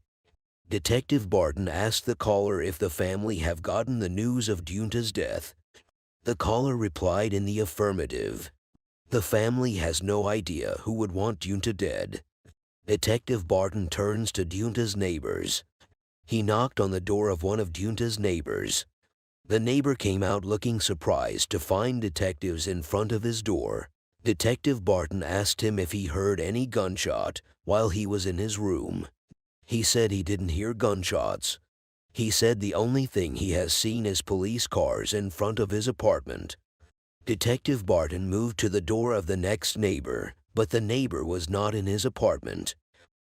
Speaker 1: Detective Barton asked the caller if the family have gotten the news of Junta's death. The caller replied in the affirmative. The family has no idea who would want Junta dead. Detective Barton turns to Junta's neighbors. He knocked on the door of one of Junta's neighbors. The neighbor came out looking surprised to find detectives in front of his door. Detective Barton asked him if he heard any gunshot while he was in his room. He said he didn't hear gunshots. He said the only thing he has seen is police cars in front of his apartment. Detective Barton moved to the door of the next neighbor, but the neighbor was not in his apartment.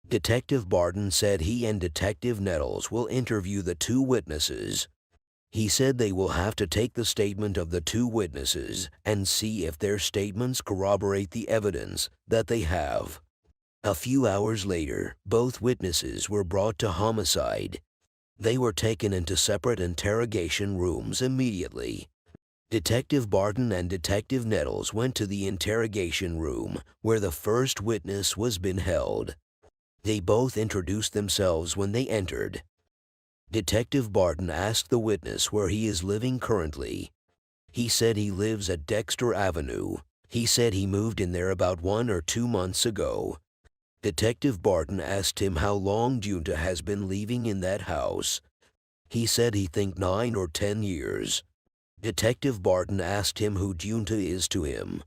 Speaker 1: Detective Barton said he and Detective Nettles will interview the two witnesses. He said they will have to take the statement of the two witnesses and see if their statements corroborate the evidence that they have. A few hours later, both witnesses were brought to homicide. They were taken into separate interrogation rooms immediately. Detective Barton and Detective Nettles went to the interrogation room where the first witness was being held. They both introduced themselves when they entered. Detective Barton asked the witness where he is living currently. He said he lives at Dexter Avenue. He said he moved in there about 1 or 2 months ago. Detective Barton asked him how long Junta has been living in that house. He said he think 9 or 10 years. Detective Barton asked him who Junta is to him.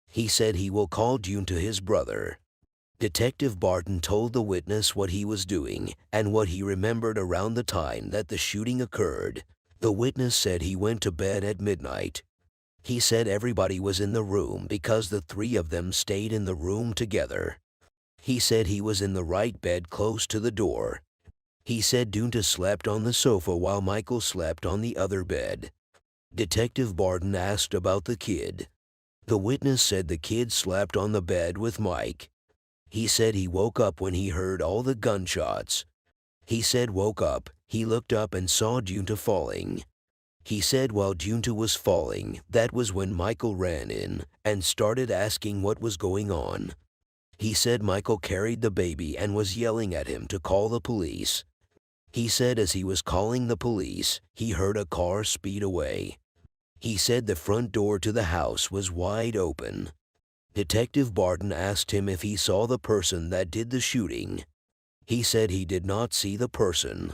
Speaker 1: He said he will call Junta his brother. Detective Barton told the witness what he was doing and what he remembered around the time that the shooting occurred. The witness said he went to bed at midnight. He said everybody was in the room because the three of them stayed in the room together. He said he was in the right bed close to the door. He said Junta slept on the sofa while Michael slept on the other bed. Detective Barton asked about the kid. The witness said the kid slept on the bed with Mike. He said he woke up when he heard all the gunshots. He said woke up, he looked up and saw Junta falling. He said while Junta was falling, that was when Michael ran in and started asking what was going on. He said Michael carried the baby and was yelling at him to call the police. He said as he was calling the police, he heard a car speed away. He said the front door to the house was wide open. Detective Barton asked him if he saw the person that did the shooting. He said he did not see the person.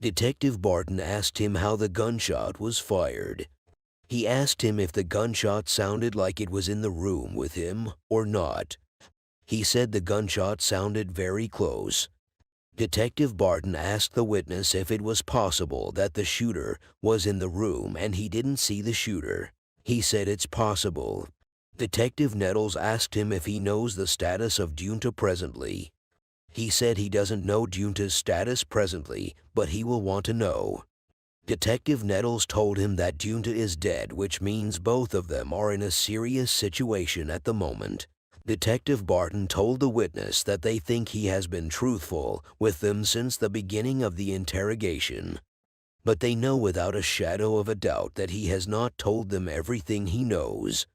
Speaker 1: Detective Barton asked him how the gunshot was fired. He asked him if the gunshot sounded like it was in the room with him or not. He said the gunshot sounded very close. Detective Barton asked the witness if it was possible that the shooter was in the room and he didn't see the shooter. He said it's possible. Detective Nettles asked him if he knows the status of Junta presently. He said he doesn't know Junta's status presently, but he will want to know. Detective Nettles told him that Junta is dead, which means both of them are in a serious situation at the moment. Detective Barton told the witness that they think he has been truthful with them since the beginning of the interrogation. But they know without a shadow of a doubt that he has not told them everything he knows.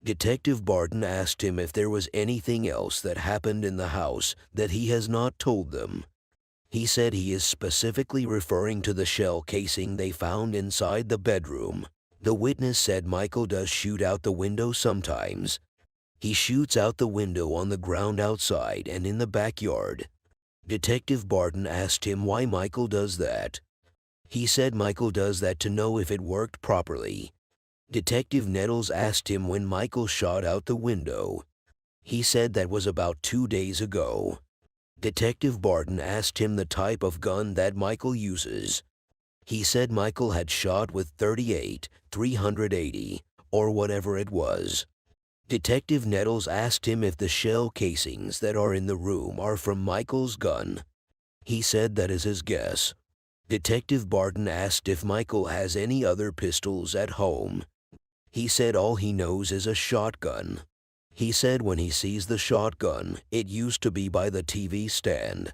Speaker 1: Detective Barton asked him if there was anything else that happened in the house that he has not told them. He said he is specifically referring to the shell casing they found inside the bedroom. The witness said Michael does shoot out the window sometimes. He shoots out the window on the ground outside and in the backyard. Detective Barton asked him why Michael does that. He said Michael does that to know if it worked properly. Detective Nettles asked him when Michael shot out the window. He said that was about 2 days ago. Detective Barton asked him the type of gun that Michael uses. He said Michael had shot with .38, 380, or whatever it was. Detective Nettles asked him if the shell casings that are in the room are from Michael's gun. He said that is his guess. Detective Barton asked if Michael has any other pistols at home. He said all he knows is a shotgun. He said when he sees the shotgun, it used to be by the TV stand.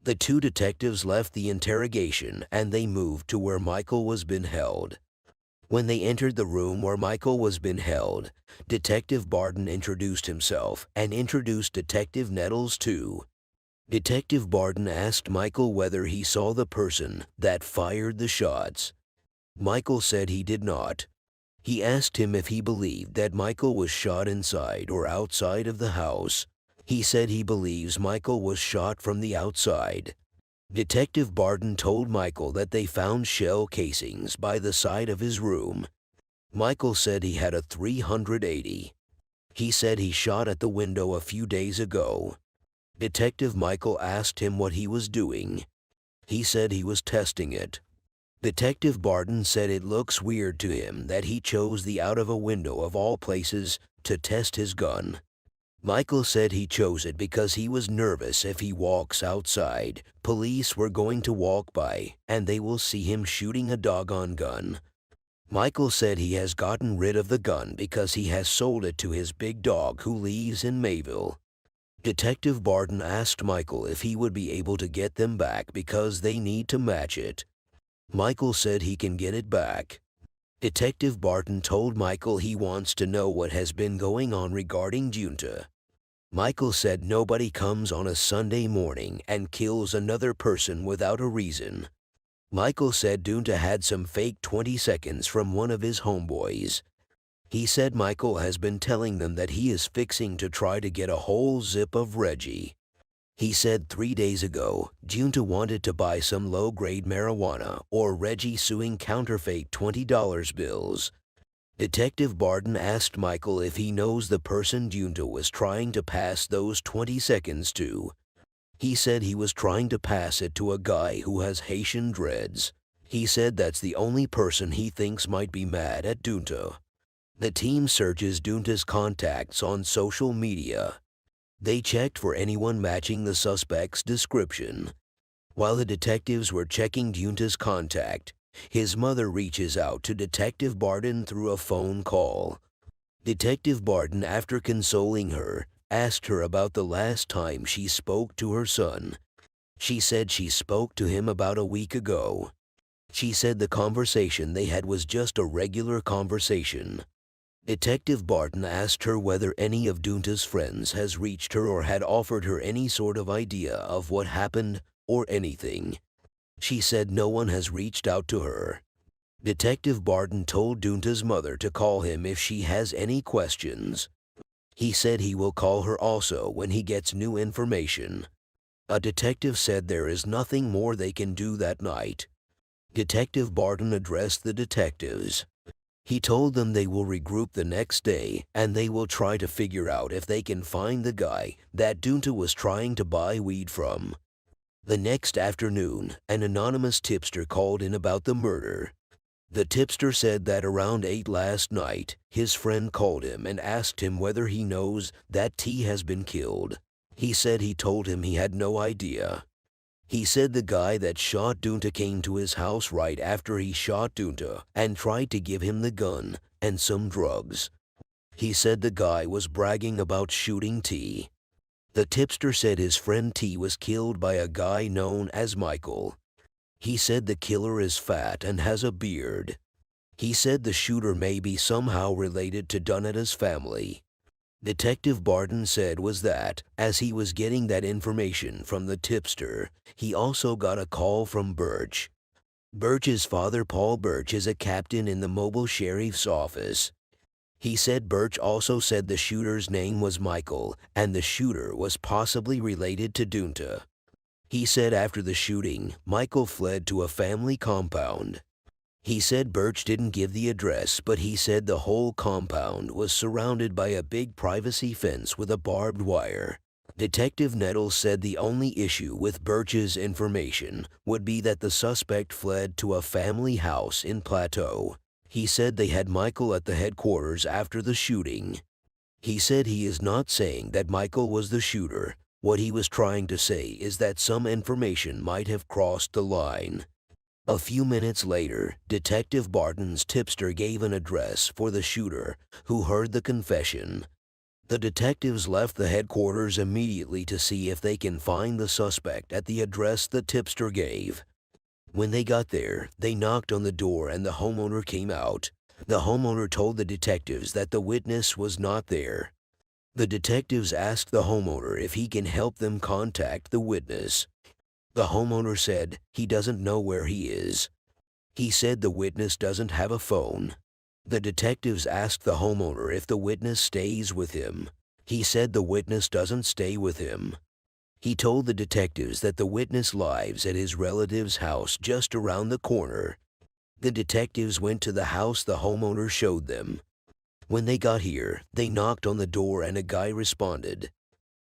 Speaker 1: The two detectives left the interrogation and they moved to where Michael was being held. When they entered the room where Michael was being held, Detective Barton introduced himself and introduced Detective Nettles too. Detective Barton asked Michael whether he saw the person that fired the shots. Michael said he did not. He asked him if he believed that Michael was shot inside or outside of the house. He said he believes Michael was shot from the outside. Detective Barton told Michael that they found shell casings by the side of his room. Michael said he had a .380. He said he shot at the window a few days ago. Detective Michael asked him what he was doing. He said he was testing it. Detective Barton said it looks weird to him that he chose the out of a window of all places to test his gun. Michael said he chose it because he was nervous if he walks outside, police were going to walk by and they will see him shooting a doggone gun. Michael said he has gotten rid of the gun because he has sold it to his big dog who lives in Mayville. Detective Barton asked Michael if he would be able to get them back because they need to match it. Michael said he can get it back. Detective Barton told Michael he wants to know what has been going on regarding Junta. Michael said nobody comes on a Sunday morning and kills another person without a reason. Michael said Junta had some fake 20 seconds from one of his homeboys. He said Michael has been telling them that he is fixing to try to get a whole zip of Reggie. He said 3 days ago, Junta wanted to buy some low-grade marijuana or Reggie suing counterfeit $20 bills. Detective Barton asked Michael if he knows the person Junta was trying to pass those 20 seconds to. He said he was trying to pass it to a guy who has Haitian dreads. He said that's the only person he thinks might be mad at Junta. The team searches Junta's contacts on social media. They checked for anyone matching the suspect's description. While the detectives were checking Junta's contact, his mother reaches out to Detective Barton through a phone call. Detective Barton, after consoling her, asked her about the last time she spoke to her son. She said she spoke to him about a week ago. She said the conversation they had was just a regular conversation. Detective Barton asked her whether any of Junta's friends has reached her or had offered her any sort of idea of what happened or anything. She said no one has reached out to her. Detective Barton told Junta's mother to call him if she has any questions. He said he will call her also when he gets new information. A detective said there is nothing more they can do that night. Detective Barton addressed the detectives. He told them they will regroup the next day and they will try to figure out if they can find the guy that Junta was trying to buy weed from. The next afternoon, an anonymous tipster called in about the murder. The tipster said that around 8 last night, his friend called him and asked him whether he knows that T has been killed. He said he told him he had no idea. He said the guy that shot Junta came to his house right after he shot Junta and tried to give him the gun and some drugs. He said the guy was bragging about shooting T. The tipster said his friend T was killed by a guy known as Michael. He said the killer is fat and has a beard. He said the shooter may be somehow related to Dunetta's family. Detective Barton said was that, as he was getting that information from the tipster, he also got a call from Birch. Birch's father, Paul Birch, is a captain in the mobile sheriff's office. He said Birch also said the shooter's name was Michael and the shooter was possibly related to Junta. He said after the shooting, Michael fled to a family compound. He said Birch didn't give the address, but he said the whole compound was surrounded by a big privacy fence with a barbed wire. Detective Nettles said the only issue with Birch's information would be that the suspect fled to a family house in Plateau. He said they had Michael at the headquarters after the shooting. He said he is not saying that Michael was the shooter. What he was trying to say is that some information might have crossed the line. A few minutes later, Detective Barton's tipster gave an address for the shooter, who heard the confession. The detectives left the headquarters immediately to see if they can find the suspect at the address the tipster gave. When they got there, they knocked on the door and the homeowner came out. The homeowner told the detectives that the witness was not there. The detectives asked the homeowner if he can help them contact the witness. The homeowner said he doesn't know where he is. He said the witness doesn't have a phone. The detectives asked the homeowner if the witness stays with him. He said the witness doesn't stay with him. He told the detectives that the witness lives at his relative's house just around the corner. The detectives went to the house the homeowner showed them. When they got here, they knocked on the door and a guy responded.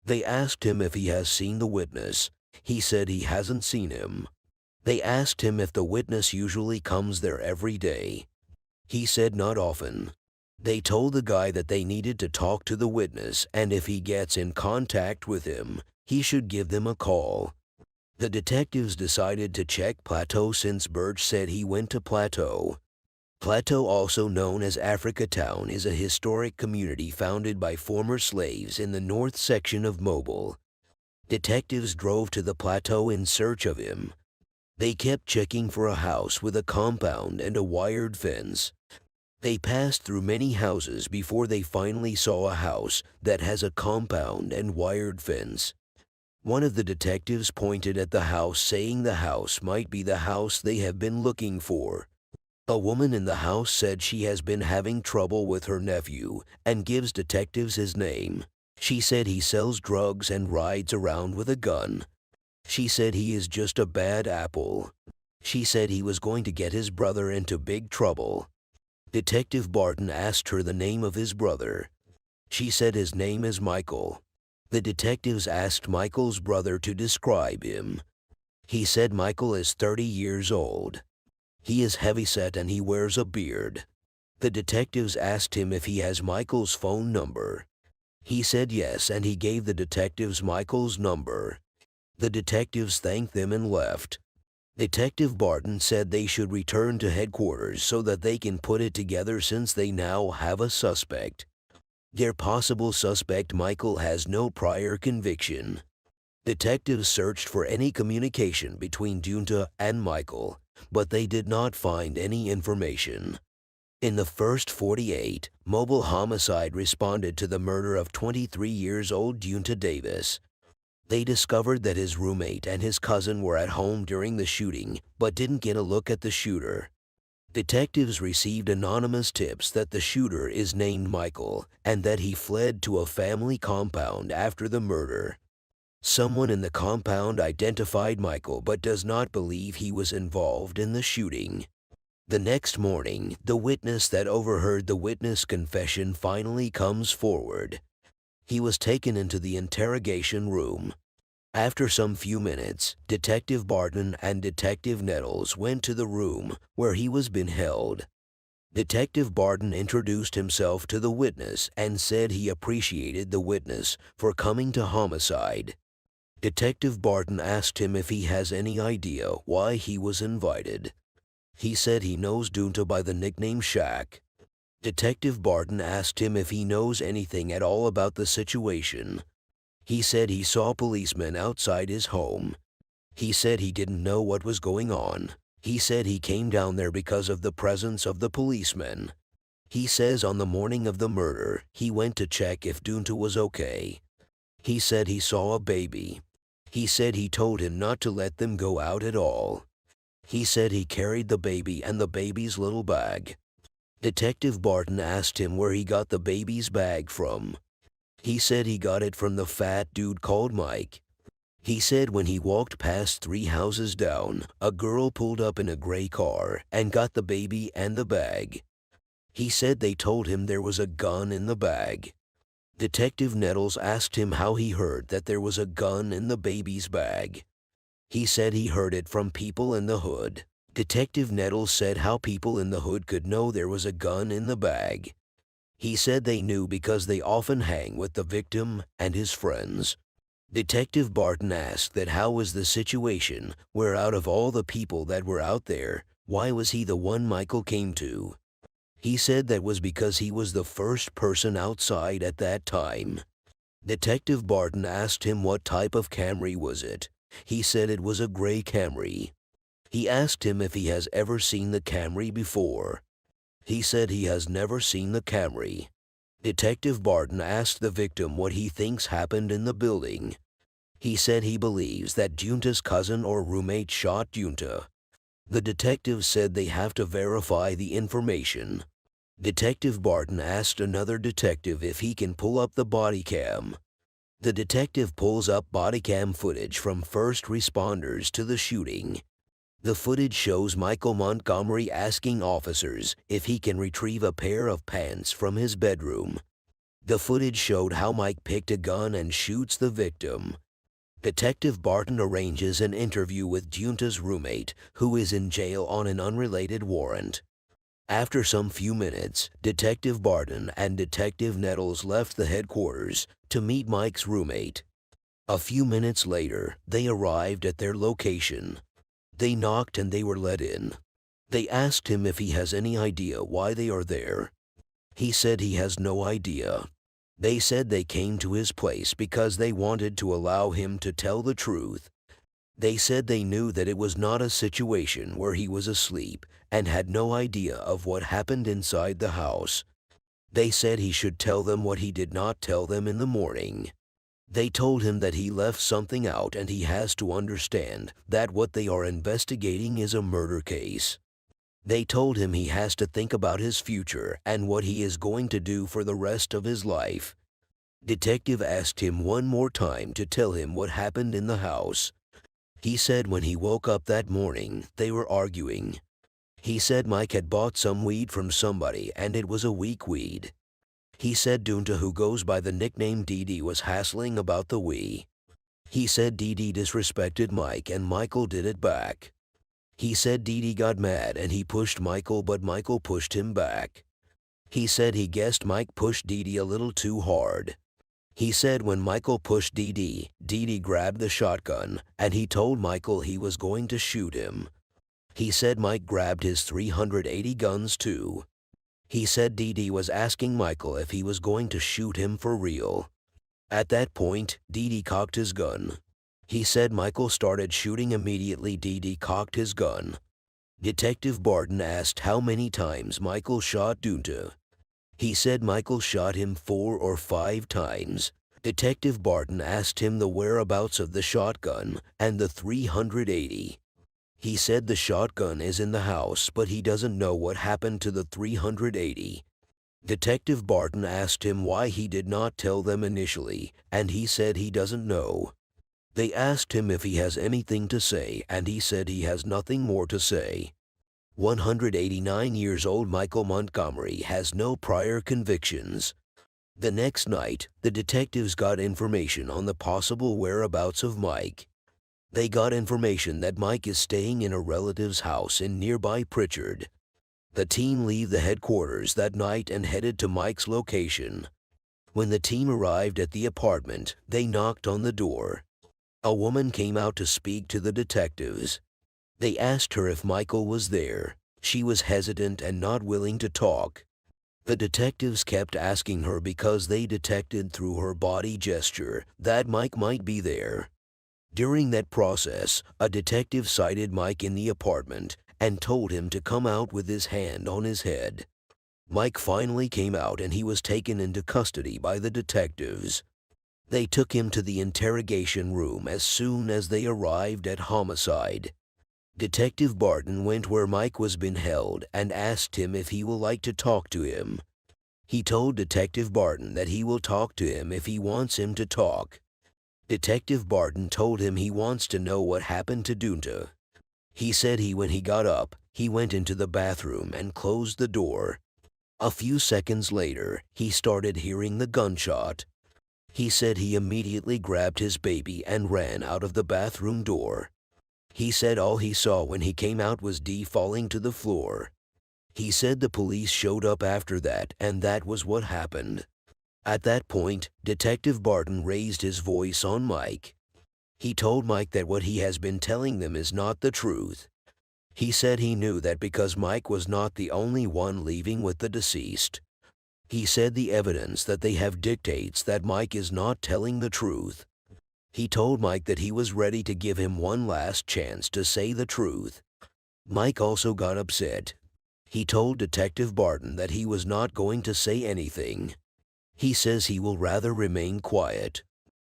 Speaker 1: They asked him if he has seen the witness. He said he hasn't seen him. They asked him if the witness usually comes there every day. He said not often. They told the guy that they needed to talk to the witness, and if he gets in contact with him, he should give them a call. The detectives decided to check Plateau since Birch said he went to Plateau. Plateau, also known as Africatown, is a historic community founded by former slaves in the north section of Mobile. Detectives drove to the Plateau in search of him. They kept checking for a house with a compound and a wired fence. They passed through many houses before they finally saw a house that has a compound and wired fence. One of the detectives pointed at the house, saying the house might be the house they have been looking for. A woman in the house said she has been having trouble with her nephew and gives detectives his name. She said he sells drugs and rides around with a gun. She said he is just a bad apple. She said he was going to get his brother into big trouble. Detective Barton asked her the name of his brother. She said his name is Michael. The detectives asked Michael's brother to describe him. He said Michael is 30 years old. He is heavyset and he wears a beard. The detectives asked him if he has Michael's phone number. He said yes, and he gave the detectives Michael's number. The detectives thanked them and left. Detective Barton said they should return to headquarters so that they can put it together since they now have a suspect. Their possible suspect, Michael, has no prior conviction. Detectives searched for any communication between Junta and Michael, but they did not find any information. In the first 48, Mobile Homicide responded to the murder of 23-year-old Junta Davis. They discovered that his roommate and his cousin were at home during the shooting, but didn't get a look at the shooter. Detectives received anonymous tips that the shooter is named Michael and that he fled to a family compound after the murder. Someone in the compound identified Michael but does not believe he was involved in the shooting. The next morning, the witness that overheard the witness confession finally comes forward. He was taken into the interrogation room. After some few minutes, Detective Barton and Detective Nettles went to the room where he was being held. Detective Barton introduced himself to the witness and said he appreciated the witness for coming to homicide. Detective Barton asked him if he has any idea why he was invited. He said he knows Junta by the nickname Shaq. Detective Barton asked him if he knows anything at all about the situation. He said he saw policemen outside his home. He said he didn't know what was going on. He said he came down there because of the presence of the policemen. He says on the morning of the murder, he went to check if Junta was okay. He said he saw a baby. He said he told him not to let them go out at all. He said he carried the baby and the baby's little bag. Detective Barton asked him where he got the baby's bag from. He said he got it from the fat dude called Mike. He said when he walked past 3 houses down, a girl pulled up in a gray car and got the baby and the bag. He said they told him there was a gun in the bag. Detective Nettles asked him how he heard that there was a gun in the baby's bag. He said he heard it from people in the hood. Detective Nettles said how people in the hood could know there was a gun in the bag. He said they knew because they often hang with the victim and his friends. Detective Barton asked that how was the situation where out of all the people that were out there, why was he the one Michael came to? He said that was because he was the first person outside at that time. Detective Barton asked him what type of Camry was it. He said it was a gray Camry. He asked him if he has ever seen the Camry before. He said he has never seen the Camry. Detective Barton asked the victim what he thinks happened in the building. He said he believes that Junta's cousin or roommate shot Junta. The detective said they have to verify the information. Detective Barton asked another detective if he can pull up the body cam. The detective pulls up body cam footage from first responders to the shooting. The footage shows Michael Montgomery asking officers if he can retrieve a pair of pants from his bedroom. The footage showed how Mike picked a gun and shoots the victim. Detective Barton arranges an interview with Junta's roommate, who is in jail on an unrelated warrant. After some few minutes, Detective Barton and Detective Nettles left the headquarters to meet Mike's roommate. A few minutes later, they arrived at their location. They knocked and they were let in. They asked him if he has any idea why they are there. He said he has no idea. They said they came to his place because they wanted to allow him to tell the truth. They said they knew that it was not a situation where he was asleep and had no idea of what happened inside the house. They said he should tell them what he did not tell them in the morning. They told him that he left something out and he has to understand that what they are investigating is a murder case. They told him he has to think about his future and what he is going to do for the rest of his life. Detective asked him one more time to tell him what happened in the house. He said when he woke up that morning, they were arguing. He said Mike had bought some weed from somebody and it was a weak weed. He said Junta, who goes by the nickname Dee Dee, was hassling about the weed. He said Dee Dee disrespected Mike and Michael did it back. He said Dee Dee got mad and he pushed Michael, but Michael pushed him back. He said he guessed Mike pushed Dee Dee a little too hard. He said when Michael pushed Dee Dee grabbed the shotgun and he told Michael he was going to shoot him. He said Mike grabbed his .380 guns too. He said Dee Dee was asking Michael if he was going to shoot him for real. At that point, Dee Dee cocked his gun. He said Michael started shooting immediately. Dee Dee cocked his gun. Detective Barton asked how many times Michael shot Junta. He said Michael shot him 4 or 5 times. Detective Barton asked him the whereabouts of the shotgun and the .380. He said the shotgun is in the house, but he doesn't know what happened to the .380. Detective Barton asked him why he did not tell them initially, and he said he doesn't know. They asked him if he has anything to say, and he said he has nothing more to say. 189 years old Michael Montgomery has no prior convictions. The next night, the detectives got information on the possible whereabouts of Mike. They got information that Mike is staying in a relative's house in nearby Pritchard. The team leave the headquarters that night and headed to Mike's location. When the team arrived at the apartment, they knocked on the door. A woman came out to speak to the detectives. They asked her if Michael was there. She was hesitant and not willing to talk. The detectives kept asking her because they detected through her body gesture that Mike might be there. During that process, a detective sighted Mike in the apartment and told him to come out with his hand on his head. Mike finally came out and he was taken into custody by the detectives. They took him to the interrogation room as soon as they arrived at homicide. Detective Barton went where Mike was being held and asked him if he will like to talk to him. He told Detective Barton that he will talk to him if he wants him to talk. Detective Barton told him he wants to know what happened to Junta. He said when he got up, he went into the bathroom and closed the door. A few seconds later, he started hearing the gunshot. He said he immediately grabbed his baby and ran out of the bathroom door. He said all he saw when he came out was Dee falling to the floor. He said the police showed up after that, and that was what happened. At that point, Detective Barton raised his voice on Mike. He told Mike that what he has been telling them is not the truth. He said he knew that because Mike was not the only one leaving with the deceased. He said the evidence that they have dictates that Mike is not telling the truth. He told Mike that he was ready to give him one last chance to say the truth. Mike also got upset. He told Detective Barton that he was not going to say anything. He says he will rather remain quiet.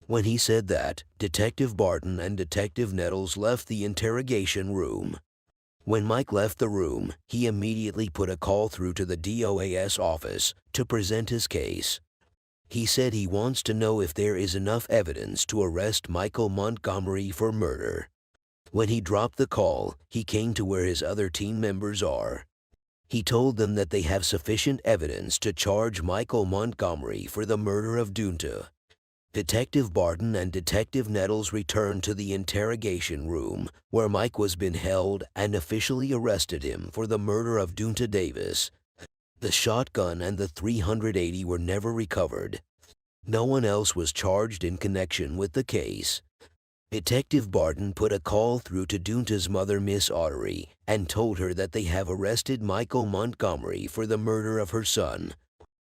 Speaker 1: When he said that, Detective Barton and Detective Nettles left the interrogation room. When Mike left the room, he immediately put a call through to the DOAS office to present his case. He said he wants to know if there is enough evidence to arrest Michael Montgomery for murder. When he dropped the call, he came to where his other team members are. He told them that they have sufficient evidence to charge Michael Montgomery for the murder of Dunta. Detective Barton and Detective Nettles returned to the interrogation room where Mike was been held and officially arrested him for the murder of Dunta Davis. The shotgun and the .380 were never recovered. No one else was charged in connection with the case. Detective Barton put a call through to Dunta's mother, Miss Ottery, and told her that they have arrested Michael Montgomery for the murder of her son.